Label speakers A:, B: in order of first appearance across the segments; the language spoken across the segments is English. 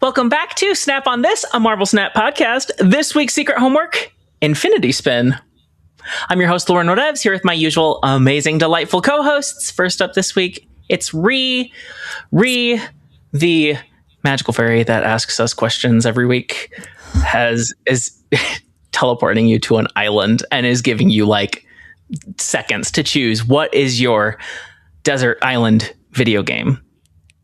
A: Welcome back to Snap on This, a Marvel Snap podcast. This week's secret homework, Infinity Spin. I'm your host, LaurenWhatevs, here with my usual amazing, delightful co-hosts. First up this week, it's Ree, the magical fairy that asks us questions every week, is teleporting you to an island and is giving you like seconds to choose what is your desert island video game.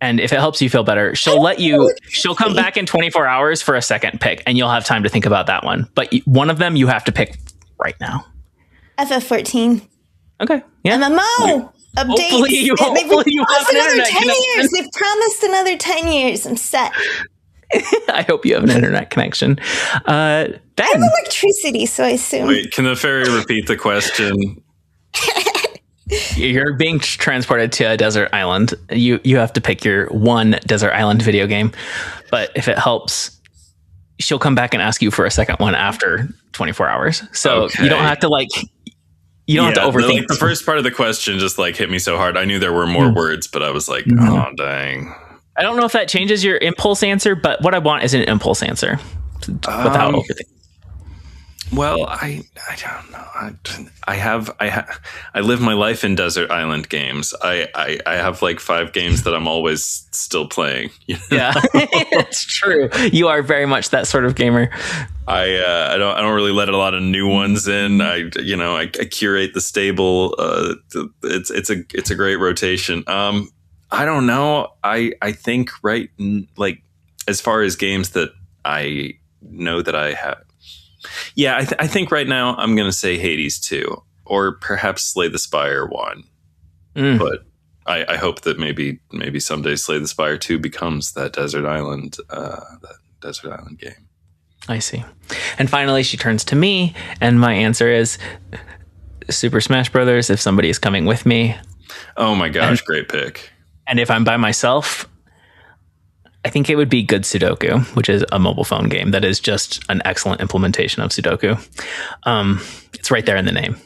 A: And if it helps you feel better, she'll come back in 24 hours for a second pick, and you'll have time to think about that one. But one of them you have to pick right now.
B: FF14.
A: Okay. Yeah.
B: MMO. Updates.
A: Hopefully you have an internet connection.
B: They've promised another 10 years. I'm set.
A: I hope you have an internet connection. Ben.
B: I have electricity, so I assume.
C: Wait, can the fairy repeat the question?
A: You're being transported to a desert island. You have to pick your one desert island video game. But if it helps, she'll come back and ask you for a second one after 24 hours. So you don't have to have to overthink.
C: The first part of the question just hit me so hard. I knew there were more words, but I was like, oh, dang.
A: I don't know if that changes your impulse answer, but what I want is an impulse answer without overthinking.
C: Well, I don't know. I live my life in desert island games. I have 5 games that I'm always still playing.
A: Yeah, it's true. You are very much that sort of gamer.
C: I don't really let a lot of new ones in. I curate the stable. It's a great rotation. I don't know. I think as far as games that I know that I have. Yeah, I think right now I'm going to say Hades 2 or perhaps Slay the Spire 1. But I hope that maybe someday Slay the Spire 2 becomes that desert island game.
A: I see. And finally, she turns to me, and my answer is Super Smash Brothers. If somebody is coming with me.
C: Oh my gosh, great pick. And
A: if I'm by myself, I think it would be Good Sudoku, which is a mobile phone game that is just an excellent implementation of Sudoku. It's right there in the name.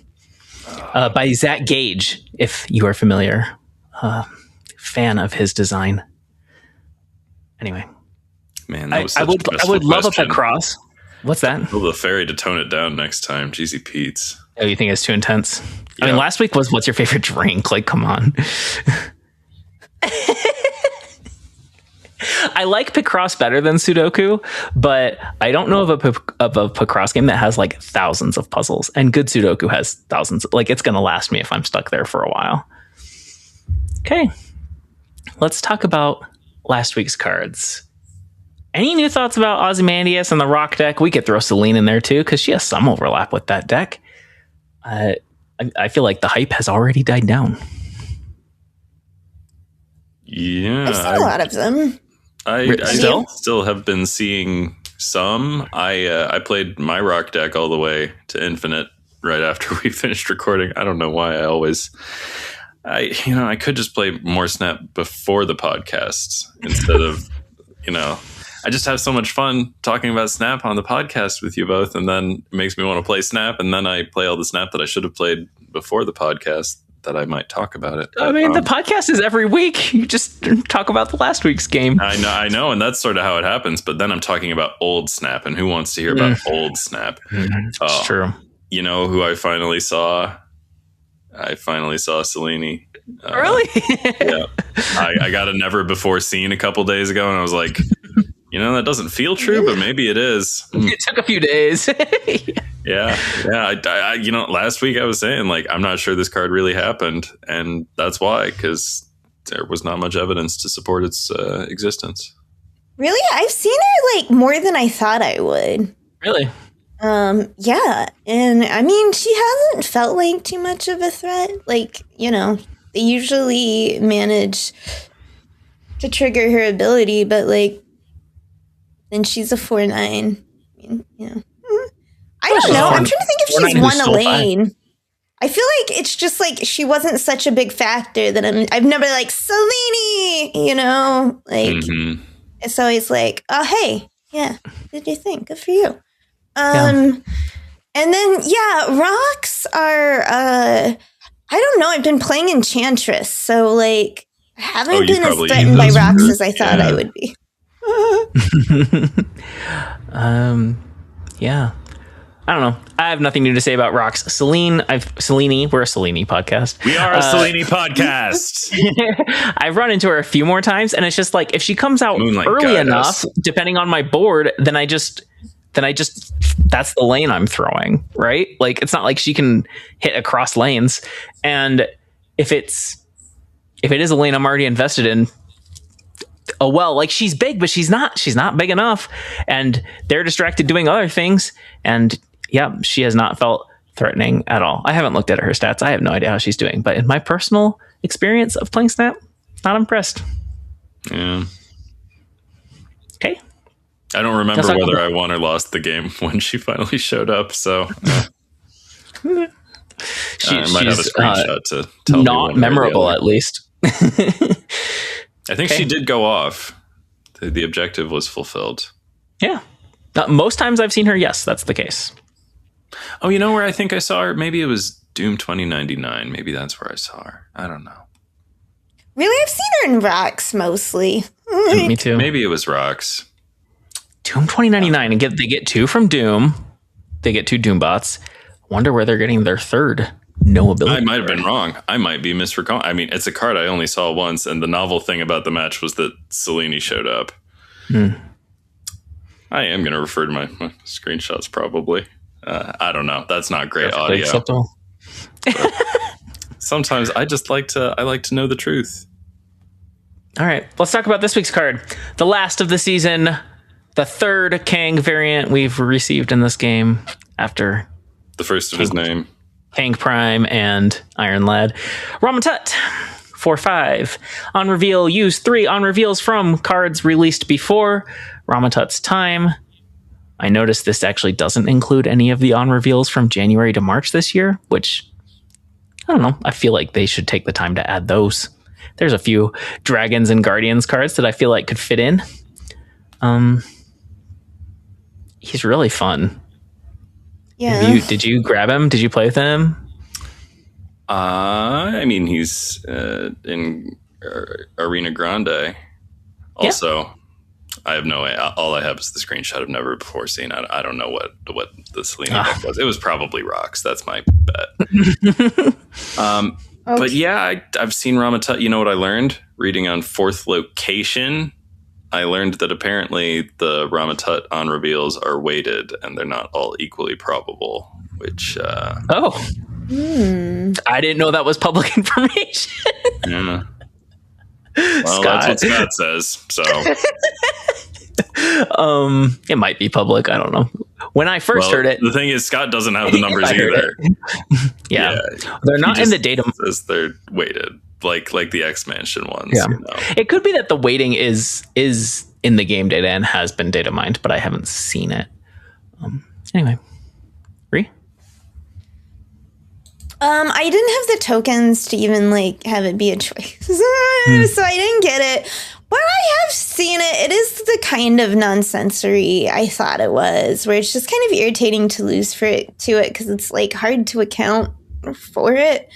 A: By Zach Gage, if you are familiar. Fan of his design. Anyway.
C: Man, that was
A: I would love a Picross. What's that?
C: Tell the fairy to tone it down next time. Jeezy Pete's.
A: Oh, you think it's too intense?
C: Yeah.
A: I mean, last week was what's your favorite drink? Come on. I like Picross better than Sudoku, but I don't know of a Picross game that has thousands of puzzles, and Good Sudoku has thousands. It's going to last me if I'm stuck there for a while. Okay, let's talk about last week's cards. Any new thoughts about Ozymandias and the Rock deck? We could throw Selene in there too, because she has some overlap with that deck. I feel like the hype has already died down.
C: Yeah,
B: I've seen a lot of them.
C: I still have been seeing some. I played my Rock deck all the way to Infinite right after we finished recording. I don't know why I could just play more Snap before the podcasts instead of, I just have so much fun talking about Snap on the podcast with you both, and then it makes me want to play Snap, and then I play all the Snap that I should have played before the podcast that I might talk about it.
A: I mean, the podcast is every week. You just talk about the last week's game.
C: I know, and that's sort of how it happens, but then I'm talking about old Snap, and who wants to hear about old Snap?
A: It's true.
C: You know who I finally saw? I finally saw Selene.
A: Really?
C: Yeah. I got a never before seen a couple days ago, and I was like, that doesn't feel true, but maybe it is.
A: It took a few days.
C: Yeah. I last week I was saying I'm not sure this card really happened, and that's why, because there was not much evidence to support its existence.
B: Really, I've seen her more than I thought I would.
A: Really?
B: Yeah, and I mean, she hasn't felt like too much of a threat. They usually manage to trigger her ability, but then she's a 4/9. I mean, I don't know. I'm trying to think if she's won a lane. I feel like it's just she wasn't such a big factor that I've never Selene, It's always oh, hey, yeah, what did you think? Good for you. And then, rocks are, I don't know. I've been playing Enchantress, so I haven't been as threatened by rocks as I thought I would be.
A: Yeah. I don't know. I have nothing new to say about rocks. Selene, we're a Selene podcast.
C: We are a Selene podcast.
A: I've run into her a few more times, and it's just like, if she comes out
C: Moonlight
A: early
C: Goddess.
A: enough, depending on my board, then I just, that's the lane I'm throwing, right? Like, it's not like she can hit across lanes. And if it is a lane I'm already invested in, oh well, like, she's big, but she's not big enough, and they're distracted doing other things. And yeah, she has not felt threatening at all. I haven't looked at her stats. I have no idea how she's doing, but in my personal experience of playing Snap, not impressed.
C: Yeah.
A: Okay.
C: I don't remember whether I won or lost the game when she finally showed up, so I might have a screenshot to tell
A: not
C: me
A: memorable, at least.
C: I think she did go off. The objective was fulfilled.
A: Yeah. Most times I've seen her, yes, that's the case.
C: Oh, you know where I think I saw her? Maybe it was Doom 2099. Maybe that's where I saw her. I don't know.
B: Really? I've seen her in rocks mostly.
A: Me too.
C: Maybe it was rocks.
A: Doom 2099, and they get 2 from Doom. They get 2 Doom bots. Wonder where they're getting their third no ability.
C: I might have been wrong. I might be misrecalling. I mean, it's a card I only saw once, and the novel thing about the match was that Selene showed up. I am going to refer to my screenshots probably. I don't know. That's not great audio. Sometimes I just like to know the truth.
A: All right, let's talk about this week's card. The last of the season, the third Kang variant we've received in this game after
C: the first of his name.
A: Kang Prime and Iron Lad. Rama-Tut, 4/5. On reveal, use 3 on reveals from cards released before Rama-Tut's time. I noticed this actually doesn't include any of the on reveals from January to March this year, which, I don't know, I feel like they should take the time to add those. There's a few Dragons and Guardians cards that I feel like could fit in. He's really fun.
B: Yeah.
A: Did you grab him? Did you play with him?
C: I mean, he's in Arena Grande. Also, I have no way. All I have is the screenshot I've never before seen. I don't know what the Selene deck was. It was probably rocks. That's my bet. But yeah, I've seen Rama-Tut. You know what I learned? Reading on Fourth Location, I learned that apparently the Rama-Tut on reveals are weighted and they're not all equally probable, which...
A: I didn't know that was public information.
C: Yeah. Well, Scott. That's what Scott says, so...
A: It might be public. I don't know. When I first heard it...
C: The thing is, Scott doesn't have the numbers either.
A: Yeah. They're not in the data.
C: Says they're weighted, like the X-Mansion ones.
A: Yeah.
C: You know?
A: It could be that the weighting is in the game data and has been data mined, but I haven't seen it. Anyway. Ree?
B: I didn't have the tokens to even have it be a choice. So I didn't get it. But I have seen it. It is the kind of nonsensory I thought it was, where it's just kind of irritating to lose to it because it's hard to account for it.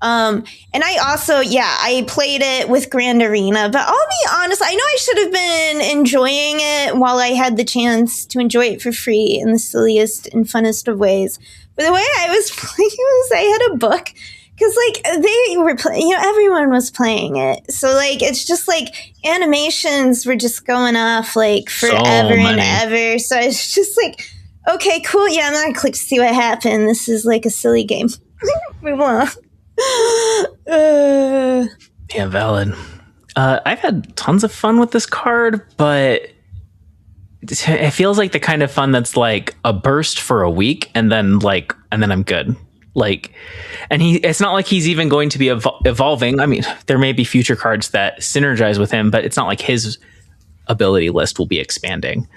B: And I also, I played it with Grand Arena, but I'll be honest, I know I should have been enjoying it while I had the chance to enjoy it for free in the silliest and funnest of ways. But the way I was playing was I had a book. Because, they were playing, everyone was playing it. So, it's just, animations were just going off, forever and ever. So, it's just, okay, cool. Yeah, I'm going to click to see what happened. This is, a silly game. Move on.
A: Yeah, valid. I've had tons of fun with this card, but it feels like the kind of fun that's, a burst for a week, and then I'm good. And it's not like he's even going to be evolving. I mean, there may be future cards that synergize with him, but it's not like his ability list will be expanding.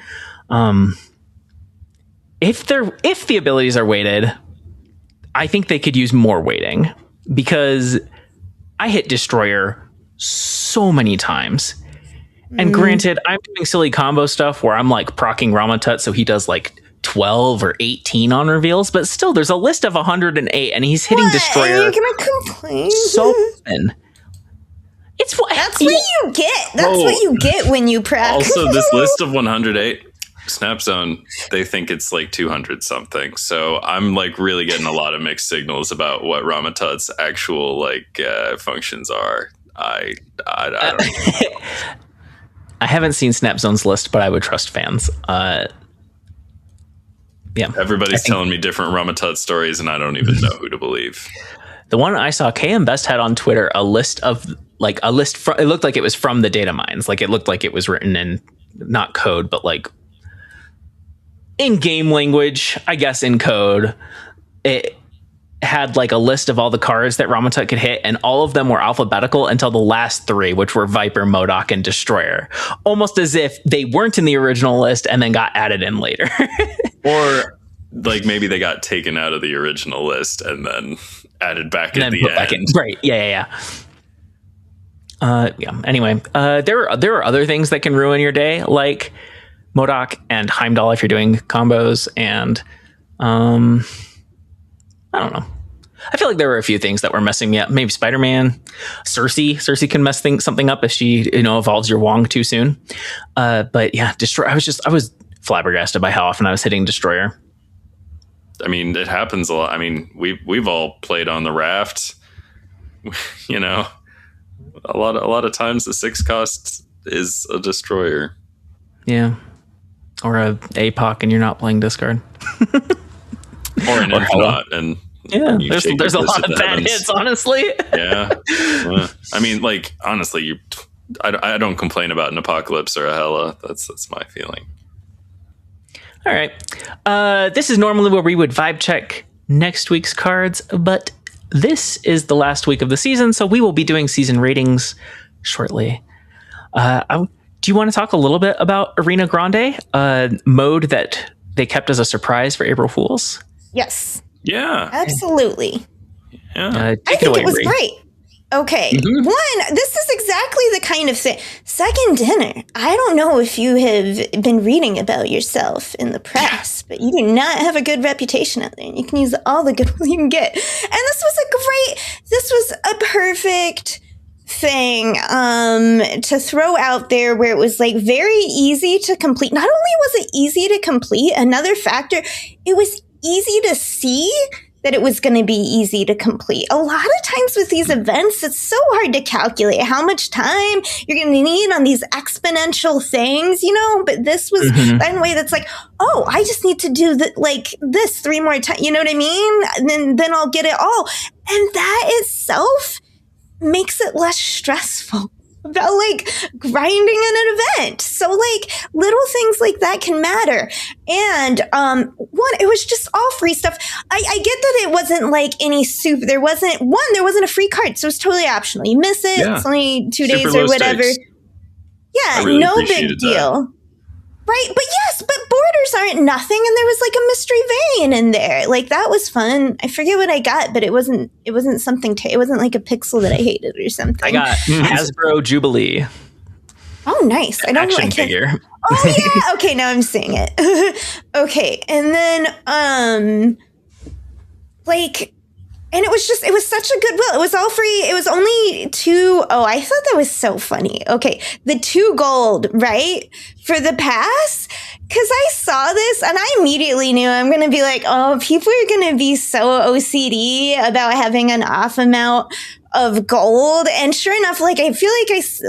A: If the abilities are weighted, I think they could use more weighting, because I hit Destroyer so many times. And granted, I'm doing silly combo stuff where I'm proccing Rama-Tut, so he does 12 or 18 on reveals, but still there's a list of 108 and he's hitting Destroyer.
B: Are you gonna complain?
A: So often.
B: That's what you get. That's what you get when you practice.
C: Also, this list of 108 Snap Zone, they think it's like 200 something. So I'm like really getting a lot of mixed signals about what Rama-Tut's actual like functions are. I don't know.
A: I haven't seen Snap Zone's list, but I would trust fans. Yeah,
C: everybody's telling me different Rama-Tut stories, and I don't even know who to believe.
A: The one I saw, KM Best had on Twitter a list. It looked like it was from the data mines. Like it looked like it was written in not code, but like in game language, I guess in code. It had like a list of all the cards that Rama-Tut could hit, and all of them were alphabetical until the last three, which were Viper, MODOK, and Destroyer. Almost as if they weren't in the original list and then got added in later.
C: Or like maybe they got taken out of the original list and then added back at the end.
A: Right. Yeah. Anyway, there are other things that can ruin your day, like MODOK and Heimdall if you're doing combos, and I don't know. I feel like there were a few things that were messing me up. Maybe Spider-Man, Cersei can mess something up if she evolves your Wong too soon. But yeah, Destroyer. I was flabbergasted by how often I was hitting Destroyer.
C: I mean, it happens a lot. I mean, we've all played on the raft. A lot of times the 6 cost is a Destroyer.
A: Yeah, or a APOC, and you're not playing discard.
C: Or an Infinite, and
A: there's a lot of bad hits, honestly.
C: Yeah. I mean, like, honestly, I don't complain about an Apocalypse or a Hela. That's my feeling.
A: All right. This is normally where we would vibe check next week's cards, but this is the last week of the season, so we will be doing season ratings shortly. Do you want to talk a little bit about Arena Grande, mode that they kept as a surprise for April Fools?
B: Yes.
C: Yeah.
B: Absolutely.
C: Yeah.
B: I think it was great. Okay. Mm-hmm. One, this is exactly the kind of thing. Second dinner. I don't know if you have been reading about yourself in the press, but you do not have a good reputation out there. And you can use all the goodwill you can get. And this was a perfect thing to throw out there, where it was like very easy to complete. Not only was it easy to complete, another factor, it was easy to see that it was going to be easy to complete. A lot of times with these events, it's so hard to calculate how much time you're going to need on these exponential things, but this was in a way that's like, oh, I just need to do this 3 more times. You know what I mean? And then I'll get it all. And that itself makes it less stressful about like grinding an event. So like little things like that can matter. And it was just all free stuff. I get that it wasn't like any soup. There wasn't a free card, so it's totally optional. You miss it, it's only 2 days or whatever.
C: Stakes.
B: Yeah, really no big deal. That. Right, but borders aren't nothing, and there was like a mystery vein in there. Like that was fun. I forget what I got, but it wasn't something. It wasn't like a pixel that I hated or something.
A: I got Hasbro Jubilee.
B: Oh, nice! I don't
A: action figure.
B: Oh yeah. Okay, now I'm seeing it. Okay, and then and it was such a goodwill. It was all free. It was only 2. Oh, I thought that was so funny. Okay. The 2 gold, right? For the pass. Cause I saw this and I immediately knew I'm going to be like, oh, people are going to be so OCD about having an off amount of gold. And sure enough, like, I feel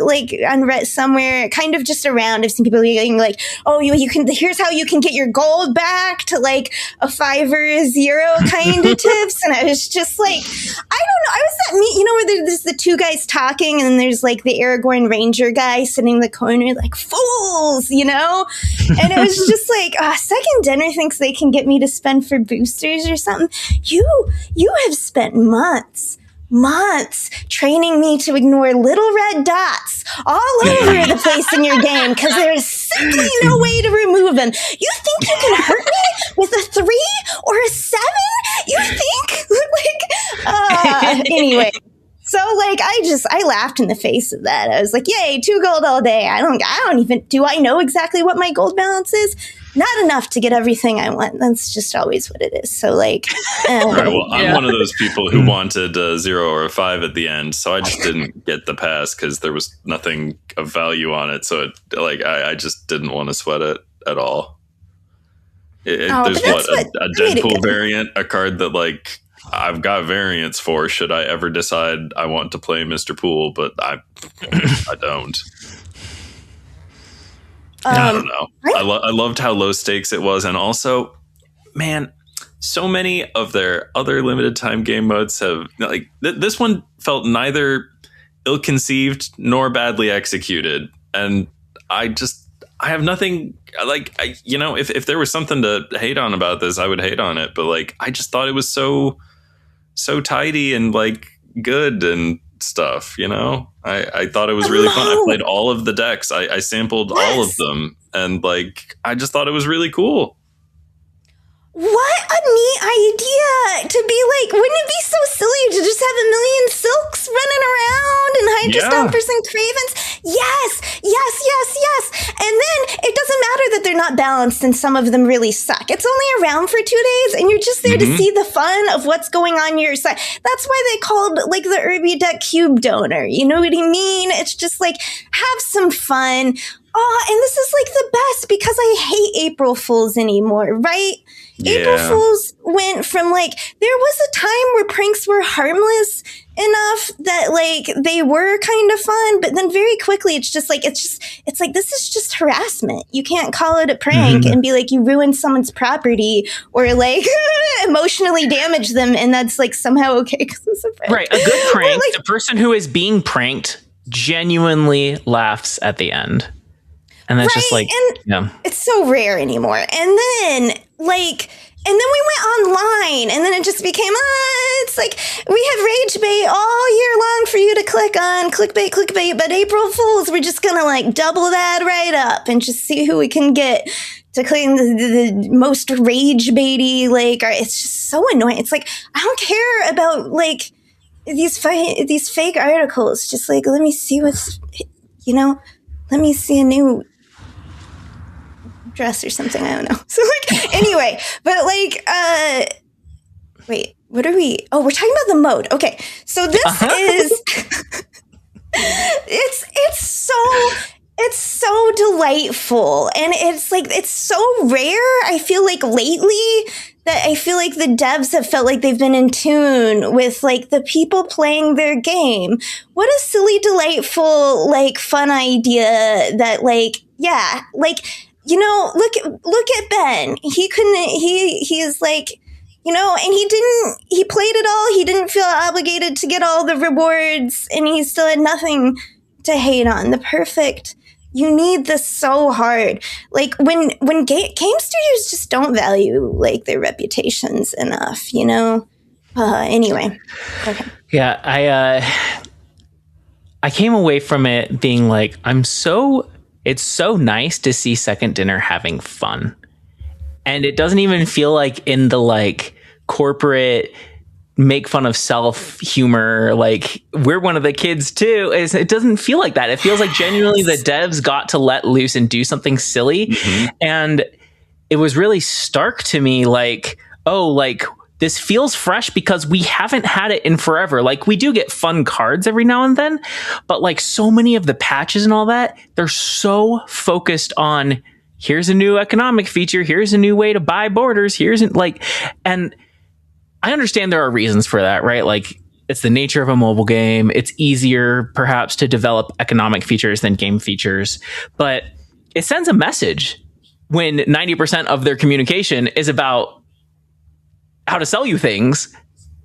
B: like I read somewhere kind of just around, I've seen people being like, oh, you can, here's how you can get your gold back to like a 5 or a 0 kind of tips. And I was just like, I don't know. I was at me, where there's the 2 guys talking and then there's like the Aragorn Ranger guy sitting in the corner, like fools, And it was just like, Second Dinner thinks they can get me to spend for boosters or something. You have spent months training me to ignore little red dots all over the place in your game because there's simply no way to remove them. You think you can hurt me with a 3 or a 7? You think? Anyway. So like, I laughed in the face of that. I was like, yay, 2 gold all day. I don't even, do I know exactly what my gold balance is? Not enough to get everything I want. That's just always what it is. So like,
C: right, well, I'm one of those people who wanted a 0 or a 5 at the end. So I just didn't get the pass because there was nothing of value on it. So I just didn't want to sweat it at all. There's a Deadpool variant, a card that like I've got variants for should I ever decide I want to play Mr. Pool, but I don't. I don't know. I loved how low stakes it was, and also, man, so many of their other limited time game modes have like this one felt neither ill-conceived nor badly executed, and I have nothing like if there was something to hate on about this, I would hate on it, but like I just thought it was so tidy and like good and stuff, I thought it was really fun. I played all of the decks. I sampled all of them, and like I just thought it was really cool.
B: What a neat idea to be like, wouldn't it be so silly to just have a million silks running around and Hydra Stompers and Cravens? Yes. And then it doesn't matter that they're not balanced and some of them really suck. It's only around for 2 days and you're just there to see the fun of what's going on your side. That's why they called like the Irby deck Cube Donor. You know what I mean? It's just like, have some fun. Oh, and this is like the best because I hate April Fools anymore, right? Yeah. April Fools went from like, there was a time where pranks were harmless enough that like they were kind of fun, but then very quickly it's like this is just harassment. You can't call it a prank and be like you ruined someone's property or like emotionally damage them, and that's like somehow okay because it's a prank.
A: Right, a good prank. Like, the person who is being pranked genuinely laughs at the end. And that's just like,
B: it's so rare anymore. And then we went online and then it just became, it's like we have rage bait all year long for you to click on, clickbait, but April Fools, we're just going to like double that right up and just see who we can get to claim the most rage baity. Like, it's just so annoying. It's like, I don't care about like these fake articles. Just like, let me see what's, let me see a new dress or something. I don't know. So like, anyway, but like, wait, what are we? Oh, we're talking about the mode. Okay. So this is, it's so delightful. And it's like, it's so rare. I feel like lately that I feel like the devs have felt like they've been in tune with like the people playing their game. What a silly, delightful, like fun idea that like, yeah, like, look at Ben. He's like, and he played it all. He didn't feel obligated to get all the rewards and he still had nothing to hate on. The perfect, you need this so hard. Like when game studios just don't value like their reputations enough, anyway. Okay.
A: Yeah. I came away from it being like, it's so nice to see Second Dinner having fun. And it doesn't even feel like in the like corporate make fun of self humor, like we're one of the kids too. It doesn't feel like that. It feels like genuinely the devs got to let loose and do something silly. And it was really stark to me like, oh, like this feels fresh because we haven't had it in forever. Like we do get fun cards every now and then, but like so many of the patches and all that, they're so focused on here's a new economic feature. Here's a new way to buy borders. And I understand there are reasons for that, right? Like it's the nature of a mobile game. It's easier perhaps to develop economic features than game features, but it sends a message when 90% of their communication is about how to sell you things,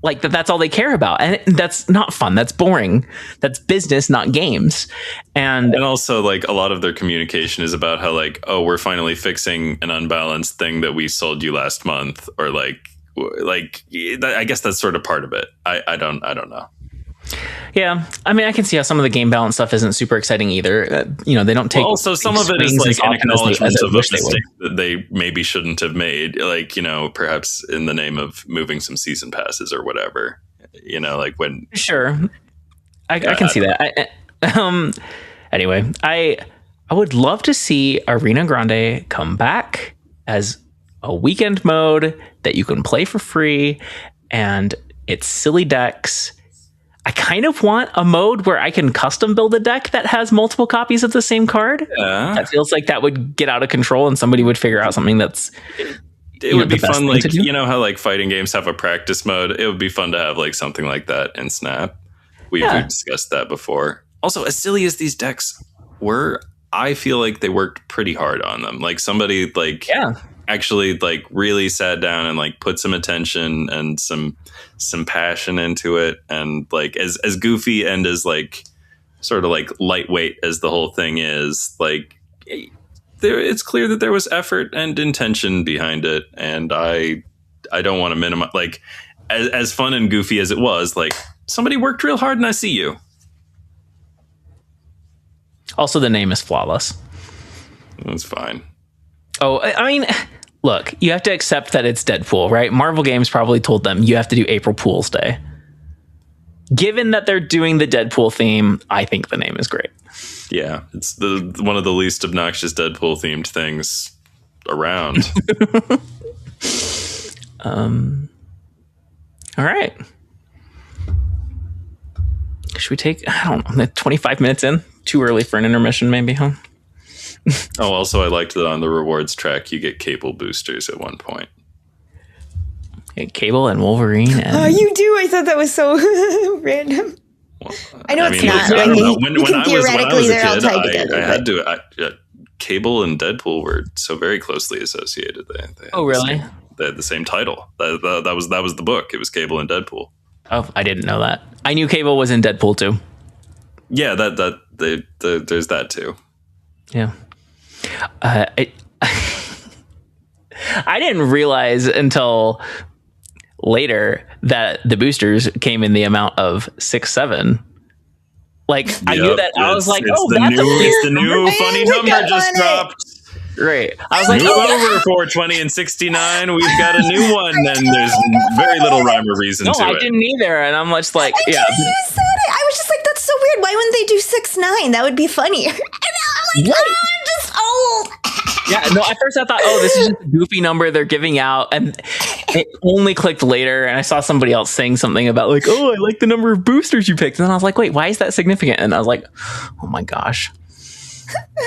A: like that's all they care about. And that's not fun. That's boring. That's business, not games. And
C: also like a lot of their communication is about how like, oh, we're finally fixing an unbalanced thing that we sold you last month, or like I guess that's sort of part of it. I don't know.
A: Yeah, I mean, I can see how some of the game balance stuff isn't super exciting either. They don't take.
C: Also, some of it is like an acknowledgement of a mistake that they maybe shouldn't have made. Like, perhaps in the name of moving some season passes or whatever. Like when.
A: Sure. I can see that. Anyway, I would love to see Arena Grande come back as a weekend mode that you can play for free, and it's silly decks. I kind of want a mode where I can custom build a deck that has multiple copies of the same card.
C: Yeah.
A: That feels like that would get out of control and somebody would figure out something that's...
C: It would be fun, like, you know how like fighting games have a practice mode? It would be fun to have like something like that in Snap. We've discussed that before. Also, as silly as these decks were, I feel like they worked pretty hard on them. Like somebody like actually like really sat down and like put some attention and some passion into it. And like as goofy and as like sort of like lightweight as the whole thing is, like it's clear that there was effort and intention behind it. And I don't want to minimize, like as fun and goofy as it was, like somebody worked real hard and I see you.
A: Also, the name is flawless.
C: That's fine.
A: Oh, I mean, look, you have to accept that it's Deadpool, right? Marvel Games probably told them you have to do April Fools Day. Given that they're doing the Deadpool theme, I think the name is great. Yeah,
C: it's one of the least obnoxious Deadpool themed things around.
A: All right. Should we take, I don't know, 25 minutes in? Too early for an intermission, maybe, huh?
C: Oh, also, I liked that on the rewards track, you get Cable boosters at one point.
A: Cable and Wolverine. And...
B: Oh, you do? I thought that was so random.
C: Well,
B: I know it's not.
C: I don't know. When I was
B: all
C: a kid, I had to. Cable and Deadpool were so very closely associated. They
A: really?
C: They had the same title. That was the book. It was Cable and Deadpool.
A: Oh, I didn't know that. I knew Cable was in Deadpool too.
C: Yeah, there's that too.
A: Yeah. I didn't realize until later that the boosters came in the amount of 6-7. Like, I knew that. I was like, oh, that's
C: the new funny number just dropped.
A: Right. I was like,
C: over 420 and 69. We've got a new one, and there's very little rhyme or reason to it.
A: No, I didn't either, and I'm just like,
B: You said it. I was just like, that's so weird. Why wouldn't they do 6-9? That would be funnier. And I'm like, I'm just old.
A: Yeah, no, at first I thought, oh, this is just a goofy number they're giving out. And it only clicked later. And I saw somebody else saying something about like, oh, I like the number of boosters you picked. And then I was like, wait, why is that significant? And I was like, oh my gosh.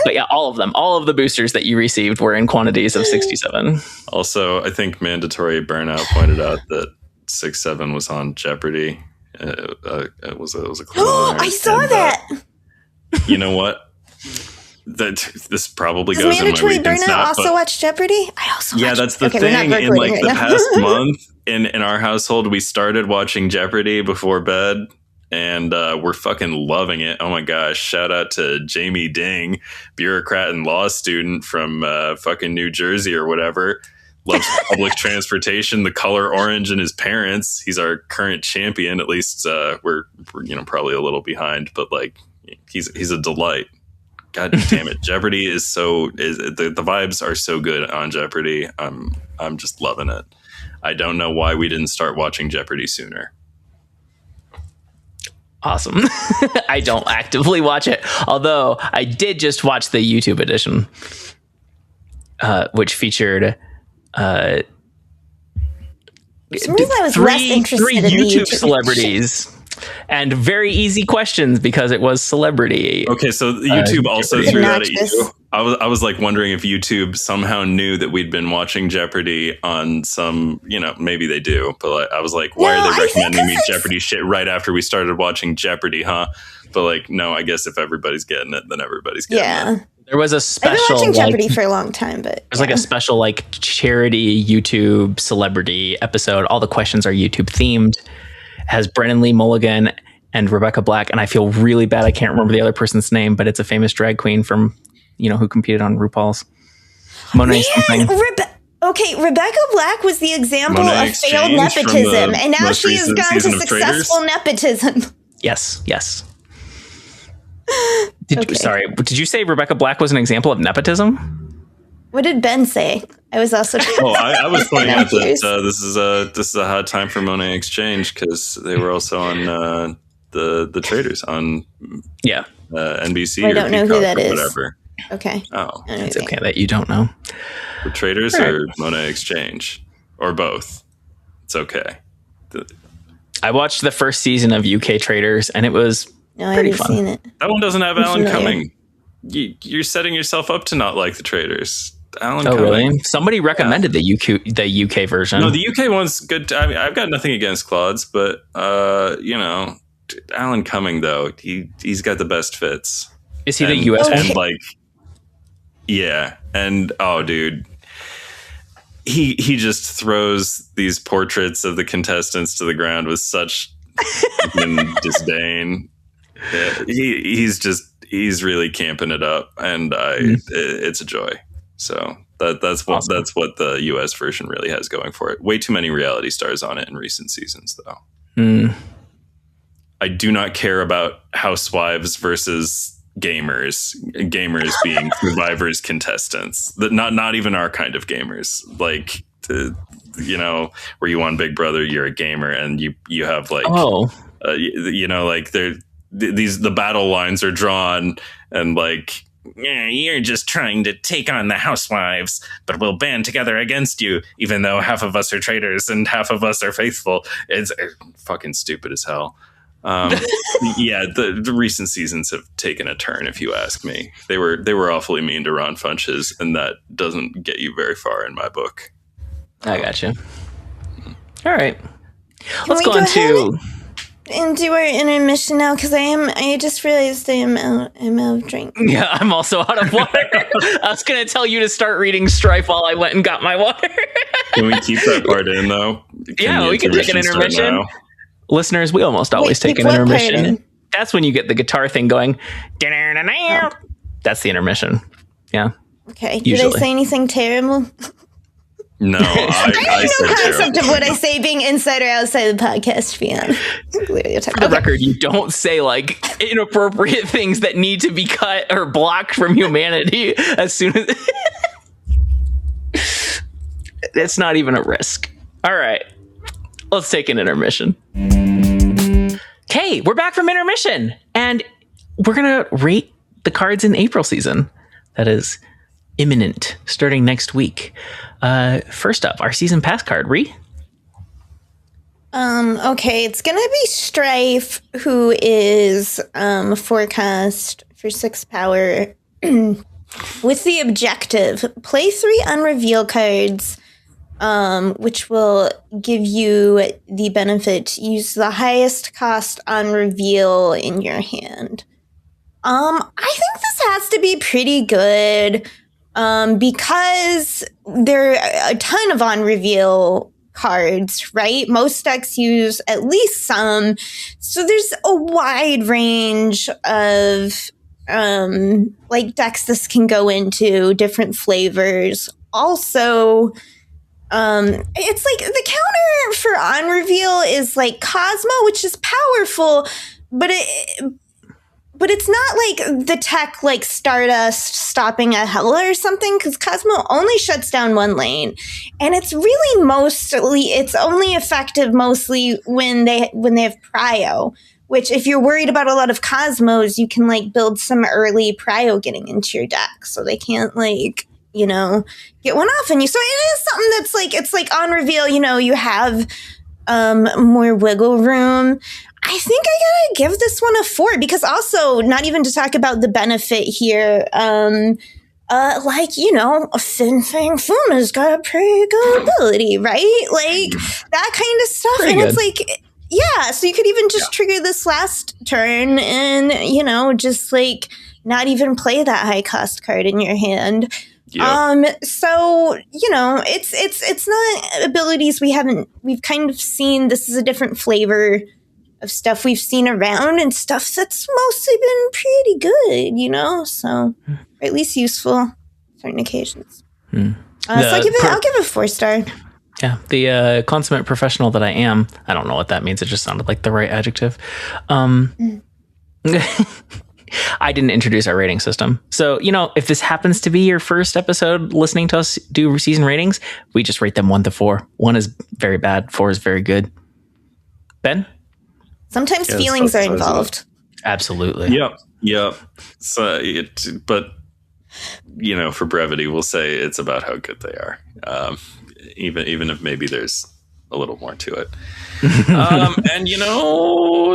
A: But yeah, all of the boosters that you received were in quantities of 67.
C: Also, I think Mandatory Burnout pointed out that 6-7 was on Jeopardy. It was a clue.
B: Oh, I saw that.
C: You know what? This probably goes in my
B: Mandatory
C: weekend
B: Burnout
C: snap.
B: Also watch Jeopardy? I also watch.
C: Yeah, that's the thing. In like the past month in our household, we started watching Jeopardy before bed. And we're fucking loving it. Oh my gosh. Shout out to Jamie Ding, bureaucrat and law student from fucking New Jersey or whatever. Loves public transportation, the color orange, and his parents. He's our current champion. At least we're probably a little behind, but like he's a delight. God damn it. Jeopardy is the vibes are so good on Jeopardy. I'm just loving it. I don't know why we didn't start watching Jeopardy sooner.
A: Awesome. I don't actively watch it, although I did just watch the YouTube edition, which featured
B: I was less interested
A: three
B: in
A: YouTube celebrities and very easy questions because it was celebrity.
C: Okay, so YouTube also threw that at you. I was like wondering if YouTube somehow knew that we'd been watching Jeopardy on some, maybe they do, but I was like, why are they recommending me Jeopardy shit right after we started watching Jeopardy, huh? But like, no, I guess if everybody's getting it, then everybody's getting it.
A: There was a special.
B: I've been watching Jeopardy for a long time, but
A: there's like a special like charity YouTube celebrity episode. All the questions are YouTube themed. It has Brennan Lee Mulligan and Rebecca Black, and I feel really bad. I can't remember the other person's name, but it's a famous drag queen from who competed on RuPaul's. Monet something.
B: Rebecca Black was the example of failed nepotism, and now she has gone to successful nepotism.
A: Yes. Did you say Rebecca Black was an example of nepotism?
B: What did Ben say? I was also.
C: I was pointing out that this is a hot time for Monet Exchange because they were also on the traders on NBC.
B: I don't know who that is.
C: Whatever.
B: Okay.
C: Oh,
A: it's okay that you don't know.
C: The traders or Monet Exchange or both. It's okay.
A: I watched the first season of UK Traders, and it was pretty fun.
B: Seen it.
C: That one doesn't have Alan Cumming. You're setting yourself up to not like the traders. Alan Cumming.
A: Really? Somebody recommended the UK version.
C: No, the UK one's good. I mean, I've got nothing against Claude's, but Alan Cumming though, he's got the best fits.
A: Is he the US one?
C: And and oh, dude. He just throws these portraits of the contestants to the ground with such disdain. Yeah, he's really camping it up, and it's a joy. So that's what the US version really has going for it. Way too many reality stars on it in recent seasons, though. I do not care about housewives versus gamers being Survivor's contestants. Not even our kind of gamers. Like, where you on Big Brother, you're a gamer, and you have like, the battle lines are drawn, and like, you're just trying to take on the housewives, but we'll band together against you, even though half of us are traitors and half of us are faithful. It's fucking stupid as hell. The recent seasons have taken a turn, if you ask me. They were awfully mean to Ron Funches, and that doesn't get you very far in my book.
A: I gotcha. All right, let's go on to
B: and do our intermission now, because I just realized I'm out of drink.
A: Yeah, I'm also out of water. I was gonna tell you to start reading Strife while I went and got my water.
C: Can we keep that part in though?
A: We can take an intermission. Listeners, we almost always take an intermission. That's when you get the guitar thing going. That's the intermission. Yeah.
B: Okay.
A: Usually.
B: Did I say anything terrible?
C: No.
B: I have no concept of what I say being inside or outside the podcast fan.
A: For the record, you don't say like inappropriate things that need to be cut or blocked from humanity as soon as it's not even a risk. All right. Let's take an intermission. Okay, we're back from intermission, and we're going to rate the cards in April season. That is imminent, starting next week. First up, our season pass card, Ree.
B: Okay, it's going to be Strife, who is forecast for 6 power with the objective, play 3 unreveal cards, which will give you the benefit to use the highest cost on reveal in your hand. I think this has to be pretty good, because there are a ton of on reveal cards, right? Most decks use at least some, so there's a wide range of decks this can go into, different flavors. Also, it's like the counter for on reveal is like Cosmo, which is powerful, but it's not like the tech like Stardust stopping a Hela or something, because Cosmo only shuts down one lane, and it's only effective mostly when they have prio. Which, if you're worried about a lot of Cosmos, you can like build some early prio getting into your deck, so they can't get one off on you. So it is something that's like, it's like on reveal, you have more wiggle room. I think I gotta give this one a 4, because also, not even to talk about the benefit here, a Fin Fang Fuma's got a pretty good ability, right? Like, that kind of stuff.
A: Pretty
B: and
A: good.
B: It's like, yeah, so you could even just trigger this last turn and, just like not even play that high cost card in your hand. Yep. So, it's not abilities we've kind of seen. This is a different flavor of stuff we've seen around, and stuff that's mostly been pretty good, so, or at least useful on certain occasions. So I'll give it a 4-star.
A: Yeah, the consummate professional that I am, I don't know what that means. It just sounded like the right adjective. I didn't introduce our rating system. So, if this happens to be your first episode listening to us do season ratings, we just rate them 1 to 4. 1 is very bad. 4 is very good. Ben?
B: Sometimes feelings are involved.
A: Absolutely.
C: Yep. So, but for brevity, we'll say it's about how good they are. Even if maybe there's a little more to it. And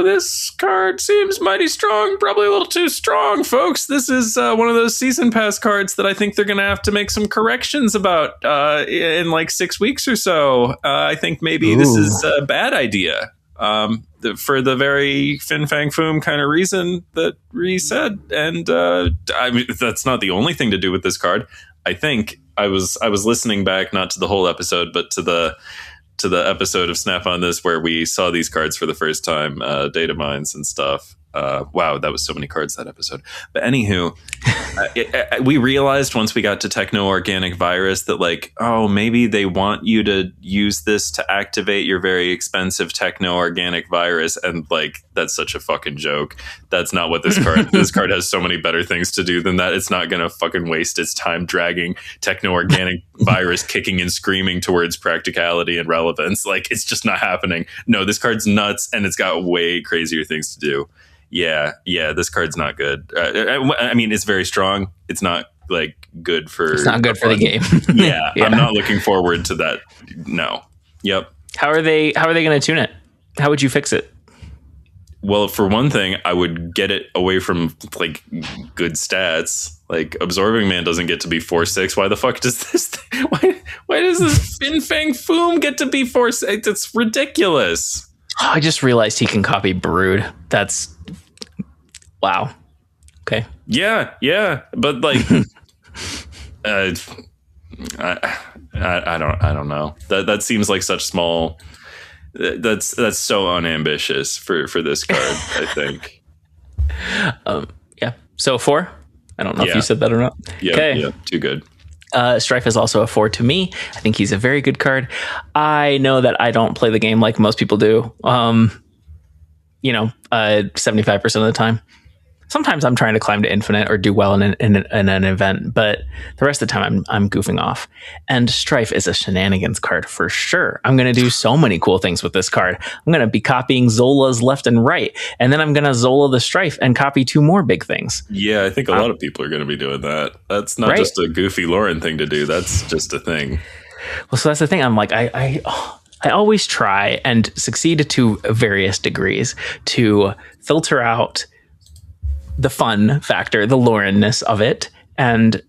C: this card seems mighty strong, probably a little too strong, folks. This is one of those season pass cards that I think they're going to have to make some corrections about in like 6 weeks or so. I think maybe this is a bad idea. For the very Fin Fang Foom kind of reason that Ree said. And I mean, that's not the only thing to do with this card. I think I was listening back, not to the whole episode, but to the episode of Snap on This where we saw these cards for the first time, data mines and stuff. Wow, that was so many cards that episode. But anywho, we realized once we got to techno-organic virus that maybe they want you to use this to activate your very expensive techno-organic virus. And that's such a fucking joke. That's not what this card has so many better things to do than that. It's not going to fucking waste its time dragging techno-organic virus kicking and screaming towards practicality and relevance. It's just not happening. No, this card's nuts and it's got way crazier things to do. Yeah, this card's not good. I mean, it's very strong. It's not good for.
A: It's not good for the game.
C: Yeah, I'm not looking forward to that. No. Yep.
A: How are they going to tune it? How would you fix it?
C: Well, for one thing, I would get it away from good stats. Absorbing Man doesn't get to be 4/6. Why the fuck does this? Why does this Fin Fang Foom get to be 4/6? It's ridiculous.
A: Oh, I just realized he can copy Brood. That's wow. Okay.
C: Yeah, but I don't know. That seems like such small. That's so unambitious for this card. I think.
A: Yeah. So 4. I don't know if you said that or not.
C: Yeah. Okay. Yeah. Too good.
A: Strife is also a 4 to me. I think he's a very good card. I know that I don't play the game like most people do. 75% of the time. Sometimes I'm trying to climb to infinite or do well in an event, but the rest of the time I'm goofing off. And Strife is a shenanigans card for sure. I'm going to do so many cool things with this card. I'm going to be copying Zola's left and right, and then I'm going to Zola the Strife and copy 2 more big things.
C: Yeah, I think a lot of people are going to be doing that. That's not just a goofy Lauren thing to do. That's just a thing.
A: Well, so that's the thing. I'm I always try and succeed to various degrees to filter out the fun factor, the Laurenness of it, and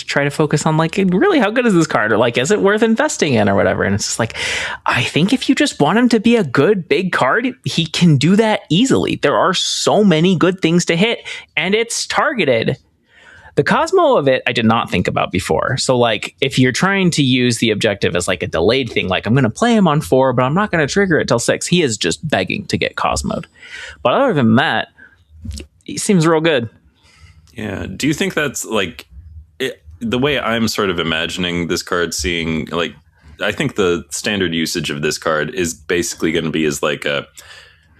A: try to focus on really how good is this card, or is it worth investing in or whatever. And it's just I think if you just want him to be a good big card, he can do that easily. There are so many good things to hit, and it's targeted. The Cosmo of it, I did not think about before. So if you're trying to use the objective as a delayed thing, I'm going to play him on 4, but I'm not going to trigger it till 6. He is just begging to get Cosmoed. But other than that, he seems real good.
C: Yeah. Do you think that's the way I'm sort of imagining this card seeing, I think the standard usage of this card is basically going to be as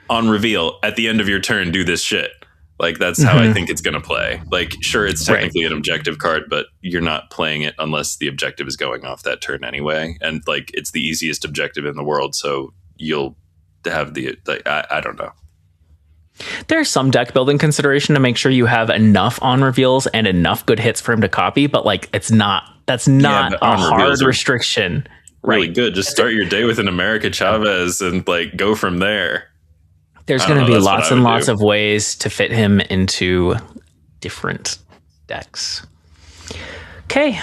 C: on reveal at the end of your turn, do this shit. That's how I think it's going to play. Sure, it's technically an objective card, but you're not playing it unless the objective is going off that turn anyway. And it's the easiest objective in the world. So you'll have I don't know.
A: There's some deck building consideration to make sure you have enough on reveals and enough good hits for him to copy, but that's not a hard restriction.
C: Really good. Just start your day with an America Chavez and go from there.
A: There's going to be lots and lots of ways to fit him into different decks. Okay.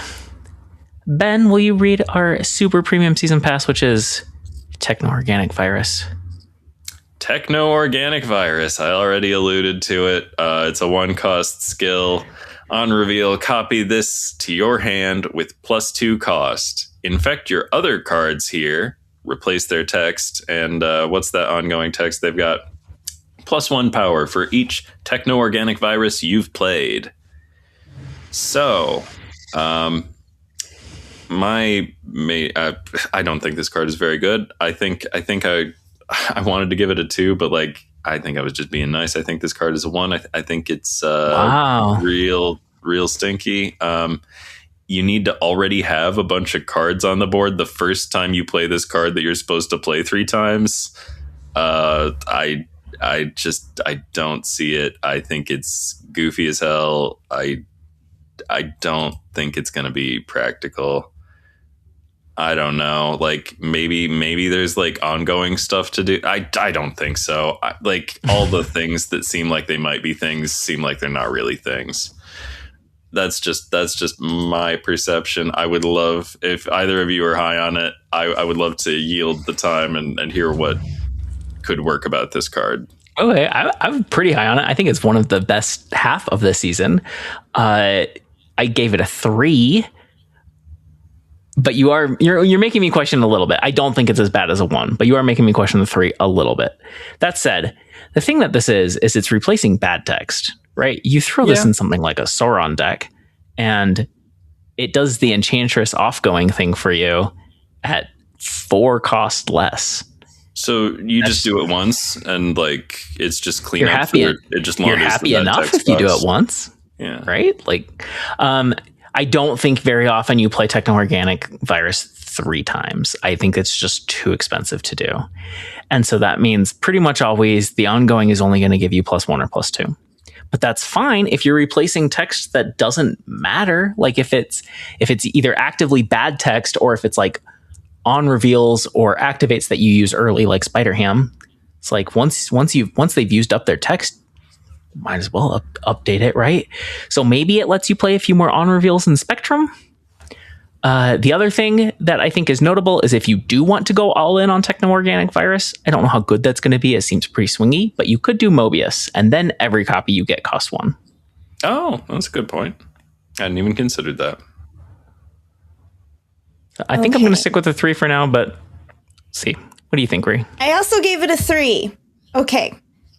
A: Ben, will you read our super premium season pass, which is Techno-Organic Virus?
C: Techno-Organic Virus. I already alluded to it. It's a 1-cost skill. On reveal, copy this to your hand with +2 cost. Infect your other cards here. Replace their text. And what's that ongoing text they've got? +1 power for each Techno-Organic Virus you've played. So, I don't think this card is very good. I think I wanted to give it a 2, but I think I was just being nice. I think this card is a 1. I think it's real stinky. You need to already have a bunch of cards on the board the first time you play this card that you're supposed to play 3 times. I don't see it. I think it's goofy as hell. I don't think it's going to be practical. I don't know. Like maybe there's like ongoing stuff to do. I don't think so. Like all the things that seem like they might be things seem like they're not really things. That's just my perception. I would love, if either of you are high on it, I would love to yield the time and hear what could work about this card.
A: Okay, I'm pretty high on it. I think it's one of the best half of this season. I gave it a 3. But you're making me question a little bit. I don't think it's as bad as a 1, but you are making me question the 3 a little bit. That said, the thing that this is it's replacing bad text, right? You throw this in something like a Sauron deck, and it does the Enchantress offgoing thing for you at 4 cost less.
C: So that's, just do it once, and like it's just clean. You're
A: happy. It just you're happy enough if you do it once, right? Like, I don't think very often you play Techno-Organic Virus 3 times. I think it's just too expensive to do. And so that means pretty much always the ongoing is only going to give you +1 or +2. But that's fine if you're replacing text that doesn't matter. Like if it's either actively bad text or if it's like on reveals or activates that you use early, like Spider-Ham. It's like once they've used up their text, might as well update it, right? So maybe it lets you play a few more on reveals in Spectrum. The other thing that I think is notable is if you do want to go all in on Techno-Organic Virus, I don't know how good that's going to be. It seems pretty swingy, but you could do Mobius, and then every copy you get costs 1.
C: Oh, that's a good point. I hadn't even considered that.
A: I think I'm going to stick with the 3 for now, but see. What do you think, Ree?
B: I also gave it a 3. Okay.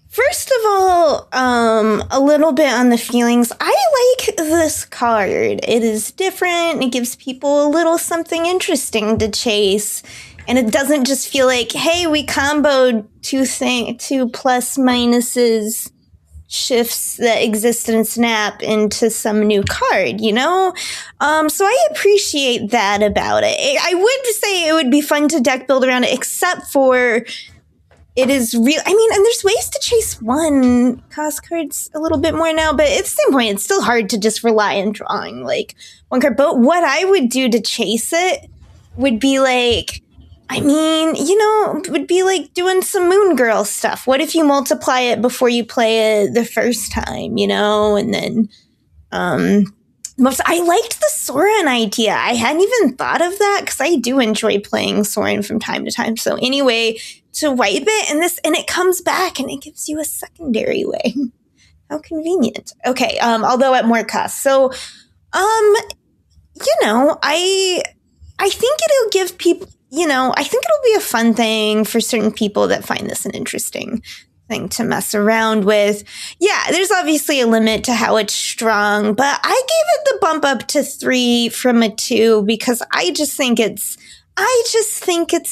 B: First of all, a little bit on the feelings. I like this card. It is different. It gives people a little something interesting to chase. And it doesn't just feel like, hey, we comboed 2 plus minuses shifts that exist in Snap into some new card, you know? So I appreciate that about it. I would say it would be fun to deck build around it, except for it is real. I mean, and there's ways to chase 1 cost cards a little bit more now, but at the same point, it's still hard to just rely on drawing like 1 card. But what I would do to chase it would be like, I mean, you know, would be like doing some Moon Girl stuff. What if you multiply it before you play it the first time, you know? And then, I liked the Soren idea. I hadn't even thought of that because I do enjoy playing Soren from time to time. So anyway, to wipe it and it comes back and it gives you a secondary way. How convenient. Okay. Although at more cost. So, you know, I think it'll give people, you know, I think it'll be a fun thing for certain people that find this an interesting thing to mess around with. Yeah, there's obviously a limit to how it's strong, but I gave it the bump up to 3 from a 2 because I just think it's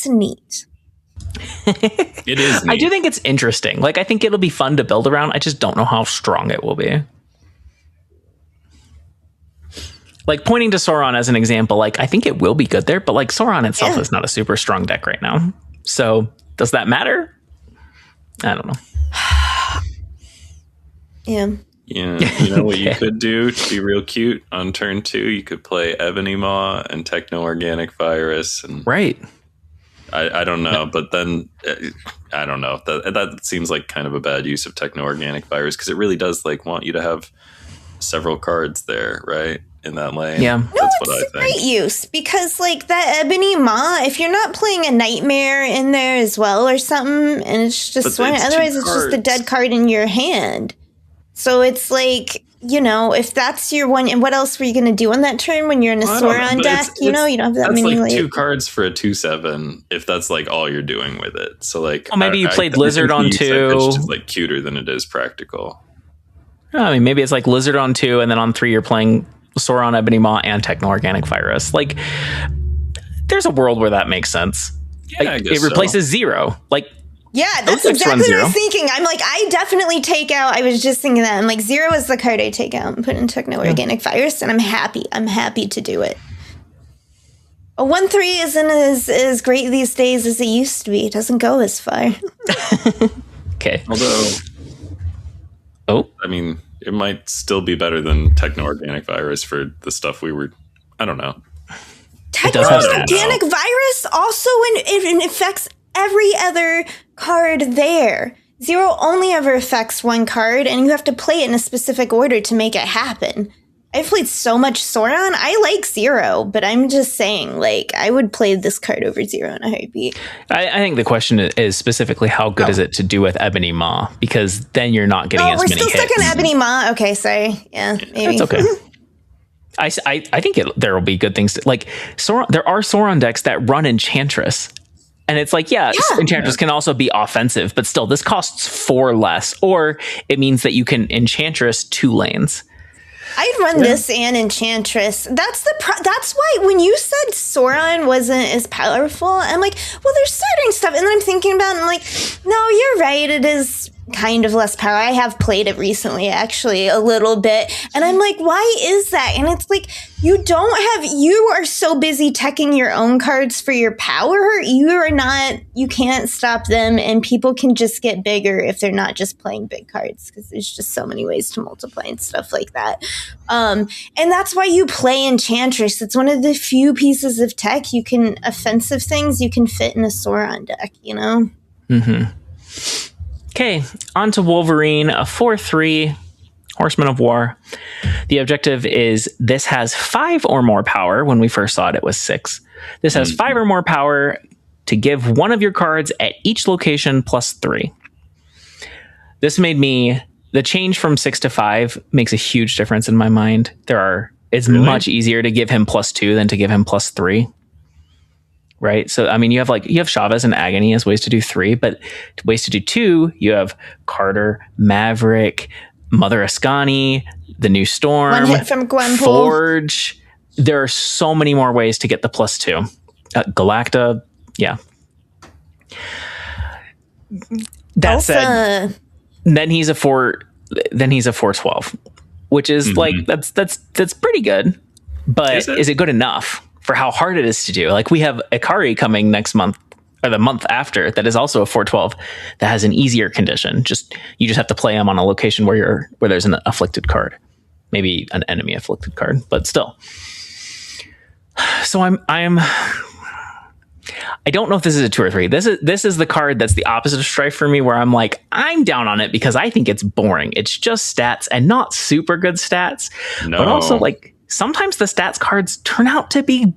B: neat.
C: It is neat.
A: I do think it's interesting. Like, I think it'll be fun to build around. I just don't know how strong it will be. Like, pointing to Sauron as an example, like, I think it will be good there, but like Sauron itself is not a super strong deck right now. So does that matter? I don't know.
B: Yeah.
C: You know what you could do to be real cute on turn 2? You could play Ebony Maw and Techno-Organic Virus. And
A: right.
C: I don't know, but then I don't know. That seems like kind of a bad use of Techno-Organic Virus because it really does like want you to have several cards there, right? In that lane.
A: Yeah.
C: That's what I think.
B: It's a great use because like that Ebony Maw, if you're not playing a Nightmare in there as well or something, and it's just otherwise it's just a dead card in your hand. So it's like, you know, if that's your one, and what else were you going to do on that turn when you're in a Sauron deck? You know, you don't have that
C: that's
B: many.
C: Like 2 cards for a 2/7 if that's like all you're doing with it. So like,
A: maybe you played Lizard on 2.
C: It's just like cuter than it is practical.
A: I mean, maybe it's like Lizard on 2, and then on 3 you're playing Sauron, Ebony Maw, and Techno-Organic Virus. Like, there's a world where that makes sense.
C: Yeah,
A: like, it replaces 0. Like,
B: yeah, that's exactly what I was thinking. I'm like, I definitely take out. I was just thinking that. I'm like, 0 is the card I take out and put in Techno-Organic Virus, and I'm happy. I'm happy to do it. A 1/3 isn't as great these days as it used to be. It doesn't go as far.
A: Okay.
C: Although, I mean, it might still be better than techno-organic virus for the stuff we were. I don't know.
B: Techno-organic virus also it affects every other card there. Zero only ever affects one card, and you have to play it in a specific order to make it happen. I've played so much Sauron. I like Zero, but I'm just saying, like, I would play this card over Zero in a heartbeat.
A: I think the question is specifically how good is it to do with Ebony Maw? Because then you're not getting as many hits.
B: We're still stuck in Ebony Maw. Okay, sorry. Yeah, maybe.
A: That's okay. I think there will be good things. Like, Sauron, there are Sauron decks that run Enchantress. And it's like, Enchantress can also be offensive, but still, this costs 4 less. Or it means that you can Enchantress 2 lanes.
B: I'd run this and Enchantress. That's why when you said Sauron wasn't as powerful, I'm like, well, there's certain stuff. And then I'm thinking about it, and I'm like, no, you're right. It is kind of less power. I have played it recently, actually, a little bit. And I'm like, why is that? And it's like, you are so busy teching your own cards for your power. You can't stop them. And people can just get bigger if they're not just playing big cards, because there's just so many ways to multiply and stuff like that. And that's why you play Enchantress. It's one of the few pieces of tech offensive things you can fit in a Sauron deck, you know?
A: Mm-hmm. Okay, on to Wolverine, a 4/3 Horseman of War. The objective is this has 5 or more power. When we first saw it, it was 6. This has 5 or more power to give one of your cards at each location +3. This made the change from 6 to 5 makes a huge difference in my mind. It's much easier to give him +2 than to give him +3. Right. So, I mean, you have Chavez and Agony as ways to do 3, but ways to do 2, you have Carter, Maverick, Mother Ascani, the New Storm,
B: one hit from Gwenpool,
A: Forge. There are so many more ways to get the +2. Galacta. Yeah. That said, then he's a 4/12, which is like, that's pretty good, but is it good enough for how hard it is to do? Like, we have Ikari coming next month or the month after that is also a 4/12 that has an easier condition. You just have to play him on a location where there's an afflicted card, maybe an enemy afflicted card, but still. So I don't know if this is a 2 or 3. This is the card that's the opposite of Strife for me, where I'm like, I'm down on it because I think it's boring. It's just stats and not super good stats, but also like, sometimes the stats cards turn out to be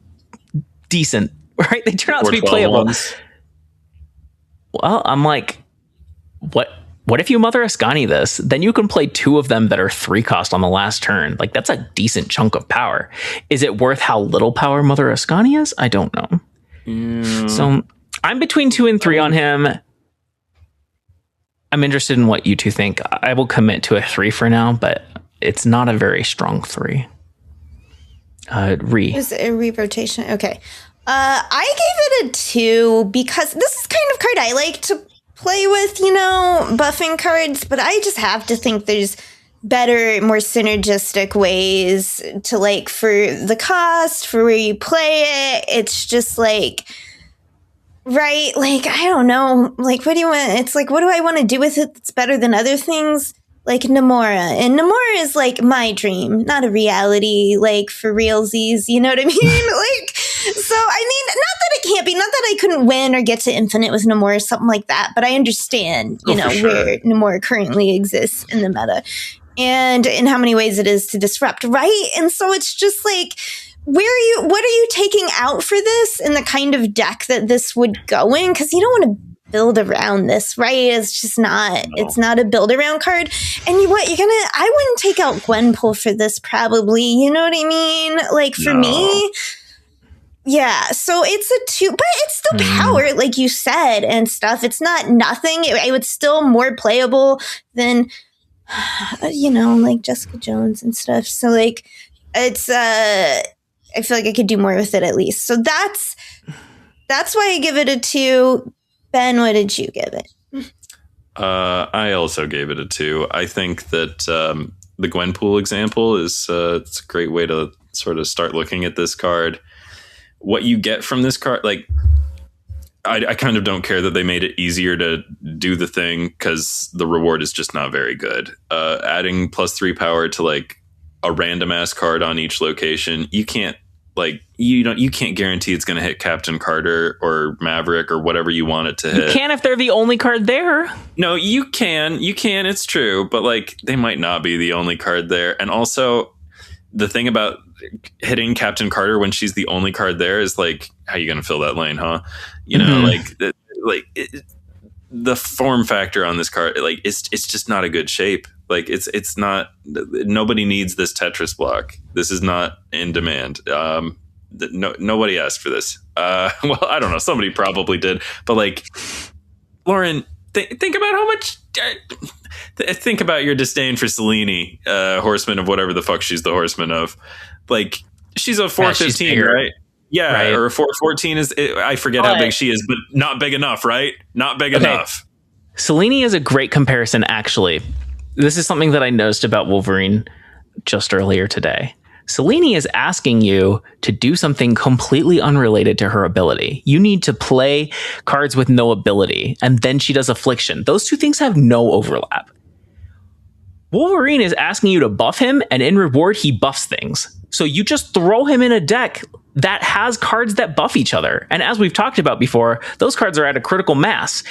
A: decent, right? They turn out to be playable. Well, I'm like, what if you Mother Ascani this? Then you can play 2 of them that are 3 cost on the last turn. Like, that's a decent chunk of power. Is it worth how little power Mother Ascani is? I don't know. So I'm between 2 and 3 on him. I'm interested in what you two think. I will commit to a 3 for now, but it's not a very strong 3.
B: Is it a re-rotation? Okay. I gave it a 2 because this is kind of card I like to play with, buffing cards, but I just have to think there's better, more synergistic ways to, like, for the cost, for where you play it. It's just like, right? Like, I don't know. Like, what do you want? It's like, what do I want to do with it that's better than other things? Like Namora. And Namora is like my dream, not a reality, like for realsies, you know what I mean? Like, so, I mean, not that it can't be, not that I couldn't win or get to infinite with Namora or something like that, but I understand, where Namora currently exists in the meta and in how many ways it is to disrupt, right? And so it's just like, what are you taking out for this in the kind of deck that this would go in? Because you don't want to build around this, right? It's just not, It's not a build around card. And I wouldn't take out Gwenpool for this probably, you know what I mean? Like for me, yeah. So it's a 2, but it's still power, like you said, and stuff. It's not nothing. It's still more playable than, like Jessica Jones and stuff. So like, it's, I feel like I could do more with it at least. So that's why I give it a 2. Ben, what did you give it?
C: I also gave it a 2. I think that the Gwenpool example is it's a great way to sort of start looking at this card. What you get from this card, like, I kind of don't care that they made it easier to do the thing because the reward is just not very good. Adding +3 power to like a random ass card on each location, you can't guarantee it's going to hit Captain Carter or Maverick or whatever you want it to hit.
A: You can if they're the only card there.
C: No, you can. It's true, but like they might not be the only card there. And also, the thing about hitting Captain Carter when she's the only card there is like, how are you going to fill that lane, huh? You know, the form factor on this card, like it's just not a good shape. Like it's not. Nobody needs this Tetris block. This is not in demand. Nobody asked for this. Well, I don't know. Somebody probably did, but like, Lauren, think about how much. Think about your disdain for Selene, horseman of whatever the fuck she's the horseman of. Like, she's a 415, right? Yeah, right. Or a 414 is. I forget how big she is, but not big enough, right? Not big enough.
A: Selene is a great comparison, actually. This is something that I noticed about Wolverine just earlier today. Selene is asking you to do something completely unrelated to her ability. You need to play cards with no ability, and then she does Affliction. Those two things have no overlap. Wolverine is asking you to buff him, and in reward, he buffs things. So you just throw him in a deck that has cards that buff each other. And as we've talked about before, those cards are at a critical mass.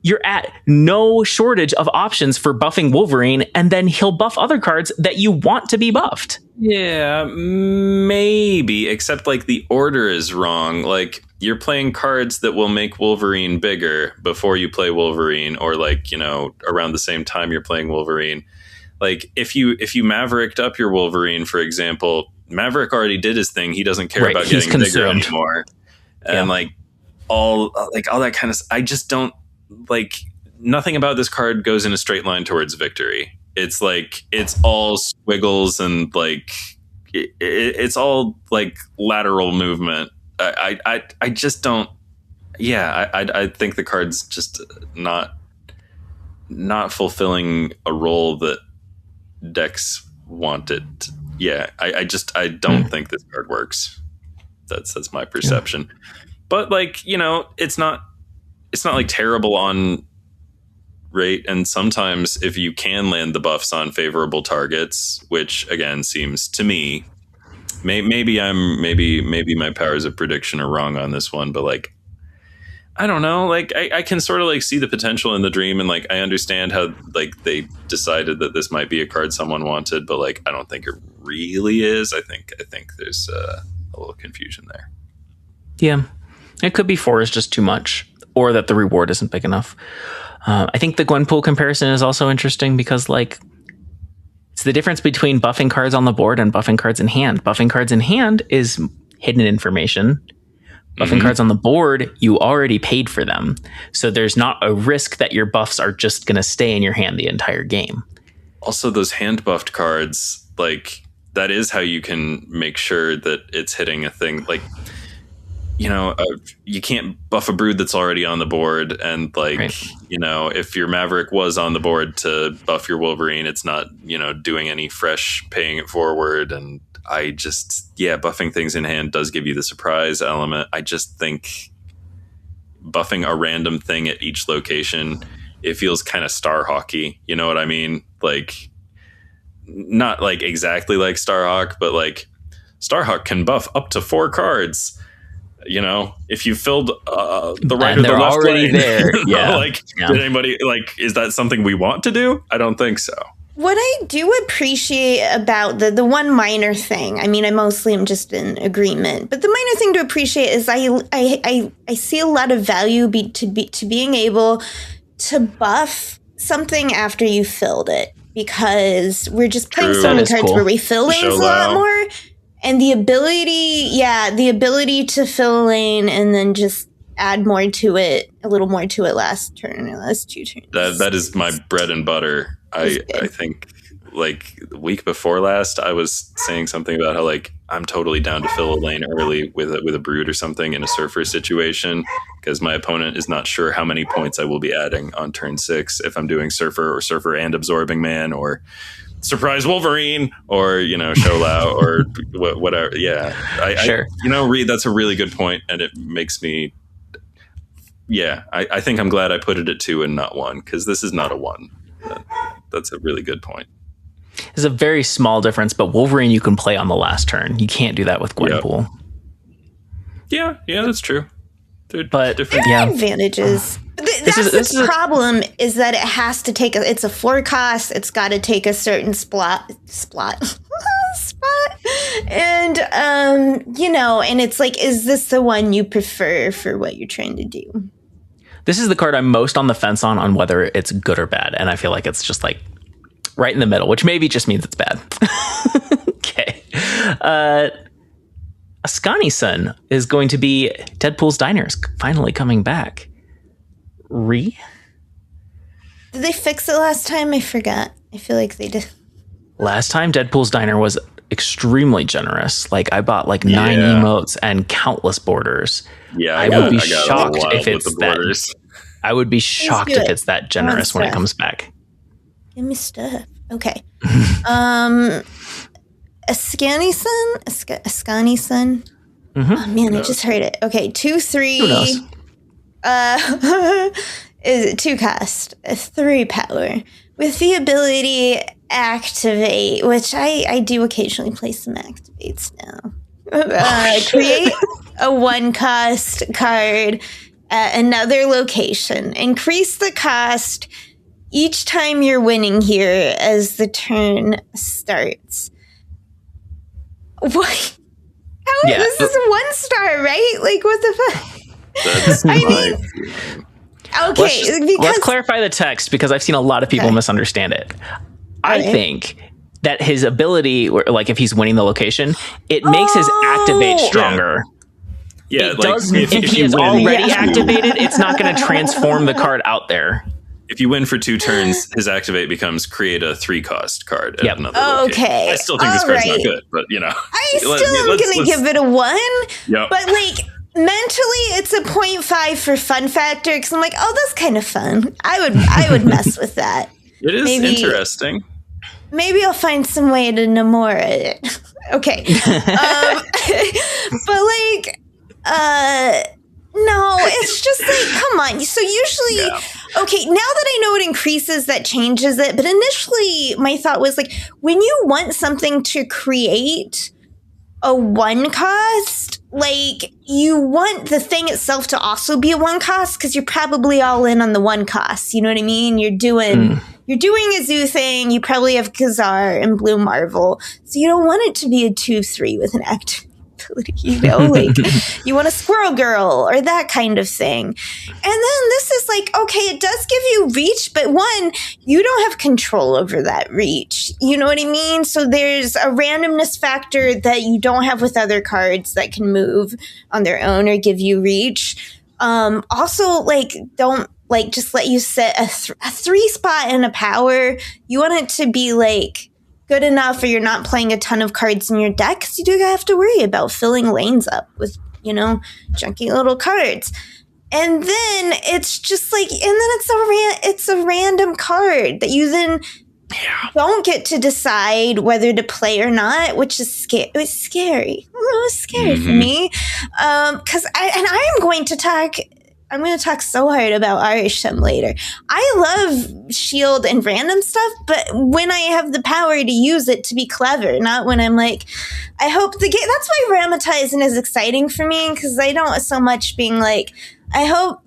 A: You're at no shortage of options for buffing Wolverine, and then he'll buff other cards that you want to be buffed.
C: Yeah, maybe, except like the order is wrong. Like, you're playing cards that will make Wolverine bigger before you play Wolverine, or like, you know, around the same time you're playing Wolverine. Like, if you Mavericked up your Wolverine, for example, Maverick already did his thing. He doesn't care about getting bigger anymore. And like all that kind of, I just don't, like, nothing about this card goes in a straight line towards victory. It's like, it's all squiggles and like it's all like lateral movement. I just don't. Yeah, I think the card's just not fulfilling a role that decks want it. Yeah, I don't think this card works. That's my perception. Yeah. But like, you know, it's not like terrible on rate, and sometimes if you can land the buffs on favorable targets, which again seems to me, maybe my powers of prediction are wrong on this one, but like, I don't know, like I can sort of like see the potential in the dream, and like I understand how like they decided that this might be a card someone wanted, but like I don't think it really is. I think there's a little confusion there.
A: Yeah, it could be 4 is just too much, or that the reward isn't big enough. I think the Gwenpool comparison is also interesting because, like, it's the difference between buffing cards on the board and buffing cards in hand. Buffing cards in hand is hidden information. Buffing cards on the board, you already paid for them. So there's not a risk that your buffs are just going to stay in your hand the entire game.
C: Also, those hand buffed cards, like, that is how you can make sure that it's hitting a thing. Like, you know, you can't buff a Brood that's already on the board, and like, right. You know, if your Maverick was on the board to buff your Wolverine, it's not, you know, doing any fresh paying it forward. And I just, buffing things in hand does give you the surprise element. I just think buffing a random thing at each location, it feels kind of Starhawky. You know what I mean? Like, not like exactly like Starhawk, but like Starhawk can buff up to 4 cards. You know, if you filled the right or the left
A: already
C: lane,
A: there, yeah.
C: Did anybody like? Is that something we want to do? I don't think so.
B: What I do appreciate about the one minor thing, I mean, I mostly am just in agreement, but the minor thing to appreciate is I see a lot of value to being able to buff something after you filled it, because we're just playing so many cards where we fill lanes a lot more. And the ability to fill a lane and then just add more to it, a little more to it last turn or last 2 turns.
C: That is my bread and butter. I think, like, the week before last, I was saying something about how, like, I'm totally down to fill a lane early with a Brood or something in a Surfer situation, because my opponent is not sure how many points I will be adding on turn 6 if I'm doing Surfer and Absorbing Man, or Surprise Wolverine, or, you know, Show Lao, or whatever. Yeah, sure. Reed, that's a really good point, and it makes me. yeah, I think I'm glad I put it at 2 and not 1, because this is not a 1. That's a really good point.
A: It's a very small difference, but Wolverine you can play on the last turn. You can't do that with Gwenpool.
C: Yep. Yeah, that's true.
A: But
C: different.
B: There are advantages. That's the problem is that it has to take it's a 4 cost. It's got to take a certain spot. And, and it's like, is this the one you prefer for what you're trying to do?
A: This is the card I'm most on the fence on whether it's good or bad. And I feel like it's just like right in the middle, which maybe just means it's bad. Okay. Ascani-san is going to be Deadpool's Diners finally coming back. Did
B: they fix it last time? I forgot. I feel like they did.
A: Last time Deadpool's Diner was extremely generous. Like I bought like 9 emotes and countless borders.
C: Yeah,
A: I would be shocked if it's that. I would be shocked if it's that generous when it comes back.
B: Give me stuff. Okay. Ascani-san.
A: Mm-hmm.
B: Oh man, I just heard it. Okay, 2/3.
A: Who knows?
B: Is it 2 cost, 3 power with the ability activate, which I do occasionally play some activates now. Create a 1 cost card at another location. Increase the cost each time you're winning here as the turn starts. What? This is 1 star, right? Like, what the fuck? Okay,
A: let's clarify the text because I've seen a lot of people misunderstand it. I think that his ability, like if he's winning the location, it makes his activate stronger.
C: Yeah,
A: it does. If he is already activated, it's not going to transform the card out there.
C: If you win for 2 turns, his activate becomes create a 3 cost card at another location.
B: Okay.
C: I still think this card's not good, but
B: I still am going to give it a 1.
C: Yep.
B: But like mentally, it's a 0.5 for fun factor because I'm like, oh, that's kind of fun. I would mess with that.
C: It is interesting.
B: Maybe I'll find some way to Namora it. Okay. But like, no, it's just like, come on. So usually, okay, now that I know it increases, that changes it. But initially, my thought was like, when you want something to create a 1 cost, like you want the thing itself to also be a 1 cost because you're probably all in on the 1 cost. You know what I mean? You're doing a zoo thing. You probably have Khazar and Blue Marvel. So you don't want it to be a 2/3 with an active ability, like you want a Squirrel Girl or that kind of thing. And then this is like, okay, it does give you reach, but 1, you don't have control over that reach. You know what I mean? So there's a randomness factor that you don't have with other cards that can move on their own or give you reach. Also, like, don't like just let you set a 3 spot in a power. You want it to be like good enough or you're not playing a ton of cards in your deck because you do have to worry about filling lanes up with, junky little cards. And then it's just like, and then it's a random card that you then don't get to decide whether to play or not, which is scary. It was scary. It was scary for me. Because I'm going to talk so hard about Arishem later. I love shield and random stuff, but when I have the power to use it to be clever, not when I'm like, I hope the game. That's why Rama-Tut isn't as exciting for me because I don't so much being like, I hope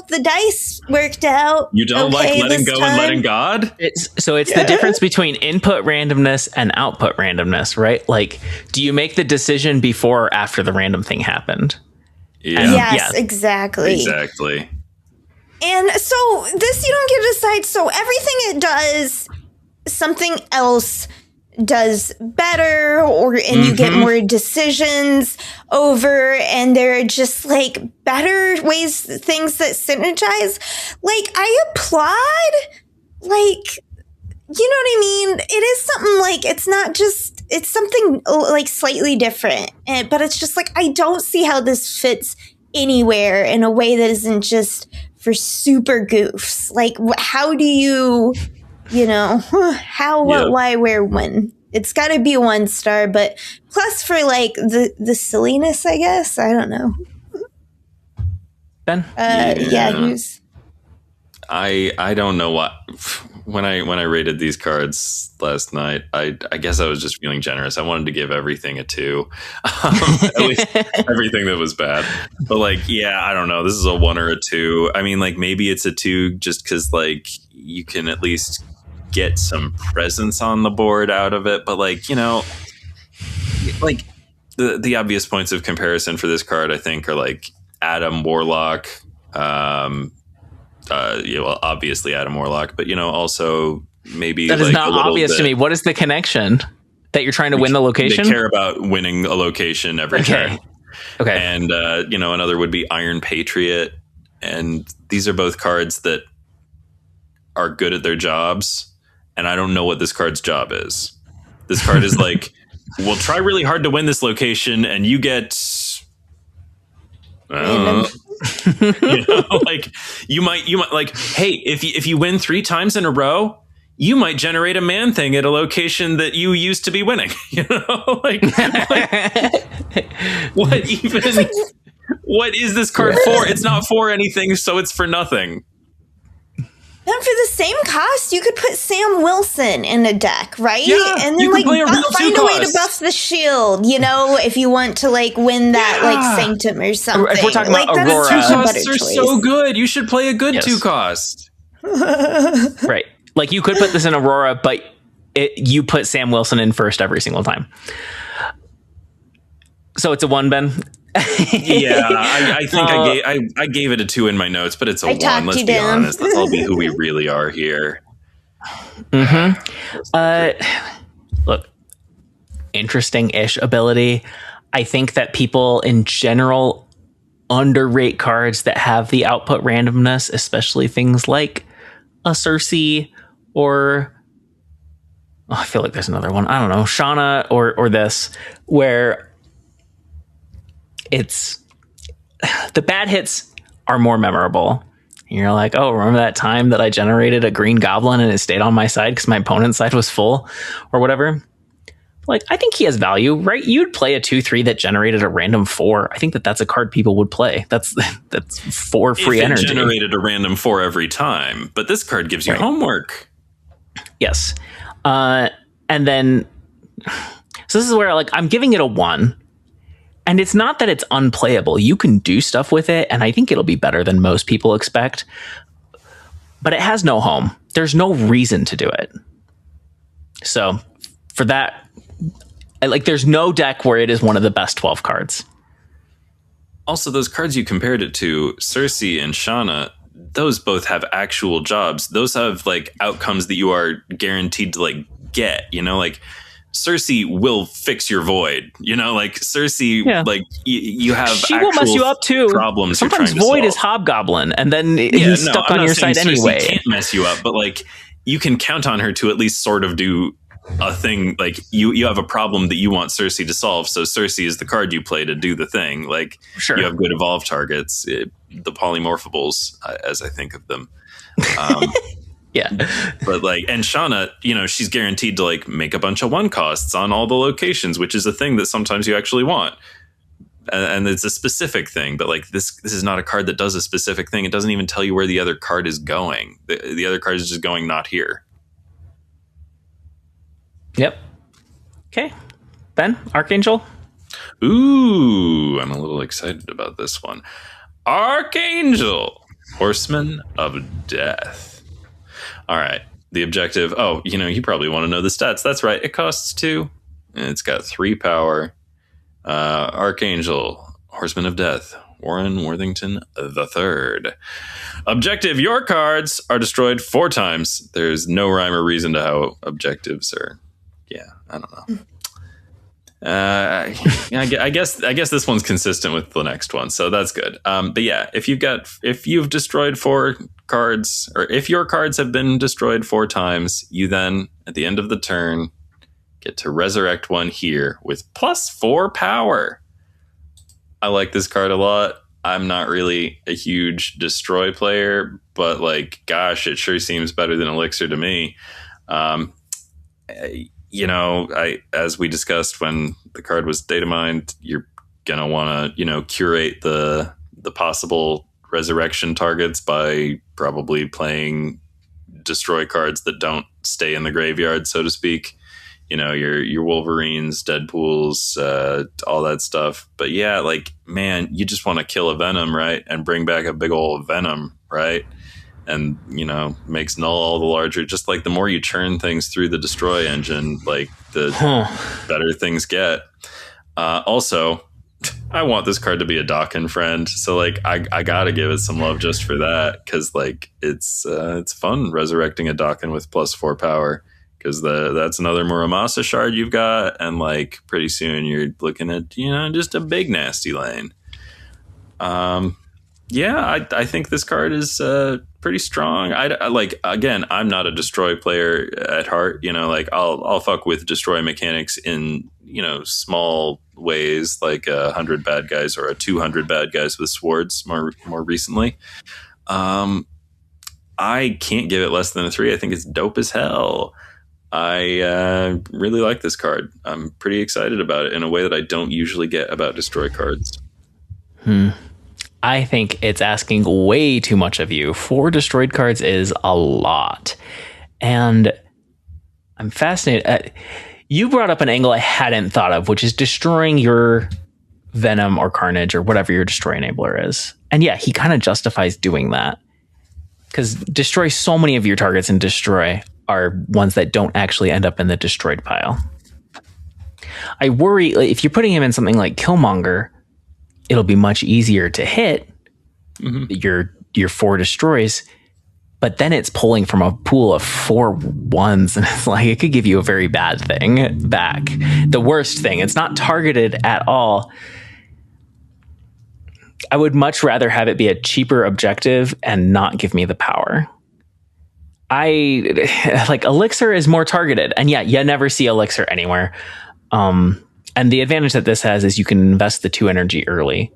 B: the dice worked out.
C: You don't like letting go and letting God?
A: It's the difference between input randomness and output randomness, right? Like, do you make the decision before or after the random thing happened?
C: Yeah.
B: Yes, exactly.
C: Exactly.
B: And so this you don't get to decide. So everything it does, something else does better, and you get more decisions over, and there are just like better things that synergize. Like I applaud, like, you know what I mean? It is something like, it's something like slightly different, but it's just like, I don't see how this fits anywhere in a way that isn't just for super goofs. Like, how do you, how, what, why, where, when? It's got to be 1 star, but plus for like the silliness, I guess. I don't know.
A: Ben?
B: Who's...
C: I don't know what when I rated these cards last night, I guess I was just feeling generous. I wanted to give everything a 2, at least everything that was bad. But like, yeah, I don't know. This is a 1 or a 2. I mean, like maybe it's a 2 just because like you can at least get some presence on the board out of it. But like, you know, like the obvious points of comparison for this card, I think, are like Adam Warlock. Well, obviously Adam Warlock, but you know, also maybe
A: that is not obvious to me. What is the connection? That you're trying to win the location?
C: They care about winning a location every turn.
A: Okay.
C: And you know, another would be Iron Patriot, and these are both cards that are good at their jobs. And I don't know what this card's job is. This card is like, we'll try really hard to win this location, and you get. You know, like you might like, hey, if you win 3 times in a row, you might generate a man thing at a location that you used to be winning. You know, like what is this card for? It's not for anything, so it's for nothing.
B: And for the same cost, you could put Sam Wilson in a deck, right?
C: Yeah,
B: and then like find a way to buff the shield, you know, if you want to like win that like Sanctum or something.
A: If we're talking
B: like,
A: about Aurora,
C: 2 costs are so good. You should play a good 2 cost.
A: Right. Like you could put this in Aurora, but you put Sam Wilson in first every single time. So it's a 1, Ben.
C: Yeah, I think I gave it a 2 in my notes, but it's a 1. Let's be honest. Let's all be who we really are here.
A: Look, interesting-ish ability. I think that people in general underrate cards that have the output randomness, especially things like a Cersei or I feel like there's another one. I don't know, Shauna or this, where it's the bad hits are more memorable. And you're like, oh, remember that time that I generated a green goblin and it stayed on my side because my opponent's side was full or whatever. Like, I think he has value, right? You'd play a 2/3 that generated a random 4. I think that's a card people would play. That's 4 free energy.
C: It generated a random 4 every time, but this card gives you homework.
A: Yes. And then, so this is where like I'm giving it a 1. And it's not that it's unplayable. You can do stuff with it, and I think it'll be better than most people expect. But it has no home. There's no reason to do it. So for that, there's no deck where it is one of the best 12 cards.
C: Also, those cards you compared it to, Cersei and Shauna, those both have actual jobs. Those have like outcomes that you are guaranteed to like get, you know, like Cersei will fix your void, you know, like Cersei, like you have
A: she will mess you up too.
C: Problems
A: sometimes void is Hobgoblin and then he's stuck on your side anyway.
C: Cersei can't mess you up, but like you can count on her to at least sort of do a thing. Like you have a problem that you want Cersei to solve, so Cersei is the card you play to do the thing. Like you have good evolve targets, the polymorphables, as I think of them.
A: Yeah,
C: but like, and Shauna, you know, she's guaranteed to like make a bunch of 1 costs on all the locations, which is a thing that sometimes you actually want, and it's a specific thing. But like this is not a card that does a specific thing. It doesn't even tell you where the other card is going. The other card is just going not here.
A: Yep. Okay, Ben, Archangel.
C: Ooh, I'm a little excited about this one. Archangel, Horseman of Death. All right. The objective. Oh, you know, you probably want to know the stats. That's right. It costs 2. And it's got 3 power. Archangel, Horseman of Death, Warren Worthington III. Objective. Your cards are destroyed 4 times. There's no rhyme or reason to how objectives are. Yeah, I don't know. I guess this one's consistent with the next one, so that's good. But yeah, if you've destroyed 4 cards, or if your cards have been destroyed 4 times, you then at the end of the turn get to resurrect one here with +4 power. I like this card a lot. I'm not really a huge destroy player, but like, gosh, it sure seems better than Elixir to me. You know, as we discussed when the card was data mined, you're gonna want to, you know, curate the possible resurrection targets by probably playing destroy cards that don't stay in the graveyard, so to speak. You know, your Wolverines, Deadpools, all that stuff. But yeah, like, man, you just want to kill a Venom, right? And bring back a big old Venom, right? And, you know, makes null all the larger. Just like the more you churn things through the destroy engine, like the better things get. Also, I want this card to be a Dakin friend. So like, I gotta give it some love just for that. Cause like, it's fun resurrecting a Dakin with +4 power. Because that's another Muramasa shard you've got, and like pretty soon you're looking at, you know, just a big nasty lane. Yeah, I think this card is pretty strong. I like, again, I'm not a destroy player at heart. You know, like I'll fuck with destroy mechanics in, you know, small ways, like 100 bad guys or a 200 bad guys with swords more recently. I can't give it less than a 3. I think it's dope as hell. I really like this card. I'm pretty excited about it in a way that I don't usually get about destroy cards.
A: I think it's asking way too much of you. 4 destroyed cards is a lot. And I'm fascinated. You brought up an angle I hadn't thought of, which is destroying your Venom or Carnage or whatever your destroy enabler is. And yeah, he kind of justifies doing that. Because destroy so many of your targets in destroy are ones that don't actually end up in the destroyed pile. I worry, like, if you're putting him in something like Killmonger, it'll be much easier to hit your 4 destroys, but then it's pulling from a pool of 4 1s, and it's like, it could give you a very bad thing back. The worst thing, it's not targeted at all. I would much rather have it be a cheaper objective and not give me the power. Like Elixir is more targeted, and yeah, you never see Elixir anywhere. And the advantage that this has is you can invest the 2 energy early,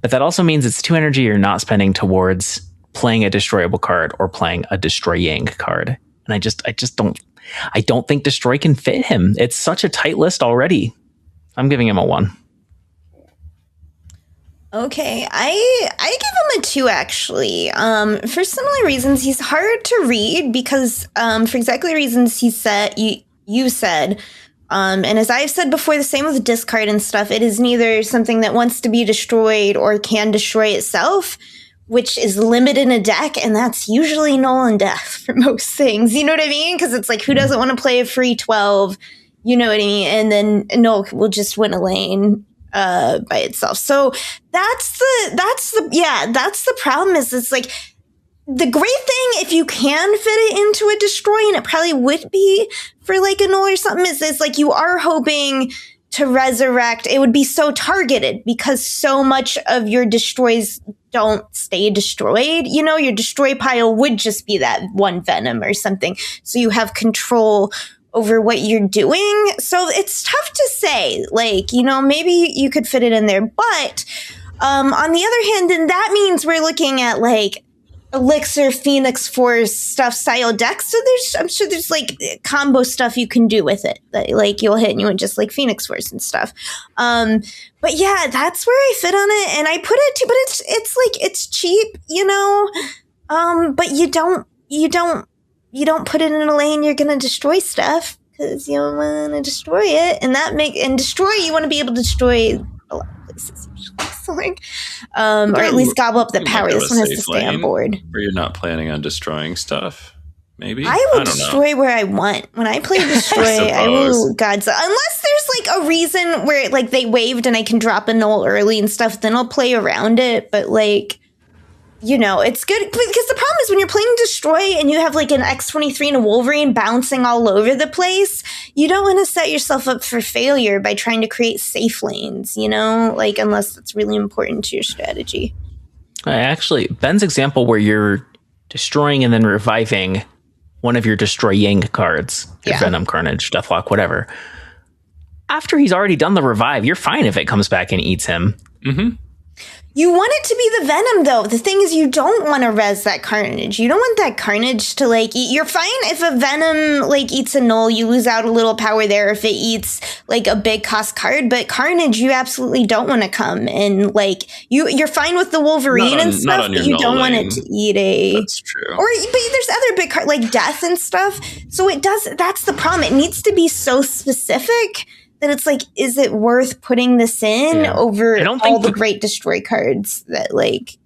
A: but that also means it's 2 energy you're not spending towards playing a destroyable card or playing a destroying card. And I just don't think destroy can fit him. It's such a tight list already. I'm giving him a 1.
B: Okay, I give him a 2 actually. For similar reasons, he's hard to read because for exactly the reasons you said. And as I've said before, the same with the discard and stuff. It is neither something that wants to be destroyed or can destroy itself, which is limited in a deck, and that's usually null and death for most things. You know what I mean? Because it's like, who doesn't want to play a free 12? You know what I mean? And then null will just win a lane by itself. So that's the problem. Is it's like, the great thing, if you can fit it into a destroy, and it probably would be for like a null or something, is like, you are hoping to resurrect. It would be so targeted because so much of your destroys don't stay destroyed. You know, your destroy pile would just be that 1 Venom or something. So you have control over what you're doing. So it's tough to say, like, you know, maybe you could fit it in there. But on the other hand, then that means we're looking at like Elixir, Phoenix Force stuff style decks. So I'm sure there's like combo stuff you can do with it. That, like, you'll hit and you would just like Phoenix Force and stuff. But yeah, that's where I fit on it. And I put it too, but it's like, it's cheap, you know? But you don't put it in a lane you're going to destroy stuff because you want to destroy it. And destroy, you want to be able to destroy a lot of places usually. So like, or at least gobble up the power. This one has to stay on board.
C: Where you're not planning on destroying stuff. Maybe
B: I will destroy where I want. When I play destroy, I will unless there's like a reason where like they waived and I can drop a null early and stuff, then I'll play around it. But like, you know, it's good because the problem is when you're playing destroy and you have like an X-23 and a Wolverine bouncing all over the place, you don't want to set yourself up for failure by trying to create safe lanes, you know, like, unless that's really important to your strategy.
A: Actually, Ben's example where you're destroying and then reviving one of your destroying cards, your Venom, Carnage, Deathlock, whatever. After he's already done the revive, you're fine if it comes back and eats him.
B: You want it to be the Venom, though. The thing is, you don't want to res that Carnage. You don't want that Carnage to, like, eat. You're fine if a Venom, like, eats a Null. You lose out a little power there if it eats, like, a big cost card. But Carnage, you absolutely don't want to come. And, like, you're fine with the Wolverine and stuff, but you don't want it to eat a...
C: That's true.
B: But there's other big cards, like Death and stuff. So it does... That's the problem. It needs to be so specific... Then it's like, is it worth putting this in over all the great destroy cards that, like...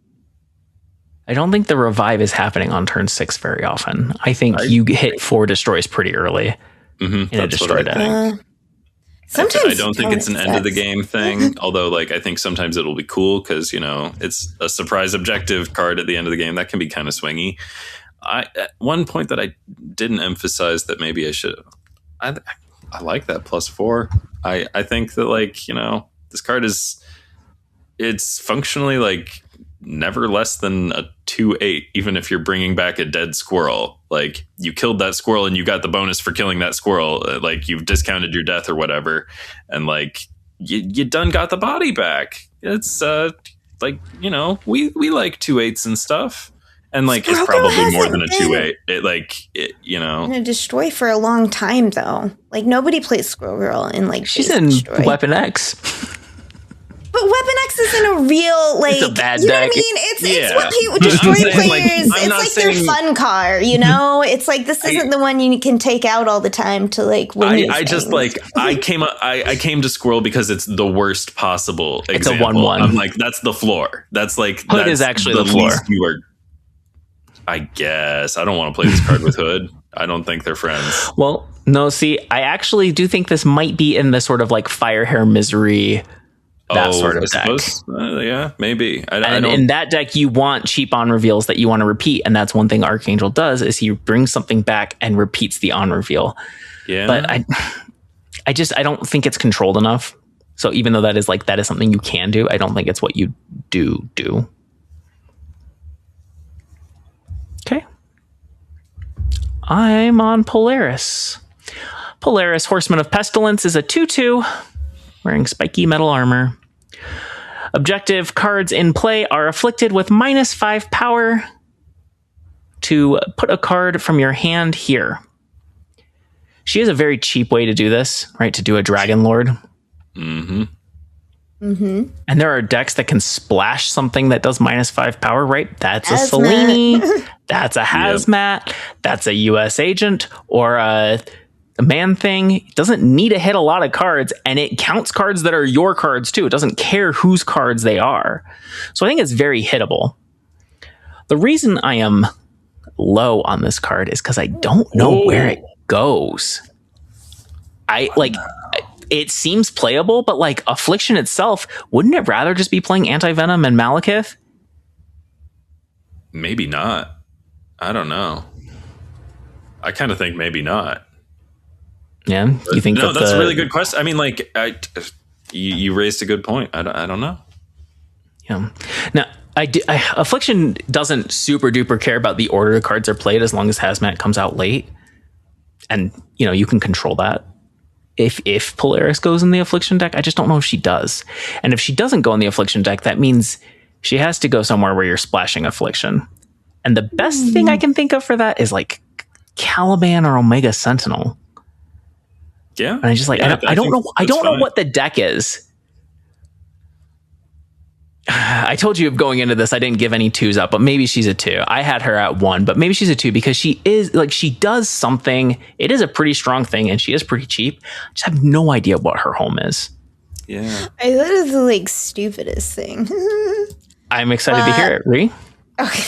A: I don't think the revive is happening on turn 6 very often. I think you hit 4 destroys pretty early in a destroy deck.
B: Sometimes
C: I don't think it's an end of the game thing. Although, like, I think sometimes it'll be cool because, you know, it's a surprise objective card at the end of the game. That can be kind of swingy. One point that I didn't emphasize that maybe I should... I like that +4. I think that, like, you know, this card it's functionally, like, never less than a 2/8, even if you're bringing back a dead squirrel. Like, you killed that squirrel and you got the bonus for killing that squirrel. Like, you've discounted your death or whatever. And, like, you done got the body back. It's, like, you know, we like 2/8s and stuff. And, like, it's probably more than a 2/8. It, you know.
B: In a destroy for a long time, though. Like, nobody plays Squirrel Girl in, like,
A: she's in destroy. Weapon X.
B: But Weapon X isn't a real, like,
A: it's a bad
B: you know
A: deck.
B: what I mean? It's what people, destroy players, like, it's like their fun car, you know? It's like, this isn't the one you can take out all the time to, like, win
C: I just, like, I came to Squirrel because it's the worst possible example.
A: It's a 1/1.
C: I'm like, that's the floor. That's, like,
A: Hood is actually the floor.
C: I guess. I don't want to play this card with Hood. I don't think they're friends.
A: Well, no, see, I actually do think this might be in the sort of, like, Firehair Misery, that sort of deck.
C: Yeah, maybe.
A: And in that deck, you want cheap on reveals that you want to repeat. And that's one thing Archangel does, is he brings something back and repeats the on reveal.
C: Yeah.
A: But I don't think it's controlled enough. So even though that is something you can do, I don't think it's what you do. Okay. I'm on Polaris. Polaris, Horseman of Pestilence, is a 2/2, wearing spiky metal armor. Objective cards in play are afflicted with -5 power to put a card from your hand here. She has a very cheap way to do this, right? To do a Dragon Lord.
C: Mm-hmm.
B: Mm-hmm.
A: And there are decks that can splash something that does -5 power, right? That's a Selene, that's a Hazmat, that's a US Agent, or a Man Thing. It doesn't need to hit a lot of cards, and it counts cards that are your cards too. It doesn't care whose cards they are. So I think it's very hittable. The reason I am low on this card is because I don't know where it goes. It seems playable, but, like, Affliction itself, wouldn't it rather just be playing Anti-Venom and Malekith?
C: Maybe not. I don't know. I kind of think maybe not.
A: Yeah, you think
C: that's a really good question. I mean, like, you raised a good point. I don't know.
A: Yeah. Now, Affliction doesn't super duper care about the order the cards are played as long as Hazmat comes out late, and you know you can control that. If Polaris goes in the Affliction deck, I just don't know if she does. And if she doesn't go in the Affliction deck, that means she has to go somewhere where you're splashing Affliction. And the best thing I can think of for that is, like, Caliban or Omega Sentinel.
C: Yeah.
A: And I just, like, I don't know what the deck is. I told you going into this, I didn't give any 2s up, but maybe she's a 2. I had her at 1, but maybe she's a 2 because she is, like, she does something. It is a pretty strong thing, and she is pretty cheap. I just have no idea what her home is.
C: Yeah.
B: I thought it was the, like, stupidest thing.
A: I'm excited to hear it, Ree.
B: Okay.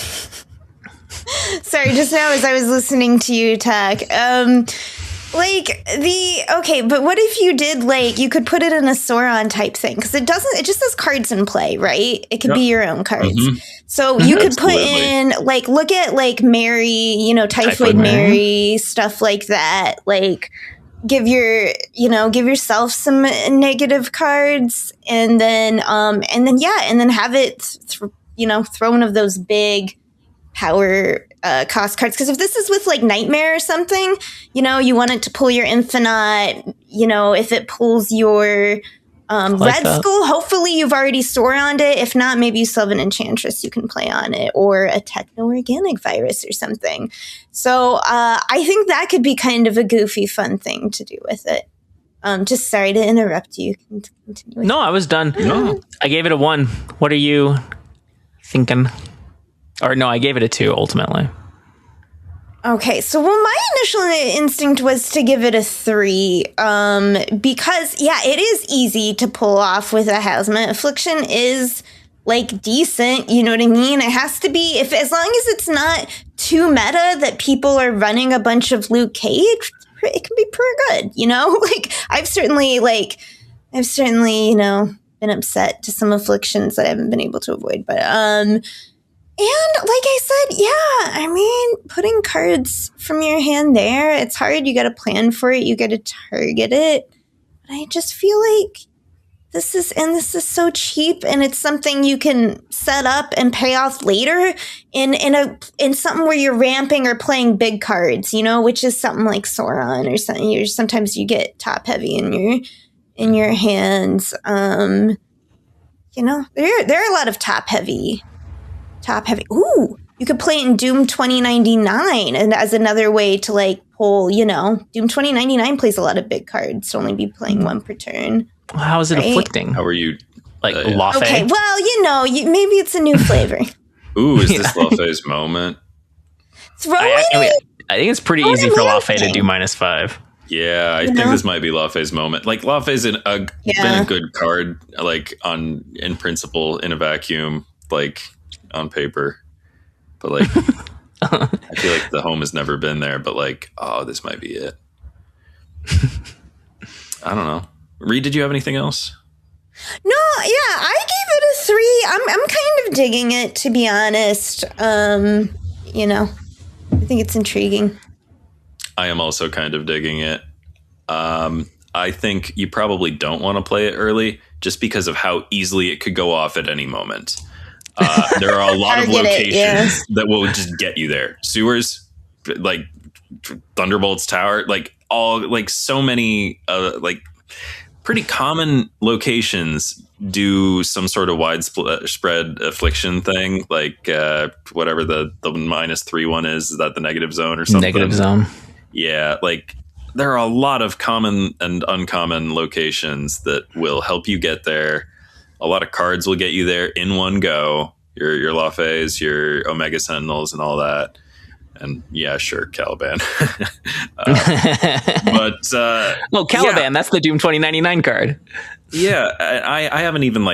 B: Sorry, just now as I was listening to you talk, but what if you did, like, you could put it in a Sauron type thing? Because it just says cards in play, right? It could be your own cards. Mm-hmm. So you could put in, like, look at, like, Mary, you know, Typhoid Mary, stuff like that. Like, give yourself some negative cards, and then have it, throw one of those big power cost cards. Because if this is with, like, Nightmare or something, you know, you want it to pull your Infinite, you know, if it pulls your Red Skull, hopefully you've already Sauroned it. If not, maybe you still have an Enchantress you can play on it, or a techno-organic virus or something. So I think that could be kind of a goofy, fun thing to do with it. Just sorry to interrupt you. Continue.
A: No, I was done. No. I gave it a 1. What are you thinking? Or no, I gave it a 2 ultimately.
B: Okay, so my initial instinct was to give it a 3, because it is easy to pull off with a Houseman. Affliction is like decent, you know what I mean? It has to be, as long as it's not too meta that people are running a bunch of Luke Cage, it can be pretty good, you know? Like I've certainly, been upset to some afflictions that I haven't been able to avoid, but and like I said, putting cards from your hand there, it's hard. You got to plan for it. You got to target it. But I just feel like this is so cheap, and it's something you can set up and pay off later in something where you're ramping or playing big cards, you know, which is something like Sauron or something. Sometimes you get top heavy in your hands. There are a lot of top heavy. Ooh, you could play it in Doom 2099 and as another way to pull, Doom 2099 plays a lot of big cards, so only be playing 1 per turn.
A: How is it afflicting?
C: How are you?
A: Lawfey?
B: Okay, well, maybe it's a new flavor.
C: Ooh, is this Lawfey's moment?
A: I think it's pretty easy for Lawfey to do -5.
C: Yeah, I think this might be Lawfey's moment. Like Lawfey's been a good card, in principle, in a vacuum, on paper, but I feel like the home has never been there, but this might be it. I don't know. Reed, did you have anything else?
B: No, I gave it a 3. I'm kind of digging it, to be honest. I think it's intriguing.
C: I am also kind of digging it. I think you probably don't want to play it early just because of how easily it could go off at any moment. There are a lot of locations that will just get you there. Sewers, Thunderbolt's Tower, so many pretty common locations do some sort of widespread affliction thing, whatever the -3 one is that the negative zone or something?
A: Negative zone.
C: Yeah, there are a lot of common and uncommon locations that will help you get there. A lot of cards will get you there in one go. Your Lawfeys, your Omega Sentinels, and all that. And yeah, sure, Caliban.
A: Caliban, that's the Doom 2099 card.
C: Yeah, I haven't even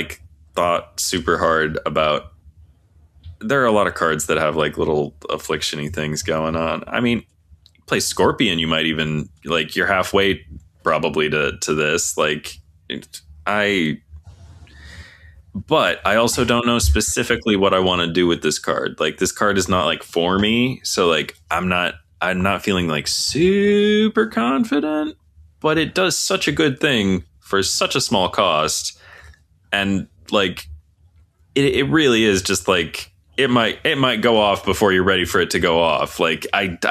C: thought super hard about. There are a lot of cards that have little affliction-y things going on. I mean, play Scorpion, you might even you're halfway probably to this. But I also don't know specifically what I want to do with this card. This card is not for me, so I'm not feeling super confident. But it does such a good thing for such a small cost, and it really is just it might go off before you're ready for it to go off. I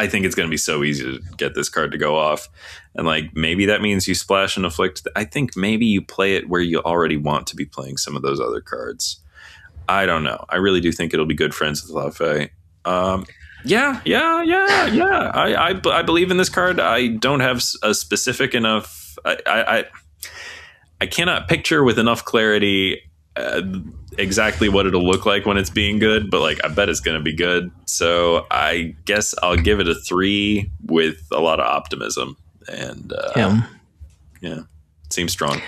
C: think it's going to be so easy to get this card to go off. And maybe that means you splash and afflict. I think maybe you play it where you already want to be playing some of those other cards. I don't know. I really do think it'll be good friends with Lawfey. Yeah. I believe in this card. I don't have a specific enough. I cannot picture with enough clarity exactly what it'll look like when it's being good, but I bet it's going to be good. So I guess I'll give it a 3 with a lot of optimism. And yeah, it seems strong.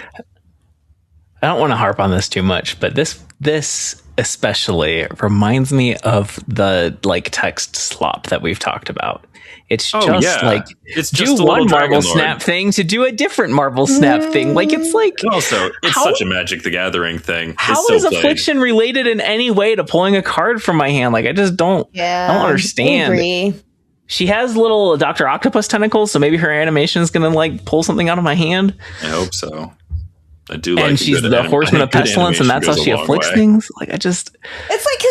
A: I don't want to harp on this too much, but this especially reminds me of the text slop that we've talked about. It's just do one Marvel Snap thing to do a different Marvel Snap thing.
C: It's such a Magic the Gathering thing.
A: How is affliction related in any way to pulling a card from my hand? I just don't. I don't understand.
B: I agree.
A: She has little Dr. Octopus tentacles, so maybe her animation is going to pull something out of my hand.
C: I hope so. I do
A: and she's the Horseman of Pestilence, and that's how she afflicts things.
B: It's because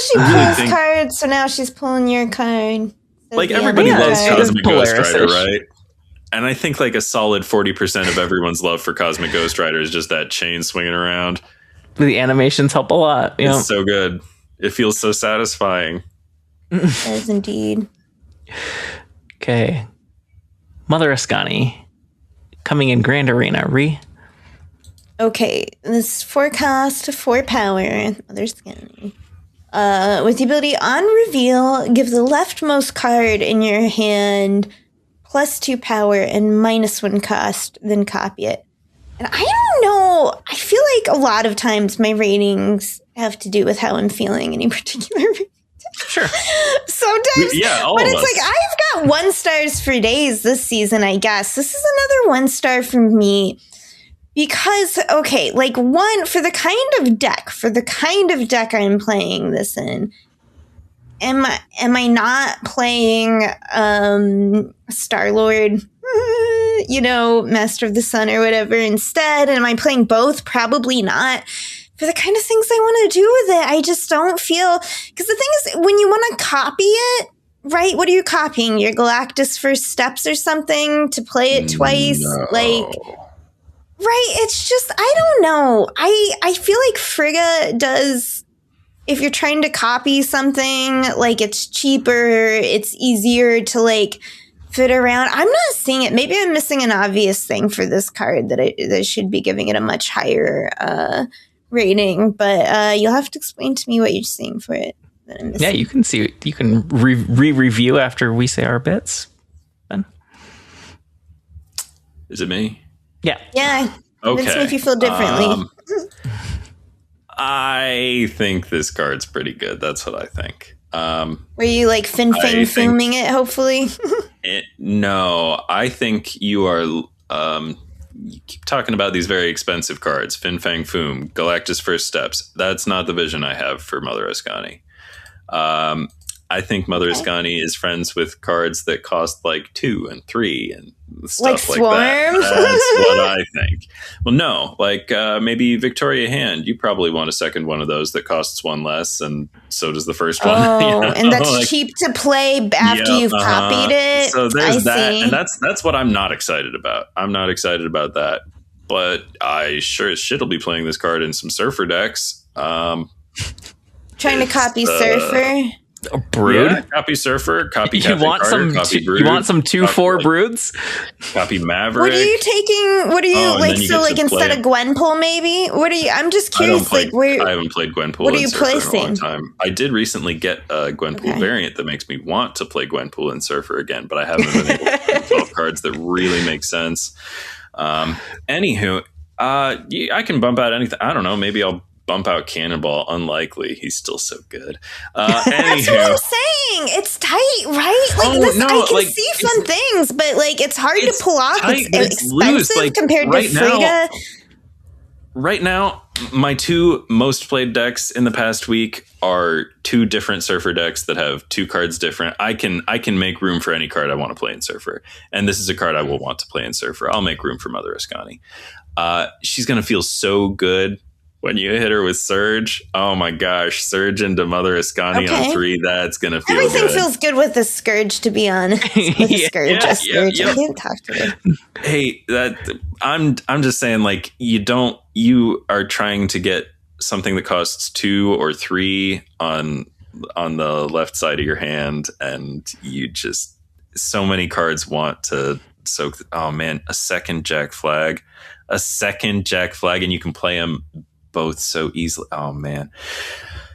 B: she pulls cards, so now she's pulling your card.
C: Everybody loves Cosmic Ghost Rider, right? And I think like a solid 40% of everyone's love for Cosmic Ghost Rider is just that chain swinging around.
A: The animations help a lot.
C: It's so good. It feels so satisfying.
B: Yes, indeed.
A: Okay. Mother Ascani coming in Grand Arena.
B: Okay, this 4 cost, 4 power. Mother Ascani. With the ability on reveal, give the leftmost card in your hand +2 power and -1 cost, then copy it. And I don't know, I feel like a lot of times my ratings have to do with how I'm feeling any particular rating.
A: Sure.
B: Sometimes.
C: Yeah, all
B: but
C: of
B: it's
C: us.
B: like I've got 1 stars for days this season, I guess. This is another 1 star from me. Because, okay, like 1, for the kind of deck I'm playing this in, am I not playing Star-Lord, Master of the Sun or whatever instead? Am I playing both? Probably not. For the kind of things I want to do with it, I just don't feel... Because the thing is, when you want to copy it, right, what are you copying? Your Galactus First Steps or something to play it twice?
C: No.
B: Right, it's just, I don't know. I feel like Frigga does, if you're trying to copy something, like it's cheaper, it's easier to like fit around. I'm not seeing it. Maybe I'm missing an obvious thing for this card that I should be giving it a much higher rating, but you'll have to explain to me what you're seeing for it. That I'm missing.
A: Yeah, you can re-review after we say our bits. Ben?
C: Is it me?
B: Yeah.
C: Okay.
B: Let's make you feel differently.
C: I think this card's pretty good. That's what I think.
B: Were you like fin fang fooming it, hopefully?
C: No, I think you are... you keep talking about these very expensive cards. Fin Fang Foom, Galactus First Steps. That's not the vision I have for Mother Ascani. I think Mother Ascani is friends with cards that cost like 2 and 3 and stuff like that. That's what I think. Well, no, like maybe Victoria Hand. You probably want a second one of those that costs 1 less, and so does the first one.
B: Oh, and that's like, cheap to play after you've copied it.
C: So there's that, and that's what I'm not excited about. I'm not excited about that, but I sure as shit will be playing this card in some Surfer decks.
B: Trying to copy Surfer.
A: A brood?
C: Yeah, copy Surfer, copy
A: you
C: Captain
A: want
C: Carter,
A: some
C: copy Brood,
A: you want some 2/4 broods?
C: Copy Maverick.
B: What are you taking? What are you like? So like instead of Gwenpool, maybe? What are you? I'm just curious. I
C: haven't played Gwenpool.
B: What are you
C: Surfer in a long
B: placing?
C: time. I did recently get a Gwenpool variant that makes me want to play Gwenpool and Surfer again, but I haven't been able to play 12 cards that really make sense. Anywho, I can bump out anything. I don't know. Maybe I'll bump out Cannonball. Unlikely. He's still so good.
B: That's what I'm saying. It's tight, right? Like I can see fun things, but like it's hard to pull off.
C: Tight,
B: it's expensive like, compared to Frigga.
C: Right now, my 2 most played decks in the past week are 2 different Surfer decks that have 2 cards different. I can make room for any card I want to play in Surfer, and this is a card I will want to play in Surfer. I'll make room for Mother Ascani. She's going to feel so good when you hit her with Surge. Oh my gosh, Surge into Mother Ascani on 3. That's going to feel
B: Everything
C: good.
B: feels good with the Scourge, to be honest. With a Scourge, a Scourge. I can't talk to her.
C: Hey, I'm just saying, like, you are trying to get something that costs 2 or 3 on the left side of your hand, and you just, so many cards want to soak. Oh man, a second Jack Flag, and you can play them both so easily. Oh man.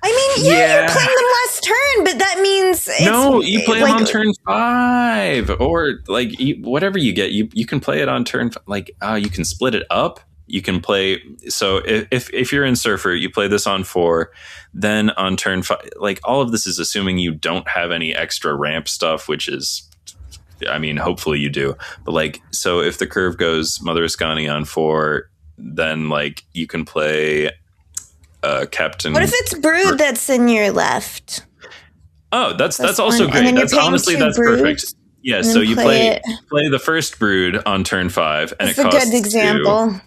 B: I mean, you're playing them last turn, but that means
C: you play them on turn 5, or like whatever you get. You can play it on turn. Like you can split it up. You can play. So if you're in Surfer, you play this on 4. Then on turn 5, like all of this is assuming you don't have any extra ramp stuff, which is, I mean, hopefully you do. But like, so if the curve goes Mother Ascani on 4. Then like you can play Captain.
B: What if it's Brood that's in your left?
C: Oh, that's also great. That's honestly that's perfect. Yeah, so you play the first Brood on turn 5, and it costs
B: a good example.
C: 2.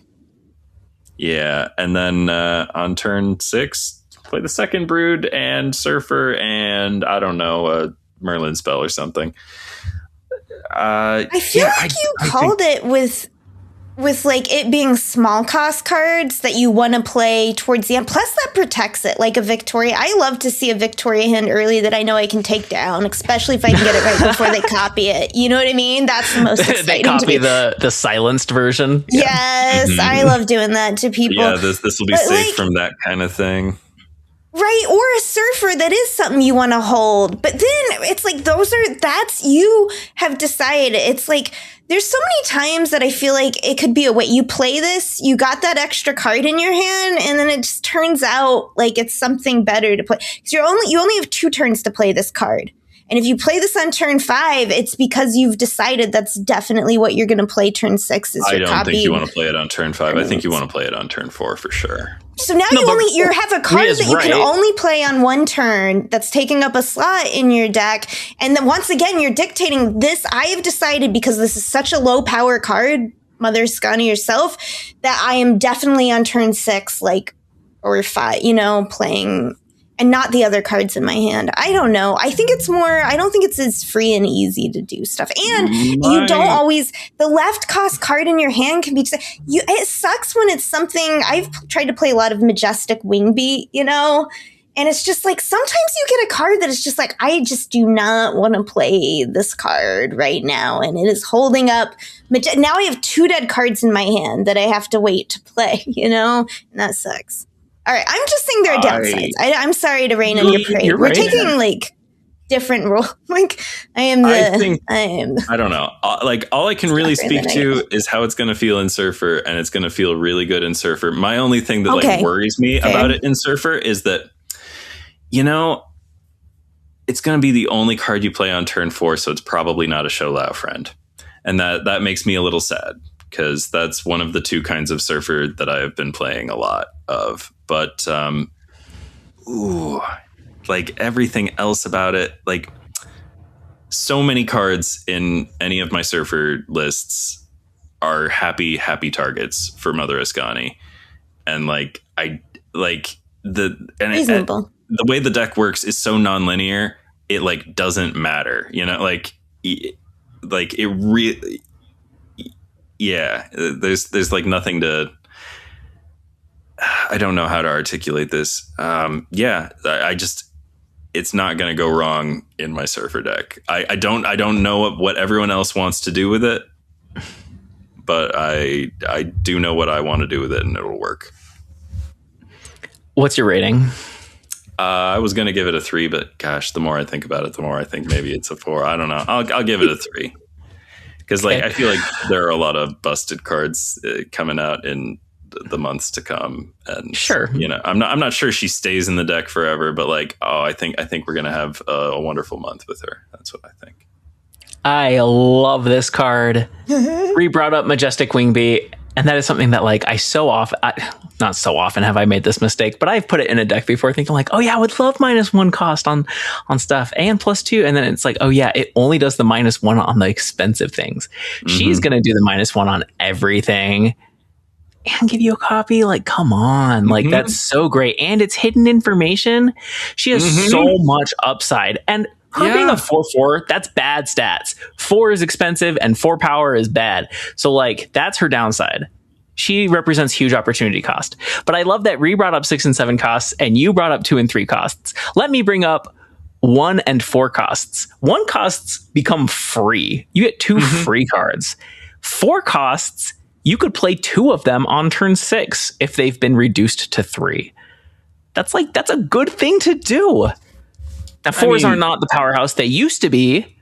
C: Yeah, and then on turn 6, play the second Brood and Surfer, and I don't know, a Merlin spell or something.
B: I feel like you called it with like it being small cost cards that you want to play towards the end. Plus that protects it like a Victoria. I love to see a Victoria hand early that I know I can take down, especially if I can get it right before they copy it. You know what I mean? That's the most exciting.
A: They copy the silenced version.
B: Yes, I love doing that to people.
C: Yeah, this will be safe from that kind of thing.
B: Right, or a surfer that is something you want to hold. But then it's like that's you have decided. It's like there's so many times that I feel like it could be a way you play this, you got that extra card in your hand, and then it just turns out like it's something better to play. Because you only have 2 turns to play this card. And if you play this on turn 5, it's because you've decided that's definitely what you're going to play turn 6 is your copy.
C: I don't think you want to play it on turn 5. I think you want to play it on turn 4 for sure.
B: So now you have a card that you can only play on 1 turn that's taking up a slot in your deck. And then once again, you're dictating this. I have decided because this is such a low power card, Mother Skani yourself, that I am definitely on turn 6, or 5, playing and not the other cards in my hand. I don't know. I think it's more, I don't think it's as free and easy to do stuff. And you don't always, the left cost card in your hand can be, it sucks when it's something, I've tried to play a lot of Majestic Wingbeat, and it's just like, sometimes you get a card that is just like, I just do not want to play this card right now. And it is holding up. Now I have 2 dead cards in my hand that I have to wait to play, and that sucks. All right, I'm just saying there are downsides. I'm sorry to rain on your parade. We're taking different rules. I
C: don't know. All I can really speak to is how it's going to feel in Surfer, and it's going to feel really good in Surfer. My only thing that worries me about it in Surfer is that, it's going to be the only card you play on turn 4, so it's probably not a Show Lao friend, and that makes me a little sad because that's one of the 2 kinds of Surfer that I have been playing a lot of. But, everything else about it, so many cards in any of my Surfer lists are happy targets for Mother Ascani. And the way the deck works is so nonlinear, it doesn't matter, it really, yeah, there's nothing to, I don't know how to articulate this. It's not going to go wrong in my Surfer deck. I don't know what everyone else wants to do with it, but I do know what I want to do with it, and it'll work.
A: What's your rating?
C: I was going to give it a 3, but gosh, the more I think about it, the more I think maybe it's a 4. I don't know. I'll give it a 3 because I feel like there are a lot of busted cards coming out in the months to come, and
A: sure,
C: I'm not sure she stays in the deck forever, but I think we're gonna have a wonderful month with her. That's what I think.
A: I love this card. Brought up Majestic Wingbeat, and that is something that not so often have I made this mistake, but I've put it in a deck before thinking oh yeah, I would love -1 cost on stuff and +2, and then it's oh yeah, it only does the -1 on the expensive things. Mm-hmm. She's gonna do the -1 on everything and give you a copy. Come on. That's so great. And it's hidden information. She has so much upside. And her being a 4/4, that's bad stats. 4 is expensive and 4 power is bad. So that's her downside. She represents huge opportunity cost. But I love that Ree brought up 6 and 7 costs and you brought up 2 and 3 costs. Let me bring up 1 and 4 costs. 1 costs become free. You get 2 free cards. 4 costs, you could play 2 of them on turn 6 if they've been reduced to 3. That's a good thing to do. Now, 4s are not the powerhouse they used to be,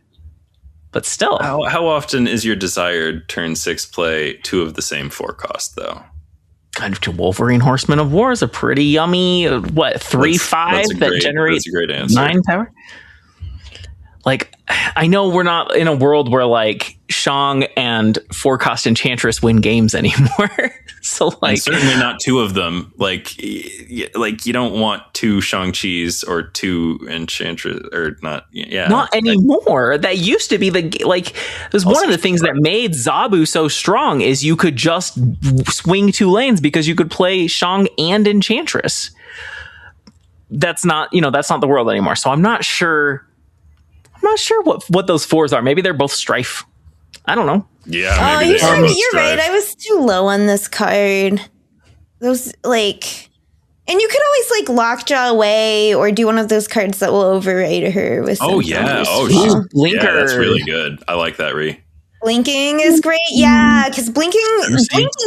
A: but still.
C: How often is your desired turn 6 play 2 of the same 4 cost, though?
A: Kind of to Wolverine Horseman of War is a pretty yummy, 3/5 that generates 9 power? I know we're not in a world where Shang and 4-cost Enchantress win games anymore. So
C: and certainly not 2 of them. You don't want 2 Shang-Chis or 2 Enchantress or not. Yeah,
A: not anymore. That used to be it was one of the things that made Zabu so strong is you could just swing 2 lanes because you could play Shang and Enchantress. That's not the world anymore. So I'm not sure what those 4s are. Maybe they're both Strife. I don't know.
C: Yeah.
B: Oh,
C: Maybe
B: you're right. I was too low on this card. Those like, and you could always like lockjaw away or do one of those cards that will override her with.
C: Oh yeah. Oh,
A: Blinker.
C: Yeah, that's really good. I like that, Ree.
B: Blinking is great. Yeah, because blinking,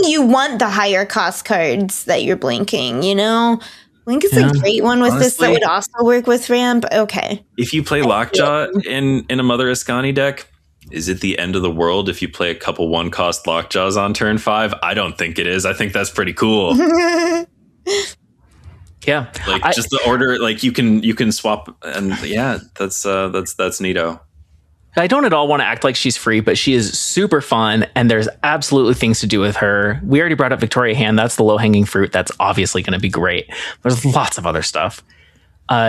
B: you want the higher cost cards that you're blinking. You know, Blink is a great one with this that would also work with ramp. Okay.
C: If you play Lockjaw in a Mother Ascani deck, is it the end of the world if you play a couple 1-cost Lockjaws on turn 5? I don't think it is. I think that's pretty cool.
A: Yeah.
C: Like just the order, like you can swap, and yeah, that's neato.
A: I don't at all want to act like she's free, but she is super fun, and there's absolutely things to do with her. We already brought up Victoria Hand. That's the low-hanging fruit. That's obviously going to be great. There's lots of other stuff.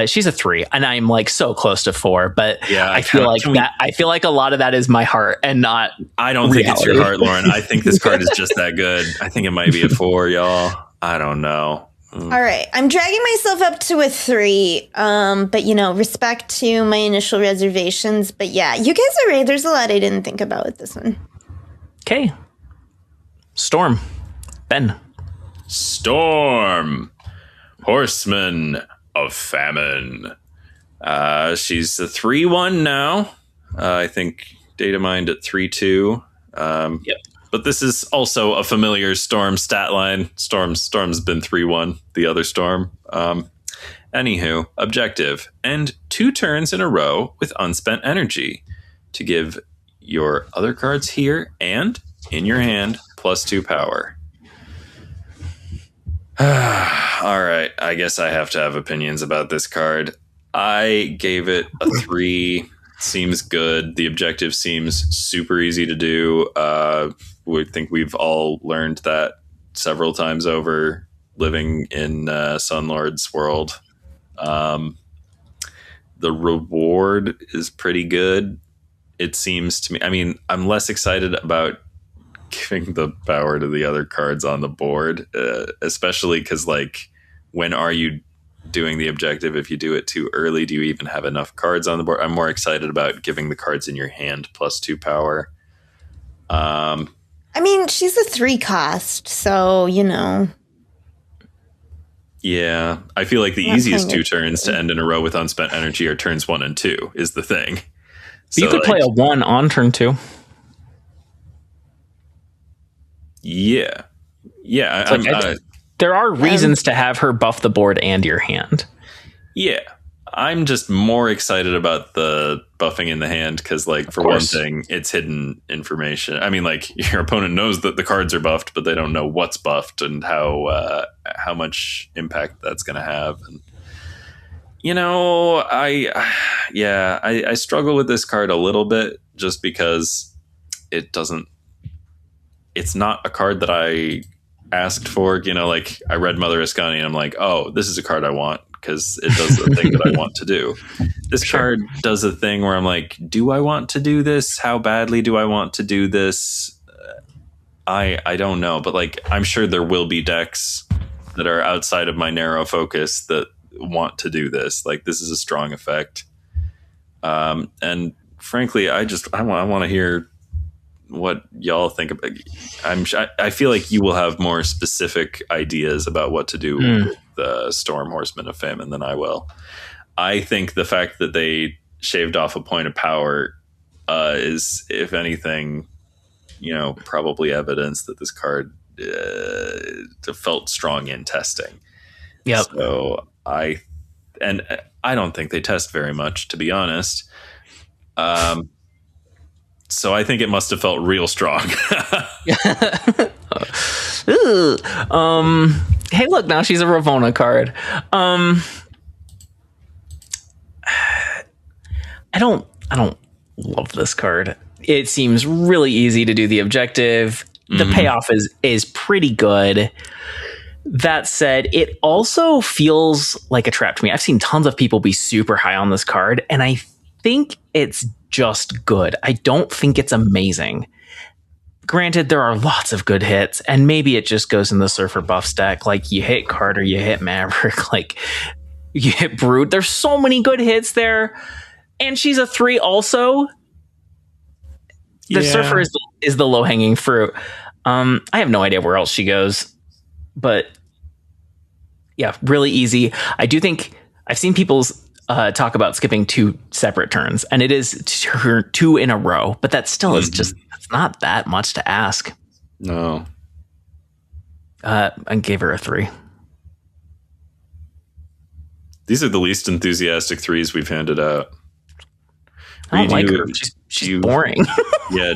A: She's a 3, and I'm like so close to 4, but yeah, I feel like a lot of that is my heart and not. I don't
C: think it's your heart, Lauren. I think this card is just that good. I think it might be a 4, y'all. I don't know.
B: All right, I'm dragging myself up to a 3, but respect to my initial reservations. But yeah, you guys are right. There's a lot I didn't think about with this one. Okay,
A: Storm, Ben.
C: Storm, Horseman of Famine. She's a 3/1 now. I think data mined at 3/2. Yep. But this is also a familiar Storm stat line. Storm's been 3/1, the other Storm. Anywho, objective. End 2 turns in a row with unspent energy to give your other cards here and in your hand +2 power. All right, I guess I have to have opinions about this card. I gave it a 3. Seems good. The objective seems super easy to do. We think we've all learned that several times over living in Sunlord's world. The reward is pretty good. It seems to me. I mean, I'm less excited about giving the power to the other cards on the board, especially because, like, when are you doing the objective? If you do it too early, do you even have enough cards on the board? I'm more excited about giving the cards in your hand +2 power.
B: I mean, she's a 3 cost, so
C: Yeah, I feel like the easiest 2 turns to end in a row with unspent energy are turns 1 and 2 is the thing.
A: So, you could play a 1 on turn 2.
C: Yeah.
A: There are reasons to have her buff the board and your hand.
C: Yeah. I'm just more excited about the buffing in the hand because, like, for one thing, it's hidden information. I mean, like, your opponent knows that the cards are buffed, but they don't know what's buffed and how much impact that's going to have. And, I struggle with this card a little bit just because it's not a card that I asked for. Like, I read Mother Ascani and I'm like, oh, this is a card I want because it does the thing that I want to do. This card does a thing where I'm like, do I want to do this? How badly do I want to do this? I don't know, but, like, I'm sure there will be decks that are outside of my narrow focus that want to do this. Like, this is a strong effect. And frankly, I want to hear what y'all think about. I feel like you will have more specific ideas about what to do with the Storm Horseman of Famine than I will. I think the fact that they shaved off a point of power is, if anything, probably evidence that this card felt strong in testing.
A: Yep.
C: So I don't think they test very much, to be honest. So I think it must have felt real strong.
A: Hey, look, now she's a Ravonna card. I don't love this card. It seems really easy to do the objective. The payoff is pretty good. That said, it also feels like a trap to me. I've seen tons of people be super high on this card, and I think it's just good. I don't think it's amazing. Granted, there are lots of good hits, and maybe it just goes in the Surfer buff stack. Like, you hit Carter, you hit Maverick, like, you hit Brood. There's so many good hits there. And she's a 3 also. The surfer is the low hanging fruit. I have no idea where else she goes, but yeah, really easy. I do think I've seen people talk about skipping 2 separate turns, and it is 2 in a row, but that still is just, it's not that much to ask.
C: No.
A: I gave her a 3.
C: These are the least enthusiastic 3s we've handed out.
A: I don't like her. She's boring.
C: Yeah.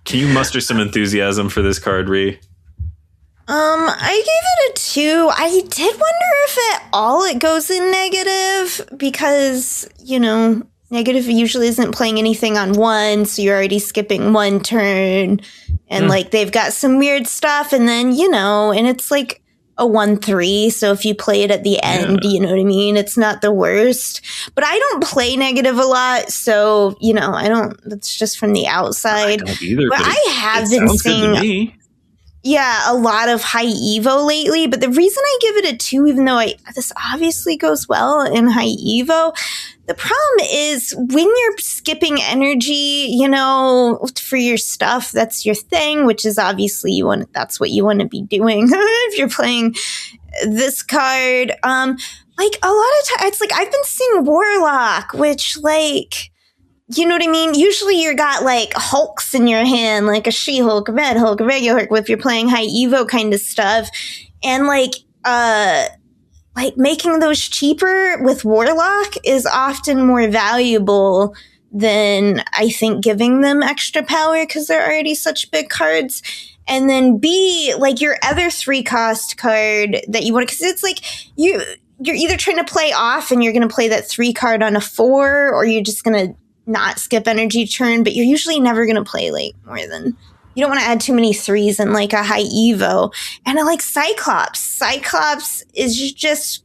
C: Can you muster some enthusiasm for this card, Ree?
B: I gave it a 2. I did wonder if it goes in negative because, negative usually isn't playing anything on 1, so you're already skipping 1 turn. And they've got some weird stuff, and then, and it's like a 1-3, so if you play it at the end, you know what I mean? It's not the worst. But I don't play negative a lot, so, I don't, that's just from the outside.
C: I don't either,
B: but I have been seeing a lot of high Evo lately, but the reason I give it a 2, even though this obviously goes well in high Evo, the problem is when you're skipping energy, for your stuff, that's your thing, which is obviously that's what you want to be doing if you're playing this card. A lot of times, it's I've been seeing Warlock, which you know what I mean? Usually you got Hulks in your hand, like a She-Hulk, a Red Hulk, a regular Hulk, if you're playing high Evo kind of stuff. And making those cheaper with Warlock is often more valuable than I think giving them extra power because they're already such big cards. And then B, your other 3-cost card that you want, because it's you're either trying to play off and you're going to play that 3 card on a 4, or you're just going to not skip energy turn, but you're usually never going to play more than, you don't want to add too many 3s in a high Evo. And I like Cyclops. Cyclops is just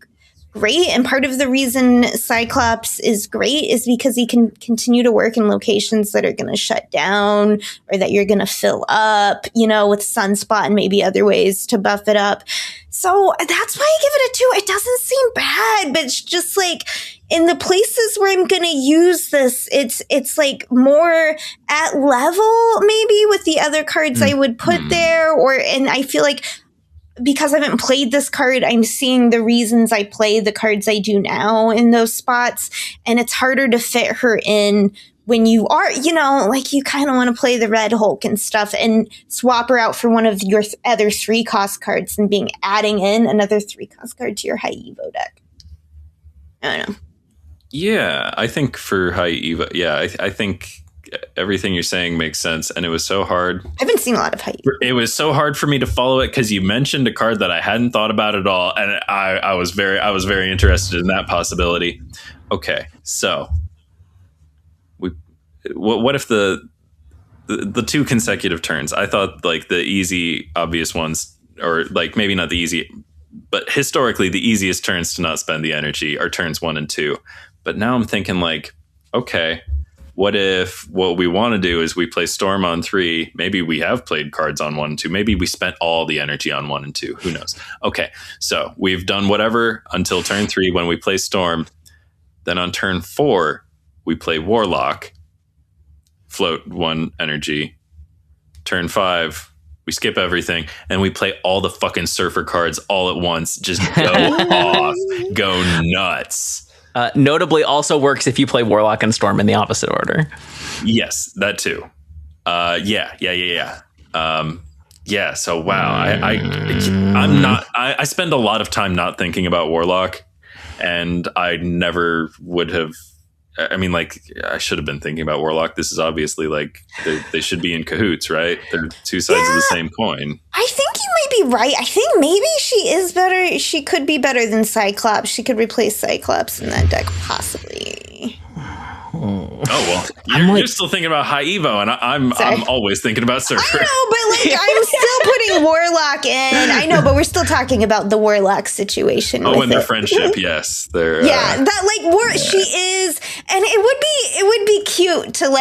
B: great. And part of the reason Cyclops is great is because he can continue to work in locations that are going to shut down or that you're going to fill up, with Sunspot and maybe other ways to buff it up. So that's why I give it a 2. It doesn't seem bad, but it's just in the places where I'm going to use this, it's more at level maybe with the other cards I would put there, and I feel because I haven't played this card, I'm seeing the reasons I play the cards I do now in those spots, and it's harder to fit her in when you are, you kind of want to play the Red Hulk and stuff and swap her out for one of your other 3-cost cards and adding in another 3-cost card to your high Evo deck. I don't know.
C: Yeah, I think for high Evo, I think everything you're saying makes sense, and it was so hard.
B: I've been seeing a lot of high Evo.
C: It was so hard for me to follow it because you mentioned a card that I hadn't thought about at all, and I was very interested in that possibility. Okay, so what if the 2 consecutive turns? I thought the easy, obvious ones, or maybe not the easy, but historically the easiest turns to not spend the energy are turns 1 and 2. But now I'm thinking okay, what if what we want to do is we play Storm on 3? Maybe we have played cards on 1 and 2. Maybe we spent all the energy on 1 and 2. Who knows? Okay, so we've done whatever until turn 3 when we play Storm. Then on turn 4, we play Warlock, float 1 energy. Turn 5, we skip everything, and we play all the fucking Surfer cards all at once. Just go off, go nuts.
A: Notably also works if you play Warlock and Storm in the opposite order.
C: Yes, that too. Yeah. So wow, I spend a lot of time not thinking about Warlock, and I never would have. I mean, I should have been thinking about Warlock. This is obviously they should be in cahoots, right? They're 2 sides of the same coin.
B: I think you might be right. I think maybe she is better. She could be better than Cyclops. She could replace Cyclops in that deck, possibly.
C: Oh well, you're still thinking about high Evo, and I'm always thinking about Surfer.
B: I know, but I'm still putting Warlock in. I know, but we're still talking about the Warlock situation.
C: Oh, and their friendship, yes, they're
B: she is, and it would be cute to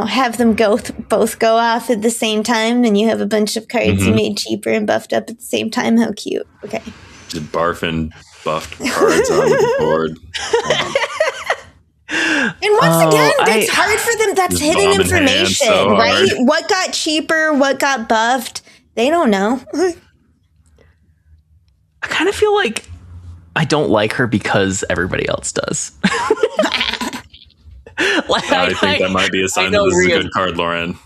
B: have them both go off at the same time, and you have a bunch of cards you made cheaper and buffed up at the same time. How cute! Okay,
C: did barf and buffed cards on the board.
B: And again, that's hard for them. That's hidden information, right? What got cheaper? What got buffed? They don't know.
A: I kind of feel like I don't like her because everybody else does.
C: I think that might be a sign that this is a good card, Lauren.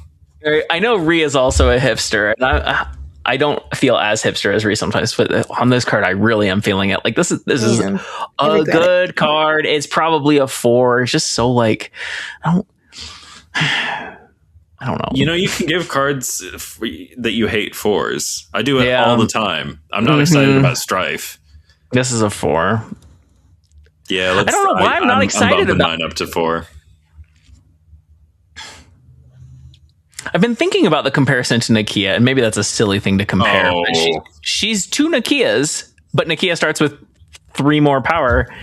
A: I know Rhea is also a hipster, and I don't feel as hipster as Rhea sometimes, but on this card, I really am feeling it. Like this is a good card. It's probably a 4. It's just so like I don't know.
C: You know, you can give cards that you hate 4s. I do it all the time. I'm not excited about Strife.
A: This is a 4.
C: Yeah,
A: I don't know why I'm not excited about
C: 9 up to 4.
A: I've been thinking about the comparison to Nakia, and maybe that's a silly thing to compare.
C: Oh.
A: But she's 2 Nakias, but Nakia starts with 3 more power.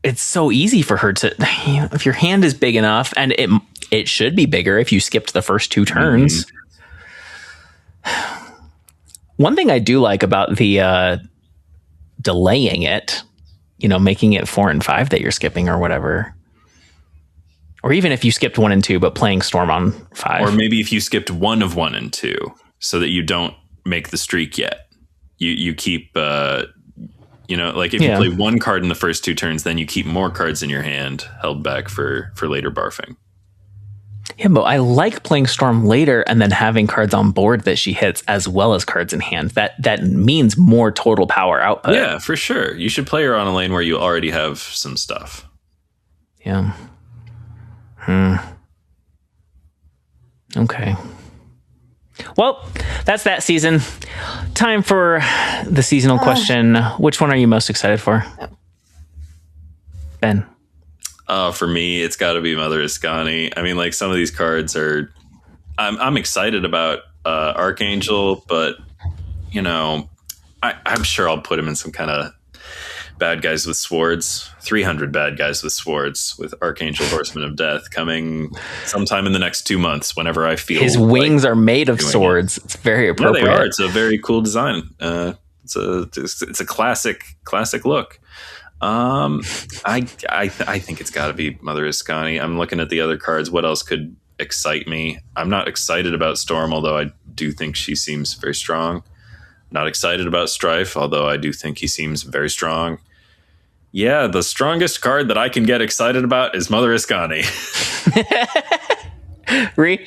A: It's so easy for her to, if your hand is big enough, and it should be bigger if you skipped the first 2 turns. One thing I do like about the delaying it, making it 4 and 5 that you're skipping or whatever. Or even if you skipped 1 and 2, but playing Storm on 5.
C: Or maybe if you skipped one of 1 and 2, so that you don't make the streak yet. You keep, like if you play 1 card in the first 2 turns, then you keep more cards in your hand held back for later barfing.
A: Yeah, but I like playing Storm later and then having cards on board that she hits as well as cards in hand. That means more total power output.
C: Yeah, for sure. You should play her on a lane where you already have some stuff.
A: Yeah. Okay. Well, that's that season. Time for the seasonal question. Which one are you most excited for? Ben?
C: For me, it's got to be Mother Iskani. I mean, like, some of these cards are... I'm excited about Archangel, but, I'm sure I'll put him in some kind of bad guys with swords. 300 bad guys with swords with Archangel Horseman of Death coming sometime in the next 2 months whenever I feel
A: his wings are made of swords. It's very appropriate.
C: Yeah, they are. It's a very cool design. It's a classic look. I think it's got to be Mother Iskani. I'm looking at the other cards. What else could excite me? I'm not excited about Storm, although I do think she seems very strong. Not excited about Strife, although I do think he seems very strong. Yeah, the strongest card that I can get excited about is Mother Iskani.
A: Ree?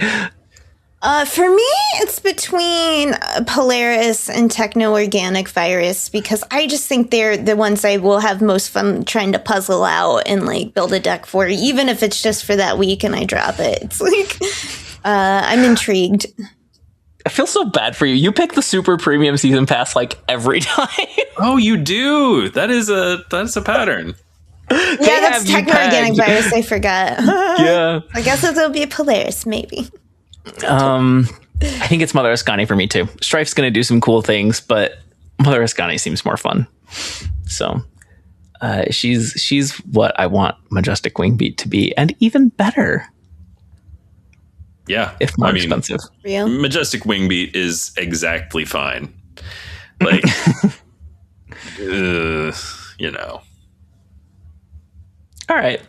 B: For me, it's between Polaris and Techno-Organic Virus, because I just think they're the ones I will have most fun trying to puzzle out and build a deck for, even if it's just for that week and I drop it. It's I'm intrigued.
A: I feel so bad for you. You pick the super premium season pass every time.
C: Oh, you do. That's a pattern.
B: Yeah, that's Techno-Organic Virus. I forgot.
A: Yeah.
B: I guess it'll be Polaris, maybe.
A: I think it's Mother Iskani for me too. Strife's going to do some cool things, but Mother Iskani seems more fun. So she's what I want Majestic Wingbeat to be, and even better.
C: Yeah,
A: if more expensive.
B: Real?
C: Majestic Wingbeat is exactly fine.
A: All right.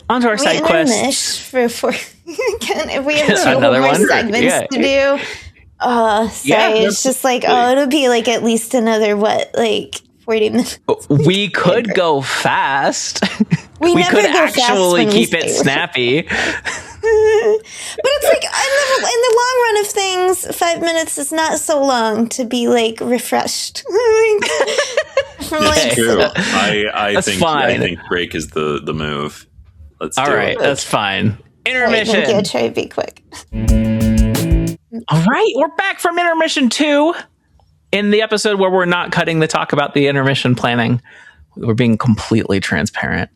A: On to our side quests.
B: If we have 2 more segments to do. It's just it'll be at least another 40 minutes.
A: We could go fast. We could actually keep it snappy.
B: But it's in the long run of things, 5 minutes is not so long to be refreshed.
C: It's true. I think break is the move. Let's do it.
A: All right, that's fine. Intermission.
B: Thank you. Try to be quick.
A: All right, we're back from intermission 2 in the episode where we're not cutting the talk about the intermission planning. We're being completely transparent.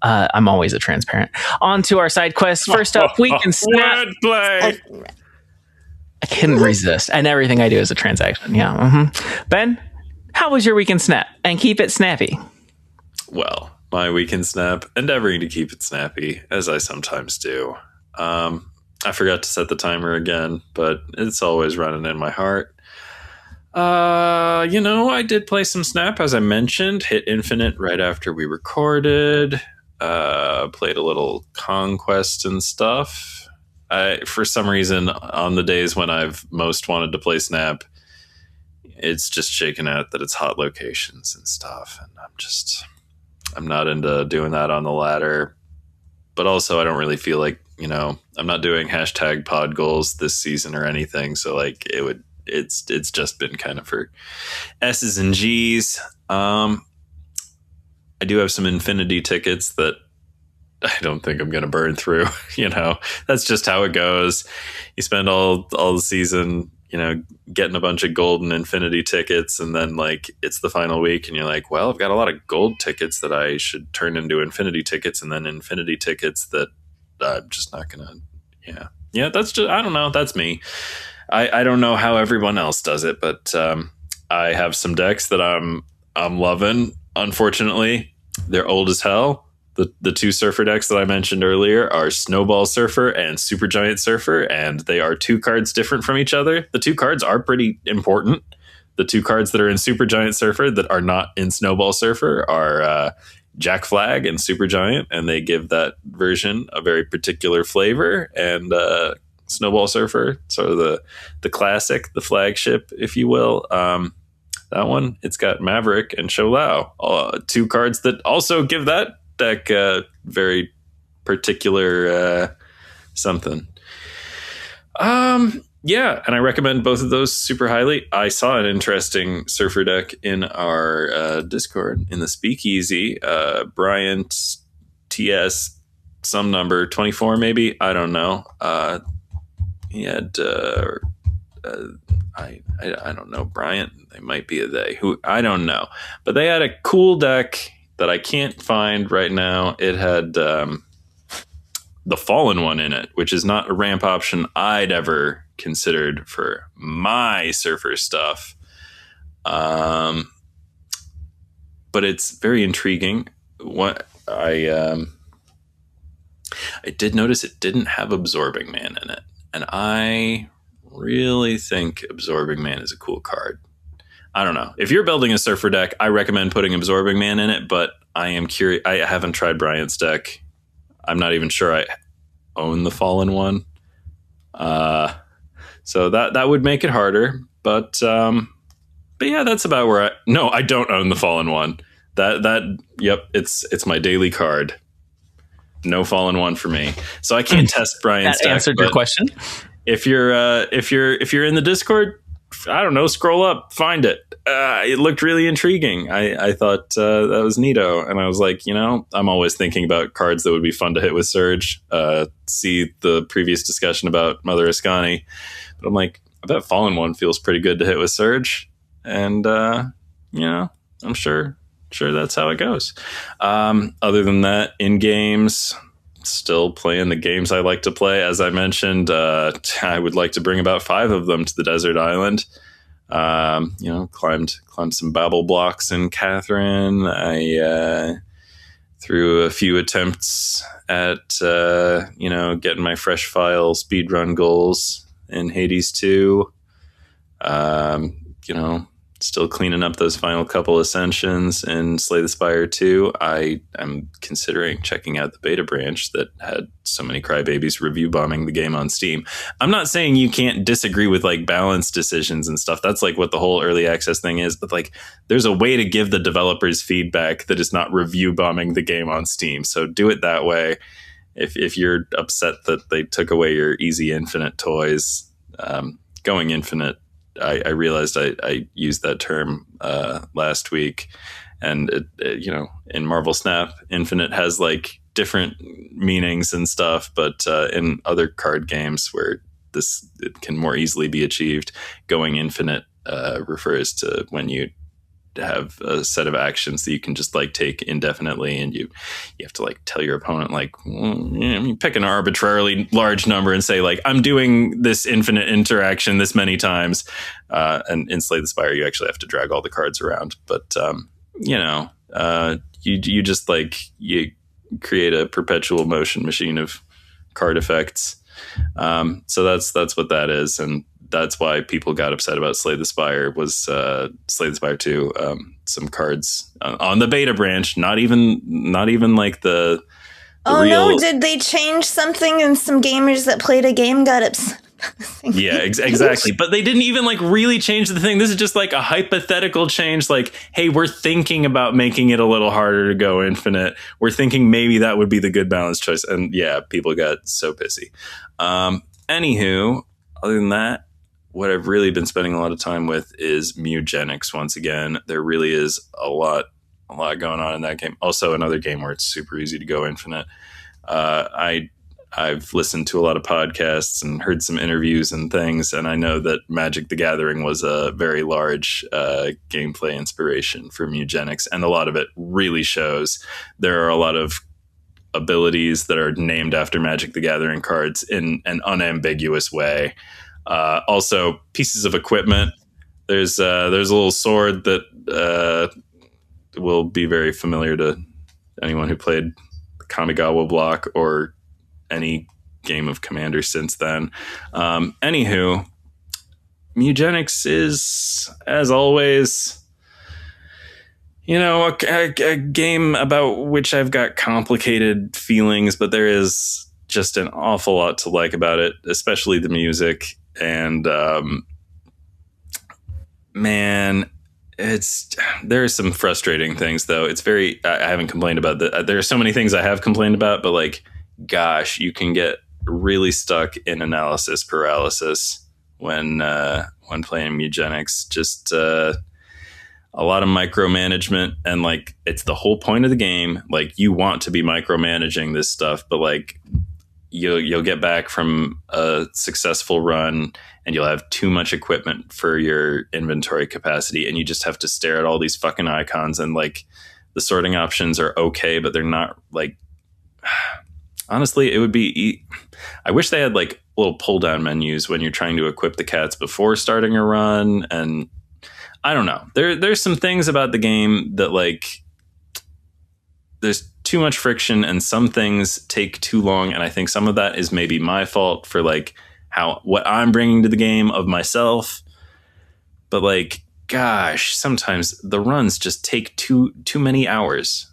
A: I'm always a transparent. On to our side quests. First up, we can snap.
C: Wordplay.
A: I couldn't resist. And everything I do is a transaction. Yeah. Mm-hmm. Ben, how was your weekend snap? And keep it snappy.
C: Well, my weekend snap, endeavoring to keep it snappy, as I sometimes do. I forgot to set the timer again, but it's always running in my heart. I did play some Snap, as I mentioned. Hit Infinite right after we recorded. Played a little Conquest and stuff. For some reason, on the days when I've most wanted to play Snap, it's just shaken out that it's hot locations and stuff. And I'm not into doing that on the ladder. But also, I don't really feel like, I'm not doing hashtag pod goals this season or anything. So like it's just been kind of for S's and G's. I do have some Infinity tickets that I don't think I'm going to burn through. That's just how it goes. You spend all the season, getting a bunch of golden Infinity tickets, and then like it's the final week and you're like, well, I've got a lot of gold tickets that I should turn into Infinity tickets, and then Infinity tickets that I'm just not going to. Yeah. That's just, I don't know. That's me. I don't know how everyone else does it, but I have some decks that I'm loving. Unfortunately, they're old as hell. The two Surfer decks that I mentioned earlier are Snowball Surfer and Supergiant Surfer, and they are 2 cards different from each other. The 2 cards are pretty important. The 2 cards that are in Supergiant Surfer that are not in Snowball Surfer are Jack Flag and Supergiant, and they give that version a very particular flavor. And Snowball Surfer, sort of the classic, the flagship, if you will. That one, it's got Maverick and Sholau, 2 cards that also give that deck very particular something. Yeah, and I recommend both of those super highly. I saw an interesting Surfer deck in our Discord in the Speakeasy. Bryant TS some number 24 maybe, I don't know. He had I don't know, Bryant, they might be a they, who I don't know, but they had a cool deck that I can't find right now. It had the Fallen one in it, which is not a ramp option I'd ever considered for my Surfer stuff. But it's very intriguing. What I did notice, it didn't have Absorbing Man in it, and I really think Absorbing Man is a cool card. I don't know. If you're building a Surfer deck, I recommend putting Absorbing Man in it, but I am curious. I haven't tried Bryant's deck. I'm not even sure I own the Fallen one. So that would make it harder. But yeah, that's about where no, I don't own the Fallen one. Yep, it's my daily card. No Fallen one for me. So I can't test Bryant's deck.
A: That answered your question.
C: If you're in the Discord, I don't know, scroll up, find it. It looked really intriguing. I thought that was neato. And I was like, I'm always thinking about cards that would be fun to hit with Surge. See the previous discussion about Mother Ascani. But I'm like, I bet Fallen one feels pretty good to hit with Surge. And, I'm sure that's how it goes. Other than that, in games, still playing the games I like to play. As I mentioned, I would like to bring about 5 of them to the desert island. Climbed some Babel blocks in Catherine. I threw a few attempts at getting my fresh file speedrun goals in Hades 2. Still cleaning up those final couple ascensions in Slay the Spire 2. I am considering checking out the beta branch that had so many crybabies review bombing the game on Steam. I'm not saying you can't disagree with like balance decisions and stuff. That's like what the whole early access thing is. But like, there's a way to give the developers feedback that is not review bombing the game on Steam. So do it that way. If you're upset that they took away your easy infinite toys, going infinite, I realized I used that term last week, and it, in Marvel Snap, infinite has like different meanings and stuff, but in other card games where it can more easily be achieved, going infinite refers to when you have a set of actions that you can just like take indefinitely, and you have to like tell your opponent like, you pick an arbitrarily large number and say like, I'm doing this infinite interaction this many times, and in Slay the Spire you actually have to drag all the cards around, but you just like, you create a perpetual motion machine of card effects. So that's what that is, and that's why people got upset about Slay the Spire was Slay the Spire 2. Some cards on the beta branch, not even like the
B: oh
C: real...
B: no, did they change something and some gamers that played a game got upset?
C: Yeah, exactly. But they didn't even like really change the thing. This is just like a hypothetical change. Like, hey, we're thinking about making it a little harder to go infinite. We're thinking maybe that would be the good balance choice. And yeah, people got so pissy. Anywho, other than that, what I've really been spending a lot of time with is Mugenics once again. There really is a lot going on in that game. Also, another game where it's super easy to go infinite. I've listened to a lot of podcasts and heard some interviews and things, and I know that Magic the Gathering was a very large gameplay inspiration for Mugenics, and a lot of it really shows. There are a lot of abilities that are named after Magic the Gathering cards in an unambiguous way. Also, pieces of equipment. There's a little sword that will be very familiar to anyone who played Kamigawa block or any game of Commander since then. Anywho, Mugenics is, as always, a game about which I've got complicated feelings, but there is just an awful lot to like about it, especially the music. And man, there are some frustrating things, though. I haven't complained about that. There are so many things I have complained about, but like, gosh, you can get really stuck in analysis paralysis when playing Mugenics. Just a lot of micromanagement, and like, it's the whole point of the game. Like, you want to be micromanaging this stuff, but like, you'll get back from a successful run and you'll have too much equipment for your inventory capacity, and you just have to stare at all these fucking icons, and like, the sorting options are okay, but they're not like... Honestly, it would be... I wish they had like little pull down menus when you're trying to equip the cats before starting a run. And I don't know. There's some things about the game that like, there's too much friction and some things take too long. And I think some of that is maybe my fault for like what I'm bringing to the game of myself. But like, gosh, sometimes the runs just take too many hours.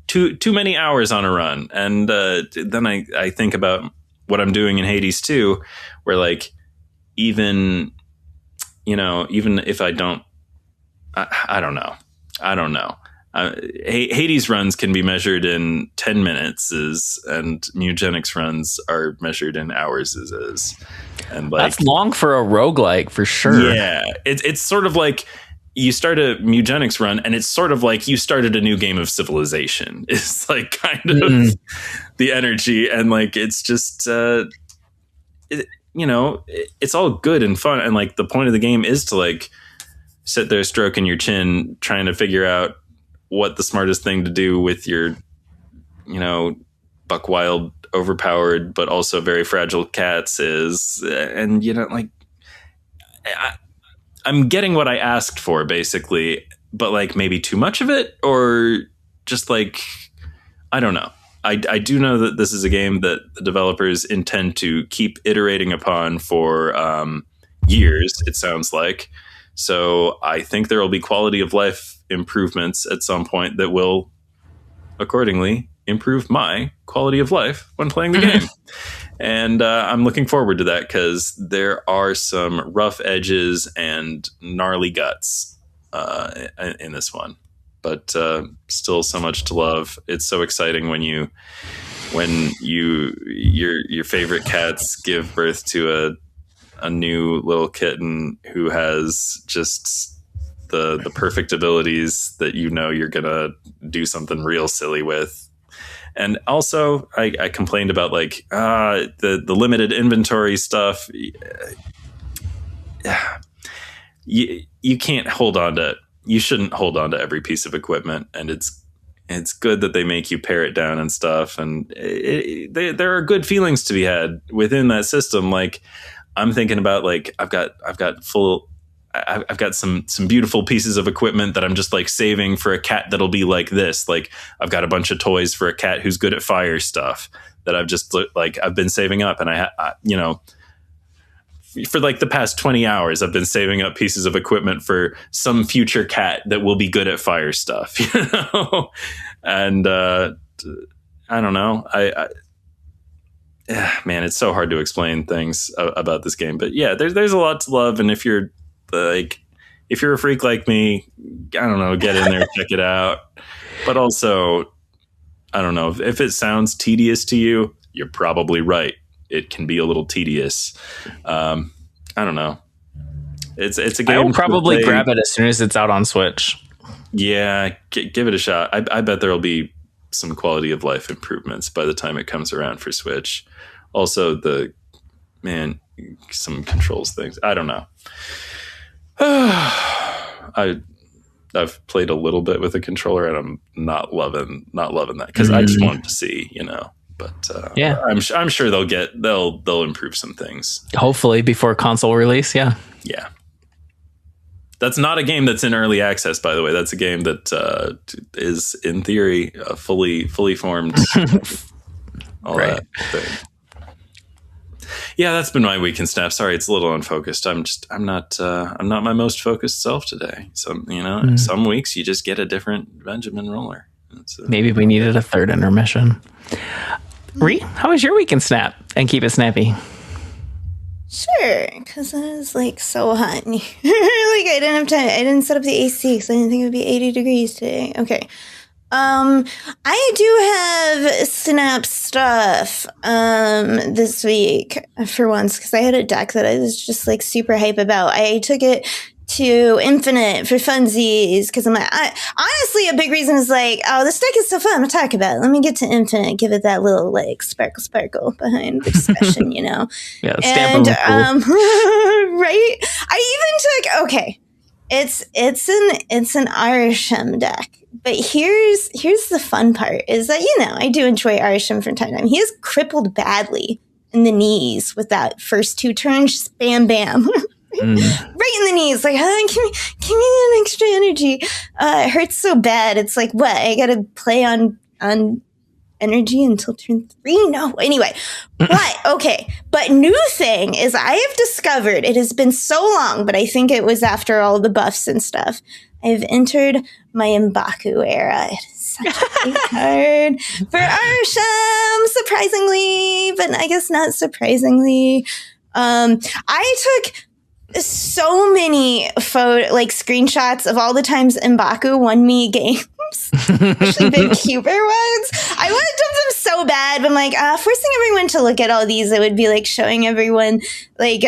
C: Too many hours on a run. And then I think about what I'm doing in Hades 2, where like, even if I don't, I don't know. Hades runs can be measured in 10 minutes, and Mugenics runs are measured in hours. And like,
A: that's long for a roguelike for sure.
C: Yeah, it's sort of like, you start a Mugenics run, and it's sort of like you started a new game of Civilization. It's like kind of the energy, and like, it's just it's all good and fun, and like, the point of the game is to like sit there stroking your chin, trying to figure out what the smartest thing to do with your buck wild, overpowered but also very fragile cats is. And like, I'm getting what I asked for, basically, but like, maybe too much of it, or just like, I don't know. I do know that this is a game that the developers intend to keep iterating upon for years, it sounds like. So I think there will be quality of life improvements at some point that will accordingly improve my quality of life when playing the game. And I'm looking forward to that, because there are some rough edges and gnarly guts in this one. But still so much to love. It's so exciting when your favorite cats give birth to a new little kitten who has just the perfect abilities that you're gonna do something real silly with. And also, I complained about like the limited inventory stuff. You can't hold on to. You shouldn't hold on to every piece of equipment, and it's good that they make you pare it down and stuff. And there are good feelings to be had within that system. Like, I'm thinking about like, I've got some beautiful pieces of equipment that I'm just like saving for a cat that'll be like this. Like, I've got a bunch of toys for a cat who's good at fire stuff that I've just like, I've been saving up, and I for like the past 20 hours, I've been saving up pieces of equipment for some future cat that will be good at fire stuff, you know? And I don't know. Man, it's so hard to explain things about this game. But yeah, there's a lot to love. And if you're a freak like me, I don't know, get in there, check it out. But also, I don't know, if it sounds tedious to you, you're probably right. It can be a little tedious. I don't know. It's a game.
A: I'll probably grab it as soon as it's out on Switch.
C: Yeah, give it a shot. I bet there'll be some quality of life improvements by the time it comes around for Switch. Also, some controls things. I don't know. I've played a little bit with a controller, and I'm not loving that because I just wanted to see, you know. But yeah, I'm sure they'll improve some things.
A: Hopefully before console release. Yeah.
C: Yeah. That's not a game that's in early access, by the way. That's a game that is, in theory, a fully formed. All right. That thing. Yeah, that's been my week in Snap. Sorry, it's a little unfocused. I'm not my most focused self today. So, you know, some weeks you just get a different Benjamin roller.
A: Maybe we needed a third intermission. Ree, how was your week in Snap? And keep it snappy.
B: Sure, because I was like so hot in here. Like I didn't have time. I didn't set up the AC because I didn't think it would be 80 degrees today. Okay. I do have Snap stuff this week for once because I had a deck that I was just like super hype about. I took it to Infinite for funsies because I'm like, honestly, a big reason is like, oh, this deck is so fun to talk about. Let me get to Infinite, give it that little like sparkle behind the discussion, you know?
A: Yeah, stamp
B: and right? I even took it's an Arsham deck. But here's the fun part is that, you know, I do enjoy Arsham from time to time. He is crippled badly in the knees with that first 2 turns, just bam, bam. Right in the knees, like, give me an extra energy. It hurts so bad. It's like, what? I gotta play on energy until turn 3? No. Anyway, but new thing is I have discovered, it has been so long, but I think it was after all the buffs and stuff, I've entered my M'Baku era. It is such a big card for Arsham, surprisingly, but I guess not surprisingly. I took so many screenshots of all the times M'Baku won me games, especially big Cuber ones. I want to dump them so bad, but I'm like, forcing everyone to look at all these, it would be like showing everyone like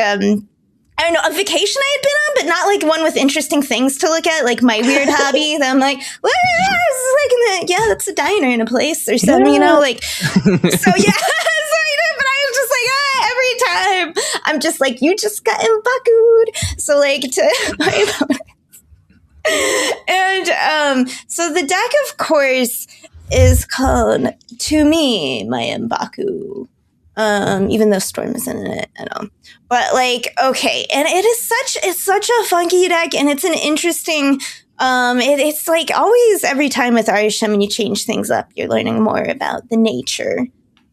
B: I don't know, a vacation I had been on, but not like one with interesting things to look at, like my weird hobby that I'm like, well, that's a diner in a place or something, you know, like, so yeah, but I was just like, every time I'm just like, you just got M'Baku'd. So like to my opponents. And so the deck, of course, is called To Me, My M'Baku. Even though Storm isn't in it at all. But like, okay, and it's such a funky deck, and it's an interesting it's like always every time with Arsham and you change things up, you're learning more about the nature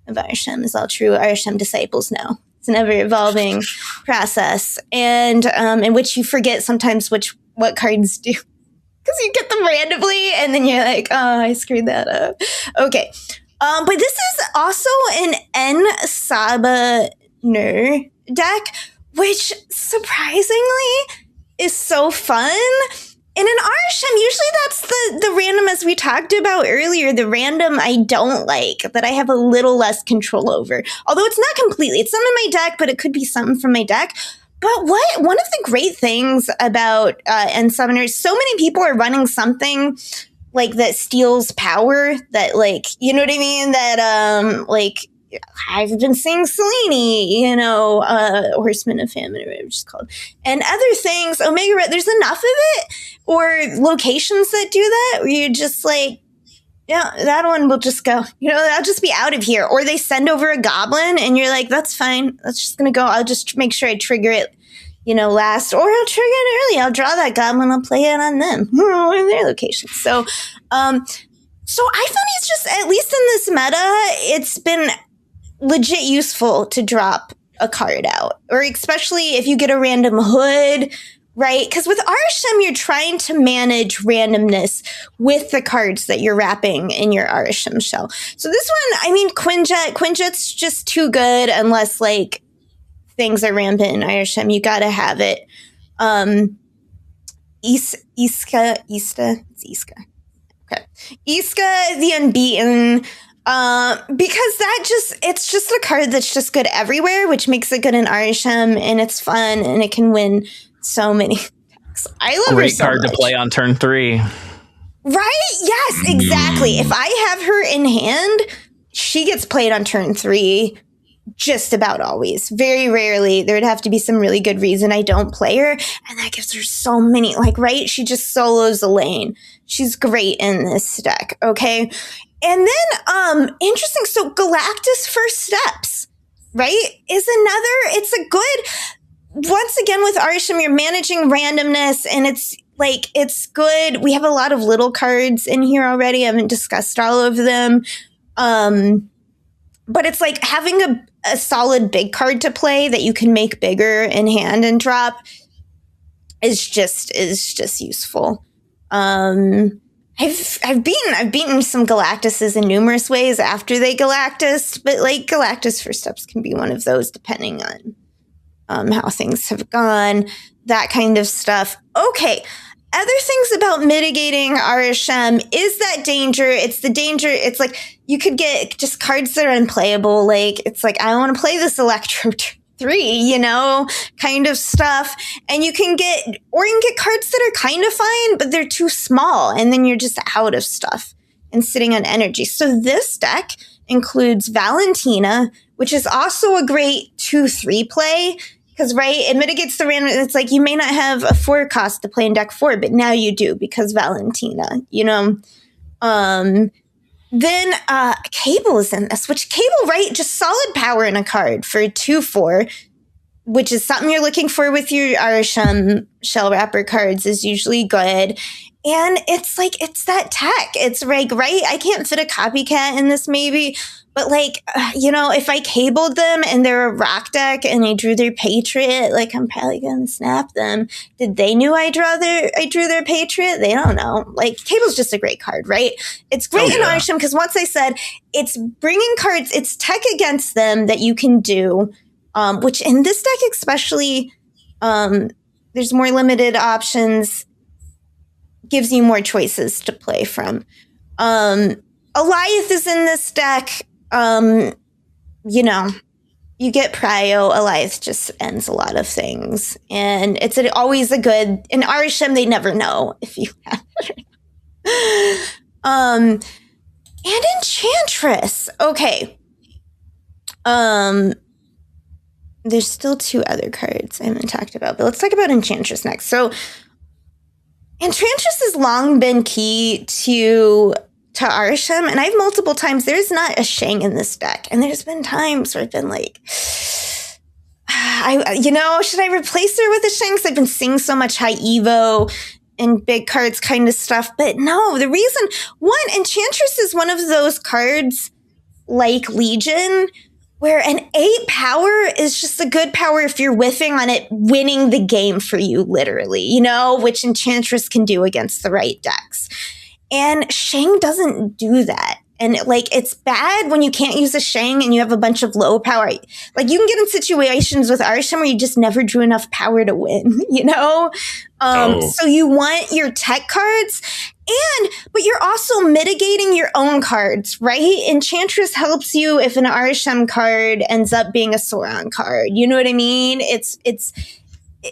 B: of Arsham, as all true Arsham disciples know. It's an ever evolving process, and in which you forget sometimes what cards do. Because you get them randomly, and then you're like, oh, I screwed that up. Okay. But this is also an N Saba Nur deck, which surprisingly is so fun. And in Arsham, usually that's the random, as we talked about earlier, the random I don't like, that I have a little less control over. Although it's not completely. It's some in my deck, but it could be something from my deck. But one of the great things about N Summoners, so many people are running something like that steals power, that like, you know what I mean? That like I've been seeing Selene, you know, Horseman of Famine or whatever it's called, and other things. Omega Red, there's enough of it, or locations that do that where you're just like, yeah, that one will just go, you know, I'll just be out of here. Or they send over a goblin and you're like, that's fine, that's just gonna go. I'll just make sure I trigger it, you know, last, or I'll trigger it early. I'll draw that goblin, I'll play it on them, in their locations. So I found it's just, at least in this meta, it's been legit useful to drop a card out, or especially if you get a random hood, right? Because with Arishem, you're trying to manage randomness with the cards that you're wrapping in your Arishem shell. So this one, I mean, Quinjet's just too good unless like things are rampant in Arishem. You gotta have it. Iska. Okay. Iska, the Unbeaten. Because it's just a card that's just good everywhere, which makes it good in Arishem, and it's fun, and it can win so many decks. I love
A: Great
B: her so
A: card
B: much.
A: to play on turn 3.
B: Right? Yes, exactly. If I have her in hand, she gets played on turn 3 just about always. Very rarely. There would have to be some really good reason I don't play her, and that gives her so many, like, right? She just solos the lane. She's great in this deck, okay? And then, interesting, so Galactus First Steps, right, is another, it's a good, once again with Arishem, you're managing randomness, and it's like, it's good. We have a lot of little cards in here already. I haven't discussed all of them. But it's like having a solid big card to play that you can make bigger in hand and drop is just useful. I've beaten some Galactuses in numerous ways after they Galactus, but like Galactus First Steps can be one of those depending on how things have gone, that kind of stuff. Okay. Other things about mitigating Arishem is that danger. It's the danger. It's like you could get just cards that are unplayable. Like it's like, I want to play this Electro 3, kind of stuff. And you can get cards that are kind of fine, but they're too small. And then you're just out of stuff and sitting on energy. So this deck includes Valentina, which is also a great 2-3 play. Because, right, it mitigates the random. It's like you may not have a 4 cost to play in deck 4, but now you do because Valentina, Then Cable is in this, which Cable, right, just solid power in a card for 2-4, which is something you're looking for with your Arishem shell wrapper cards is usually good. And it's like, it's that tech. It's like, right, I can't fit a copycat in this maybe. But like, if I cabled them and they're a rock deck and I drew their Patriot, like I'm probably going to snap them. Did they knew I drew their Patriot? They don't know. Like Cable's just a great card, right? It's great in Arishem because once I said it's bringing cards, it's tech against them that you can do, which in this deck especially, there's more limited options, gives you more choices to play from. Eliath is in this deck. You get Prio. Eliath just ends a lot of things. And it's always a good, in Arishem, they never know if you have it. And Enchantress. Okay. There's still 2 other cards I haven't talked about, but let's talk about Enchantress next. So Enchantress has long been key to Arishem, and I've multiple times, there's not a Shang in this deck, and there's been times where I've been like, should I replace her with a Shang? Because I've been seeing so much high Evo and big cards kind of stuff, but no, the reason, one, Enchantress is one of those cards like Legion, where an 8 power is just a good power if you're whiffing on it, winning the game for you, literally, which Enchantress can do against the right decks. And Shang doesn't do that. And like, it's bad when you can't use a Shang and you have a bunch of low power. Like you can get in situations with Arishem where you just never drew enough power to win, So you want your tech cards but you're also mitigating your own cards, right? Enchantress helps you if an Arishem card ends up being a Sauron card. You know what I mean? It's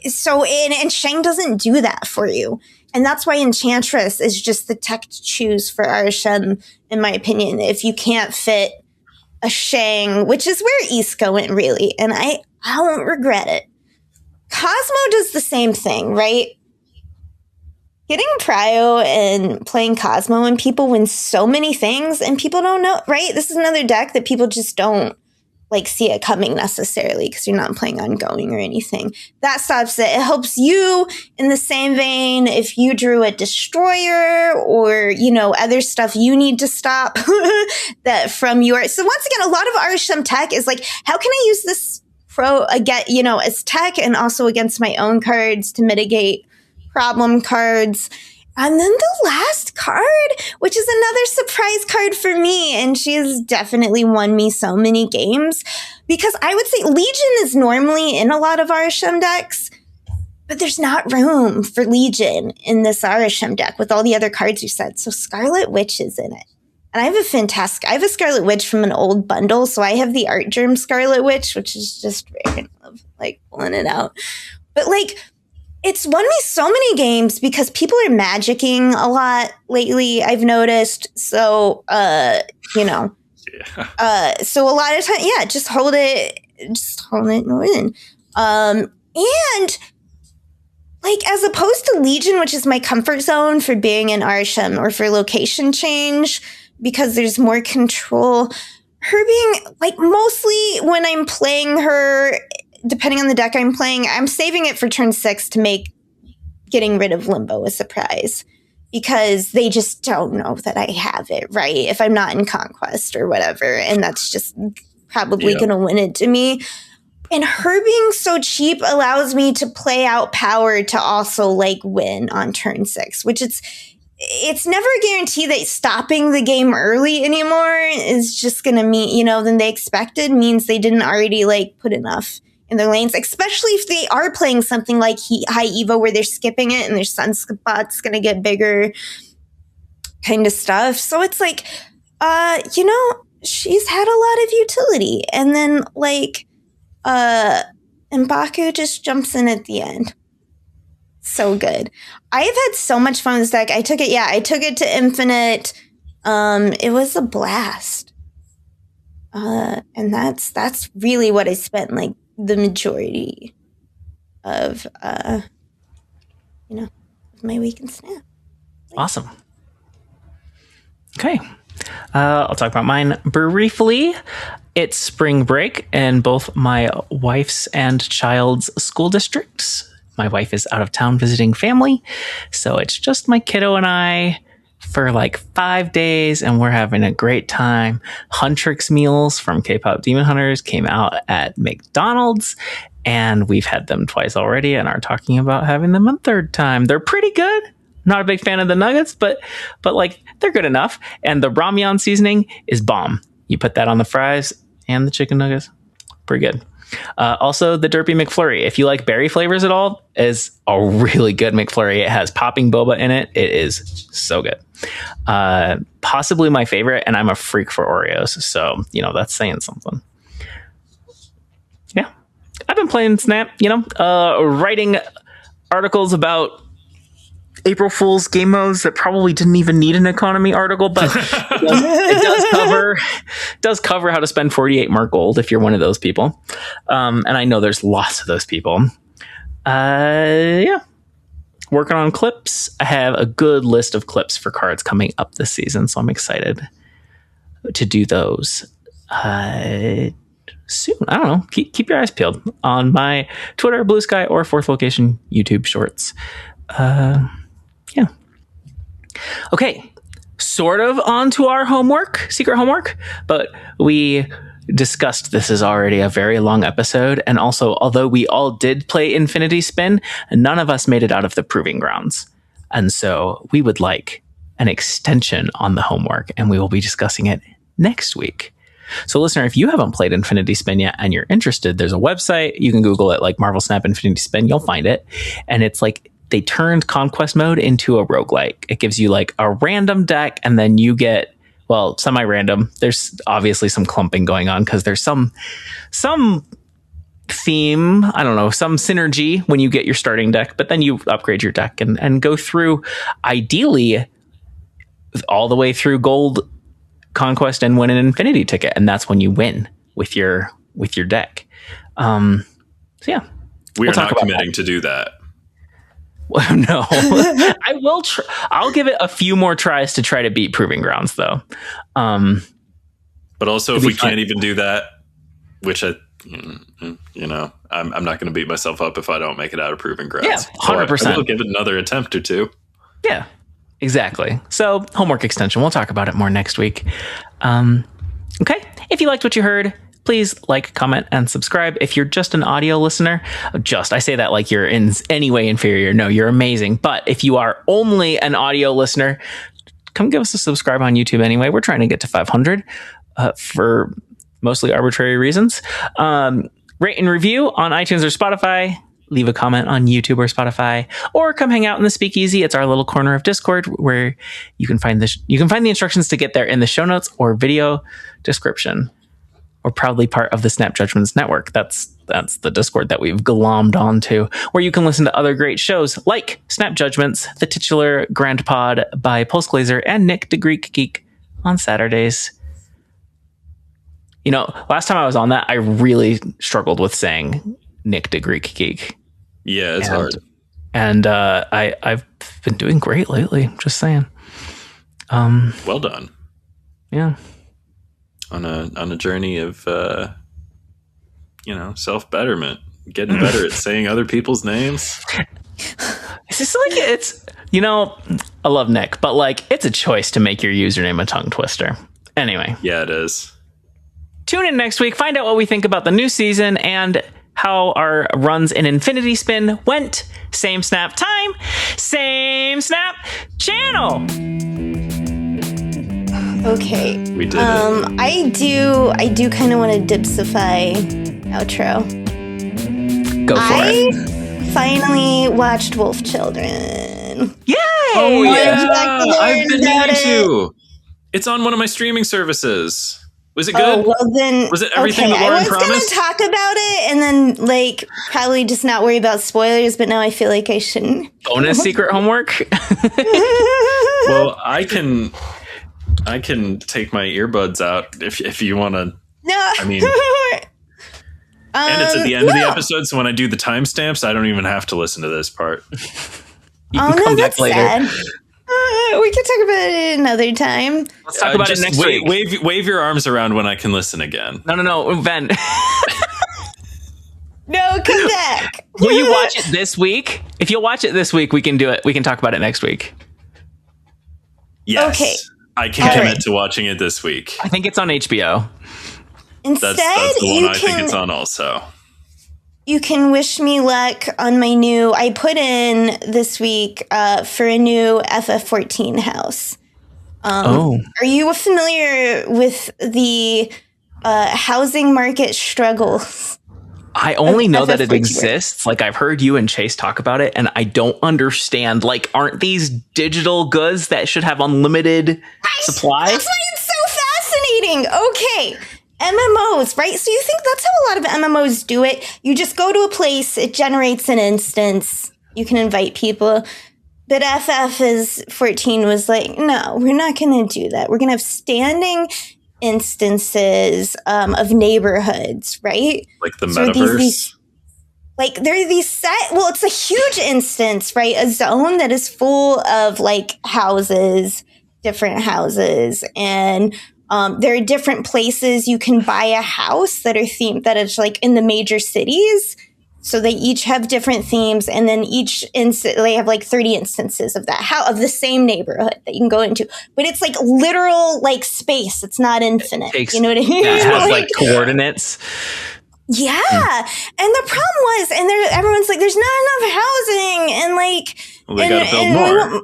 B: so, and Shang doesn't do that for you. And that's why Enchantress is just the tech to choose for Arishem, in my opinion, if you can't fit a Shang, which is where Iska went, really. And I won't regret it. Cosmo does the same thing, right? Getting Prio and playing Cosmo and people win so many things and people don't know, right? This is another deck that people just don't like see it coming necessarily because you're not playing ongoing or anything. That stops it. It helps you in the same vein if you drew a Destroyer or, other stuff you need to stop that from your. So once again, a lot of Arishem tech is like, how can I use this as tech and also against my own cards to mitigate problem cards. And then the last card, which is another surprise card for me, and she has definitely won me so many games, because I would say Legion is normally in a lot of Arishem decks, but there's not room for Legion in this Arishem deck with all the other cards you said. So Scarlet Witch is in it. And I have a Scarlet Witch from an old bundle, so I have the Art Germ Scarlet Witch, which is just very like pulling it out. But like, it's won me so many games because people are magicking a lot lately, I've noticed. So, so a lot of time, just hold it and win. And like, as opposed to Legion, which is my comfort zone for being in Arishem or for location change, because there's more control, her being like, mostly when I'm playing her, depending on the deck I'm playing, I'm saving it for turn 6 to make getting rid of Limbo a surprise, because they just don't know that I have it, right? If I'm not in Conquest or whatever, and that's just probably going to win it to me. And her being so cheap allows me to play out power to also like win on turn 6, which it's never a guarantee that stopping the game early anymore is just going to mean, than they expected, means they didn't already like put enough in their lanes, especially if they are playing something like High Evo where they're skipping it and their sunspot's going to get bigger kind of stuff. So it's like, she's had a lot of utility. And then like, M'Baku just jumps in at the end. So good. I have had so much fun with this deck. I took it to Infinite. It was a blast. And that's really what I spent like the majority of my week in Snap.
A: Awesome. Okay. I'll talk about mine briefly. It's spring break in both my wife's and child's school districts. My wife is out of town visiting family, so it's just my kiddo and I for like 5 days, and we're having a great time. Huntrix meals from K-Pop Demon Hunters came out at McDonald's, and we've had them twice already and are talking about having them a third time. They're pretty good. Not a big fan of the nuggets, but like they're good enough. And the ramyun seasoning is bomb. You put that on the fries and the chicken nuggets. Pretty good. Also, the Derpy McFlurry, if you like berry flavors at all, is a really good McFlurry. It has popping boba in it. It is so good. Possibly my favorite, and I'm a freak for Oreos, so that's saying something. Yeah, I've been playing Snap. Writing articles about April Fools game modes that probably didn't even need an economy article, but it does cover how to spend 48 mark gold if you're one of those people. And I know there's lots of those people. Working on clips. I have a good list of clips for cards coming up this season, so I'm excited to do those soon. I don't know. Keep your eyes peeled on my Twitter, Blue Sky, or Fourth Location YouTube shorts. Okay, sort of on to our secret homework, but we discussed this is already a very long episode, and also, although we all did play Infinity Spin, none of us made it out of the Proving Grounds, and so we would like an extension on the homework, and we will be discussing it next week. So listener, if you haven't played Infinity Spin yet and you're interested, there's a website. You can Google it, like Marvel Snap Infinity Spin. You'll find it, and it's like they turned Conquest mode into a roguelike. It gives you like a random deck, and then you get, well, semi-random. There's obviously some clumping going on because there's some theme, I don't know, some synergy when you get your starting deck, but then you upgrade your deck and go through, ideally, all the way through Gold Conquest and win an Infinity ticket, and that's when you win with your deck. So yeah,
C: we are not committing to do that.
A: Well, no, I will. I'll give it a few more tries to try to beat Proving Grounds, though.
C: But also, if we can't even do that, which I'm not going to beat myself up if I don't make it out of Proving Grounds.
A: Yeah, 100%.
C: So I'll give it another attempt or two.
A: Yeah, exactly. So homework extension. We'll talk about it more next week. Okay. If you liked what you heard, please like, comment, and subscribe. If you're just an audio listener, I say that like you're in any way inferior. No, you're amazing. But if you are only an audio listener, come give us a subscribe on YouTube anyway. We're trying to get to 500 for mostly arbitrary reasons. Rate and review on iTunes or Spotify. Leave a comment on YouTube or Spotify, or come hang out in the Speakeasy. It's our little corner of Discord where you can find the instructions to get there in the show notes or video description. We're proudly part of the Snap Judgments Network. That's the Discord that we've glommed onto, where you can listen to other great shows like Snap Judgments, the titular Grand Pod by Pulse Glazer and Nick the Greek Geek on Saturdays. You know, last time I was on that, I really struggled with saying Nick the Greek Geek.
C: Yeah, it's hard.
A: And I've been doing great lately, just saying.
C: Well done.
A: Yeah.
C: On a journey of self-betterment, getting better at saying other people's names.
A: It's just like it's I love Nick, but like it's a choice to make your username a tongue twister. Anyway.
C: Yeah, it is.
A: Tune in next week, find out what we think about the new season and how our runs in Infinity Spin went. Same Snap time, same Snap channel.
B: Okay.
C: We did it.
B: I do kind of want to dipsify outro.
A: Go for it.
B: I finally watched Wolf Children.
A: Yay!
C: Oh yeah,
B: I've been
C: meaning to. It's on one of my streaming services. Was it good?
B: Oh, well then,
C: was it everything that Lauren promised?
B: I was going to talk about it and then like probably just not worry about spoilers, but now I feel like I shouldn't.
A: Bonus secret homework?
C: Well, I can take my earbuds out if you want to.
B: No.
C: I mean, and it's at the end of the episode, so when I do the timestamps, I don't even have to listen to this part.
A: You can come back later.
B: Sad. We can talk about it another time.
A: Let's talk about it next week.
C: Wave your arms around when I can listen again.
A: No, Ben.
B: No, come back.
A: Will you watch it this week? If you'll watch it this week, we can do it. We can talk about it next week.
C: Yes.
B: Okay.
C: I can commit to watching it this week.
A: I think it's on HBO.
B: Instead,
C: that's the one I think it's on also.
B: You can wish me luck on my new. I put in this week for a new FF14 house. Are you familiar with the housing market struggles?
A: I only know that it
B: FF14
A: exists. Like I've heard you and Chase talk about it, and I don't understand. Like, aren't these digital goods that should have unlimited supply?
B: That's why it's so fascinating. Okay. MMOs, right? So you think that's how a lot of MMOs do it. You just go to a place, it generates an instance, you can invite people. But FF14 was like, no, we're not going to do that. We're going to have standing instances of neighborhoods, right?
C: Like the metaverse?
B: There are these set, well, it's a huge instance, right? A zone that is full of like houses, different houses, and there are different places you can buy a house that are themed, that is like in the major cities. So they each have different themes, and then they have like 30 instances of that of the same neighborhood that you can go into. But it's like literal like space. It's not infinite. You know what I mean?
A: Yeah, it has like coordinates.
B: Yeah. And the problem was, and everyone's like, there's not enough housing, and like,
C: well, they gotta build more.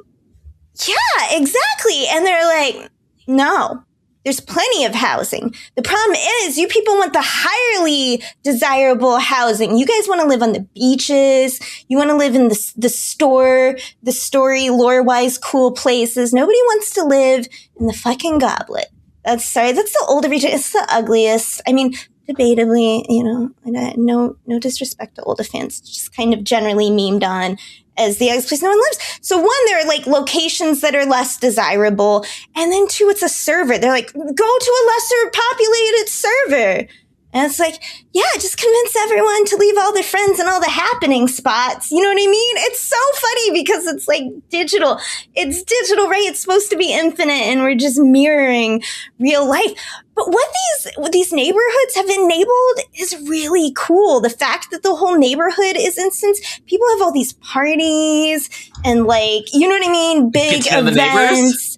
B: Yeah, exactly. And they're like, no. There's plenty of housing. The problem is you people want the highly desirable housing. You guys want to live on the beaches. You want to live in the story, lore-wise cool places. Nobody wants to live in the fucking goblet. That's the older region. It's the ugliest. I mean, debatably, no disrespect to older fans. It's just kind of generally memed on as the place no one lives. So one, there are like locations that are less desirable. And then two, it's a server. They're like, go to a lesser populated server. And it's like, yeah, just convince everyone to leave all their friends and all the happening spots. You know what I mean? It's so funny because it's like digital. It's digital, right? It's supposed to be infinite, and we're just mirroring real life. But what these neighborhoods have enabled is really cool. The fact that the whole neighborhood is instance, people have all these parties and like, you know what I mean? Big events.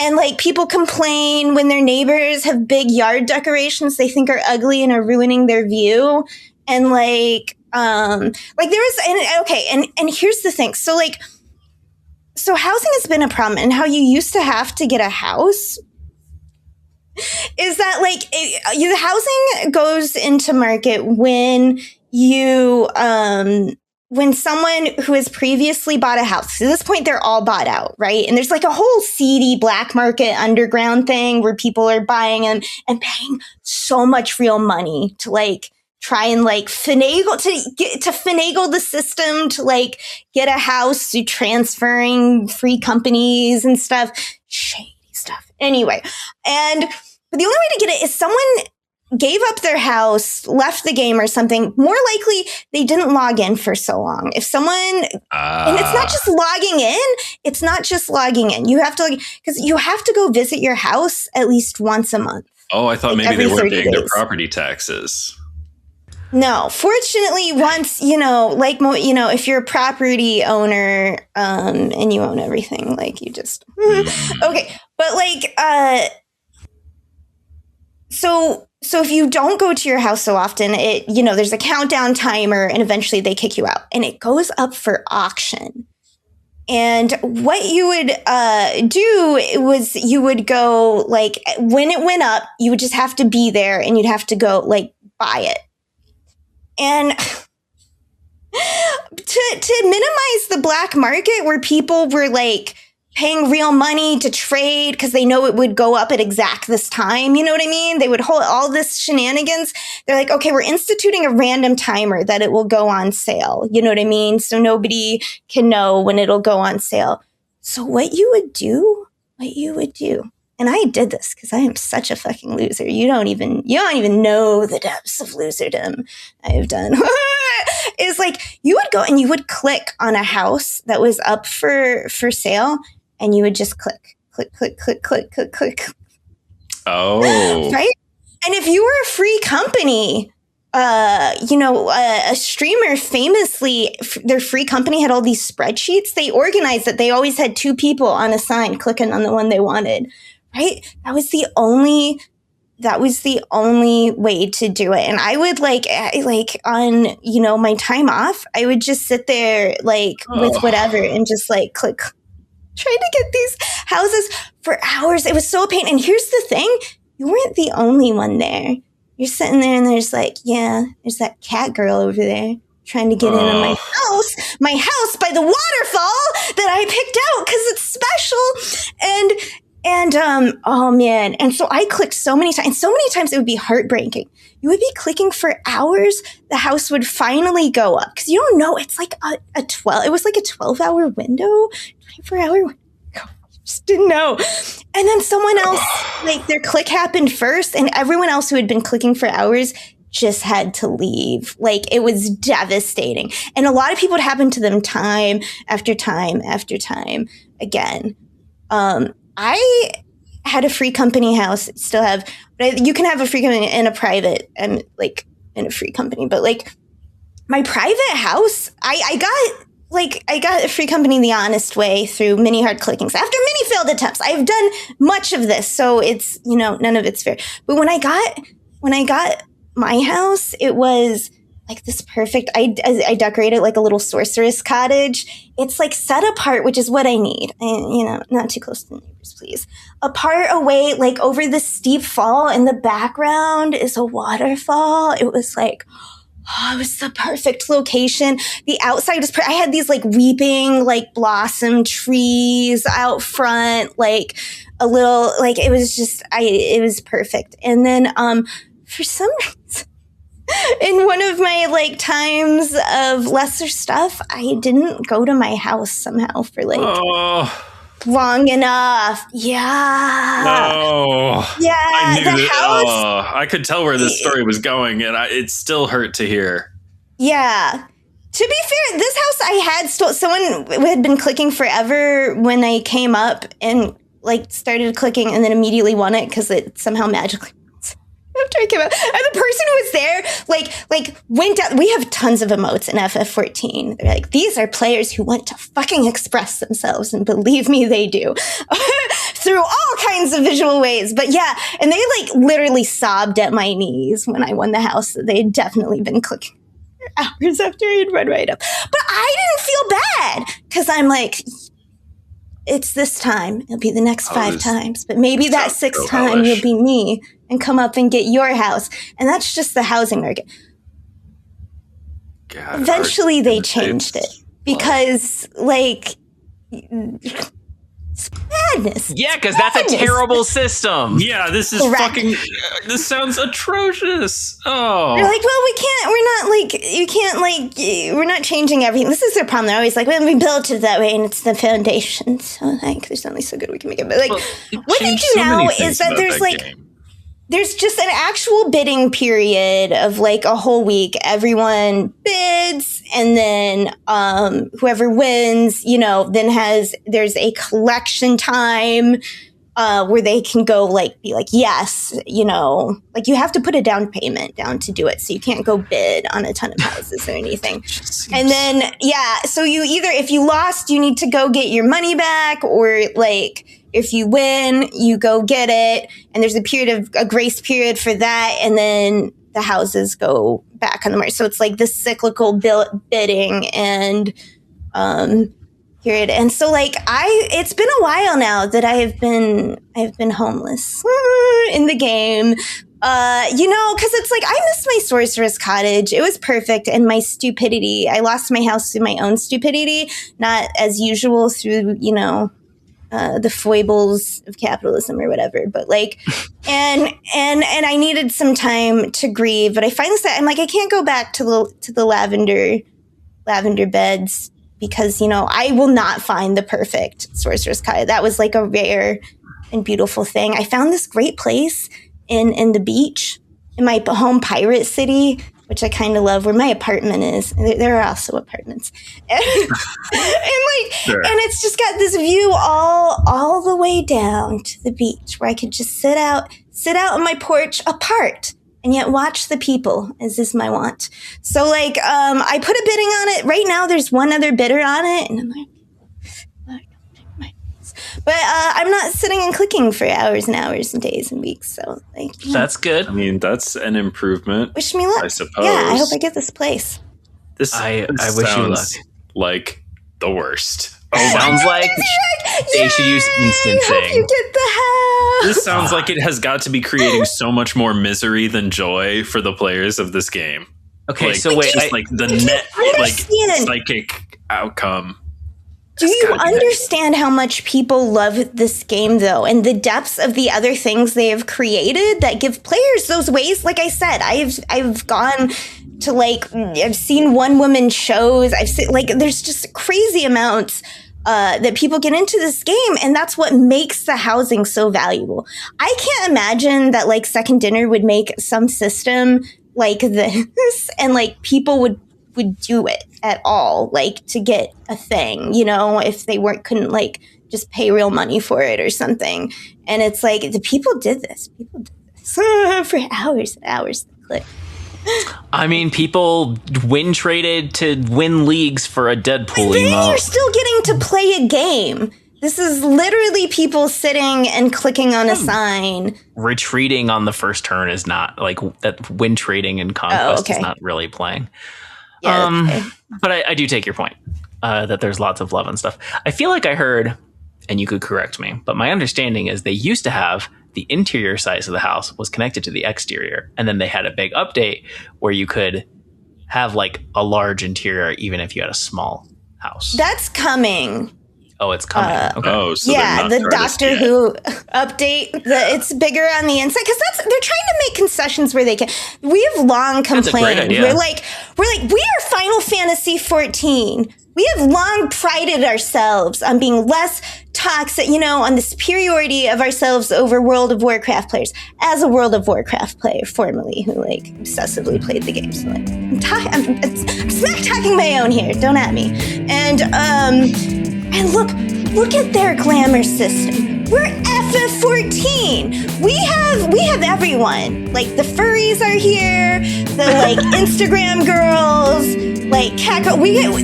B: And like people complain when their neighbors have big yard decorations they think are ugly and are ruining their view. And like there was, and here's the thing. So housing has been a problem, and how you used to have to get a house is that the housing goes into market when you, when someone who has previously bought a house, at this point, they're all bought out, right? And there's like a whole seedy black market underground thing where people are buying them and paying so much real money to like try and like finagle the system to like get a house through transferring free companies and stuff, shady stuff. Anyway, but the only way to get it is someone gave up their house, left the game or something. More likely, they didn't log in for so long. If someone, and it's not just logging in. It's not just logging in. You have to, because you have to go visit your house at least once a month.
C: Oh, I thought maybe they weren't paying their property taxes.
B: No, fortunately, once, if you're a property owner, and you own everything, like you just, okay. But so if you don't go to your house so often, there's a countdown timer and eventually they kick you out and it goes up for auction. And what you would do was you would go like when it went up, you would just have to be there and you'd have to go like buy it. And to minimize the black market where people were like paying real money to trade because they know it would go up at exact this time. You know what I mean? They would hold all this shenanigans. They're like, okay, we're instituting a random timer that it will go on sale. You know what I mean? So nobody can know when it'll go on sale. So what you would do, and I did this because I am such a fucking loser. You don't even know the depths of loserdom I have done. Is like you would go and you would click on a house that was up for sale. And you would just click. Oh. Right? And if you were a free company, a streamer famously, their free company had all these spreadsheets. They organized that they always had two people on a sign clicking on the one they wanted. Right? That was the only way to do it. And I would like on, my time off, I would just sit there with whatever and just like click. Trying to get these houses for hours. It was so a pain. And here's the thing. You weren't the only one there. You're sitting there and there's there's that cat girl over there trying to get into my house by the waterfall that I picked out because it's special. And oh man. And so I clicked so many times. And so many times it would be heartbreaking. You would be clicking for hours. The house would finally go up. Because you don't know. It's like it was like a 12-hour window. 24-hour window. Just didn't know. And then someone else, their click happened first. And everyone else who had been clicking for hours just had to leave. It was devastating. And a lot of people, it happened to them time after time after time again. I had a free company house, still have, but you can have a free company and a private and in a free company. But my private house, I got a free company the honest way through many hard clickings. After many failed attempts, I've done much of this. So it's, none of it's fair. But when I got my house, it was this perfect, I decorated like a little sorceress cottage. It's set apart, which is what I need. And, not too close to the neighbors, please. Apart away, over the steep fall in the background is a waterfall. It was it was the perfect location. The outside is I had these weeping, blossom trees out front, a little, it was just, it was perfect. And then, for some reason, in one of my times of lesser stuff, I didn't go to my house somehow for long enough. Yeah.
C: No.
B: Yeah.
C: I knew
B: the house.
C: I could tell where this story was going, and it still hurt to hear.
B: Yeah. To be fair, this house I had someone had been clicking forever when I came up and started clicking and then immediately won it because it somehow magically. after I came out. And the person who was there, like went down. We have tons of emotes in FF14. They're like, these are players who want to fucking express themselves. And believe me, they do. Through all kinds of visual ways. But yeah, and they like literally sobbed at my knees when I won the house. They had definitely been clicking hours after I had run right up. But I didn't feel bad because I'm like, it's this time. It'll be the next 5 times. But maybe that 6th time you'll be me and come up and get your house. And that's just the housing market.
C: God,
B: eventually they changed it because like it's madness.
A: Yeah, because that's a terrible system.
C: Yeah, this is fucking. This sounds atrocious. Oh,
B: they're like, well, we can't. We're not like you can't like. We're not changing everything. This is their problem. They're always like, well, we built it that way, and it's the foundation. So like, there's only so good we can make it. But like, what they do now is that there's like. Game. There's just an actual bidding period of like a whole week. Everyone bids, and then whoever wins, then there's a collection time where they can go be like, yes, like you have to put a down payment down to do it. So you can't go bid on a ton of houses or anything. And then, so you either, if you lost, you need to go get your money back, or like, if you win, you go get it, and there's a grace period for that, and then the houses go back on the market. So it's like this cyclical bidding and period. And so like it's been a while now that I've been homeless in the game. Because it's like I missed my sorceress cottage. It was perfect, and my stupidity. I lost my house through my own stupidity, not as usual through the foibles of capitalism or whatever, but like, and I needed some time to grieve, but I finally said, I'm like, I can't go back to the lavender beds because, I will not find the perfect sorcerer's cottage. That was like a rare and beautiful thing. I found this great place in the beach in my home pirate city, which I kind of love, where my apartment is. There are also apartments. And it's just got this view all the way down to the beach where I could just sit out on my porch apart and yet watch the people, as is my want. So like, I put a bidding on it. Right now there's one other bidder on it, and I'm like, but I'm not sitting and clicking for hours and hours and days and weeks. So like,
A: that's good.
C: I mean, that's an improvement.
B: Wish me luck.
C: I suppose.
B: Yeah, I hope I get this place.
A: I wish you luck.
C: Like the worst.
A: Sounds like they should use instancing.
B: I hope you get the house.
C: This sounds like it has got to be creating so much more misery than joy for the players of this game.
A: Okay, so wait,
C: like the net psychic outcome.
B: Do you understand how much people love this game, though, and the depths of the other things they have created that give players those ways? Like I said, I've gone to I've seen one-woman shows. I've seen there's just crazy amounts that people get into this game, and that's what makes the housing so valuable. I can't imagine that Second Dinner would make some system like this, and people would do it at all, to get a thing, if they couldn't just pay real money for it or something. And it's the people did this for hours and hours to click.
A: I mean, people win traded to win leagues for a Deadpool emote.
B: You're still getting to play a game. This is literally people sitting and clicking on a sign.
A: Retreating on the first turn is not that. Win trading and conquest is not really playing. Yeah, but I do take your point that there's lots of love and stuff. I feel like I heard, and you could correct me, but my understanding is they used to have the interior size of the house was connected to the exterior, and then they had a big update where you could have a large interior even if you had a small house.
B: That's coming.
A: Oh, it's coming. Okay.
C: Oh, so
B: yeah, the Doctor Who update. It's bigger on the inside because they're trying to make concessions where they can. We have long complained. We're like we are Final Fantasy 14. We have long prided ourselves on being less toxic, on the superiority of ourselves over World of Warcraft players. As a World of Warcraft player, formerly, who obsessively played the game, so I'm smack talking my own here. Don't at me. And look at their glamour system. We're FF14. We have we have everyone. Like the furries are here, the like Instagram girls, like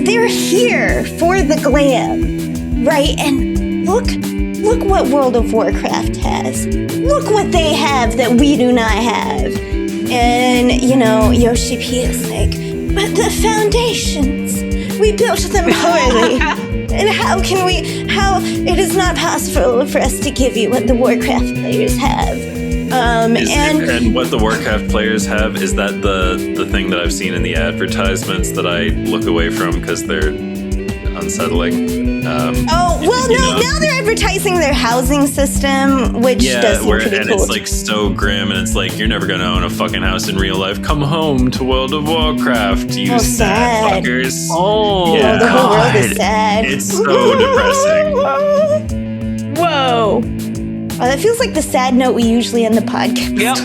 B: they're here for the glam, right? And look what World of Warcraft has. Look what they have that we do not have. And Yoshi P is like, but the foundations, we built them poorly. And how it is not possible for us to give you what the Warcraft players have.
C: And what the Warcraft players have, is that the thing that I've seen in the advertisements that I look away from because they're unsettling.
B: Now they're advertising their housing system, which does seem pretty cool.
C: It's like so grim, and it's like, you're never gonna own a fucking house in real life. Come home to World of Warcraft, you sad fuckers.
B: The whole world is sad.
C: It's so depressing.
B: Whoa. Oh, that feels like the sad note we usually end the podcast.
A: Yep.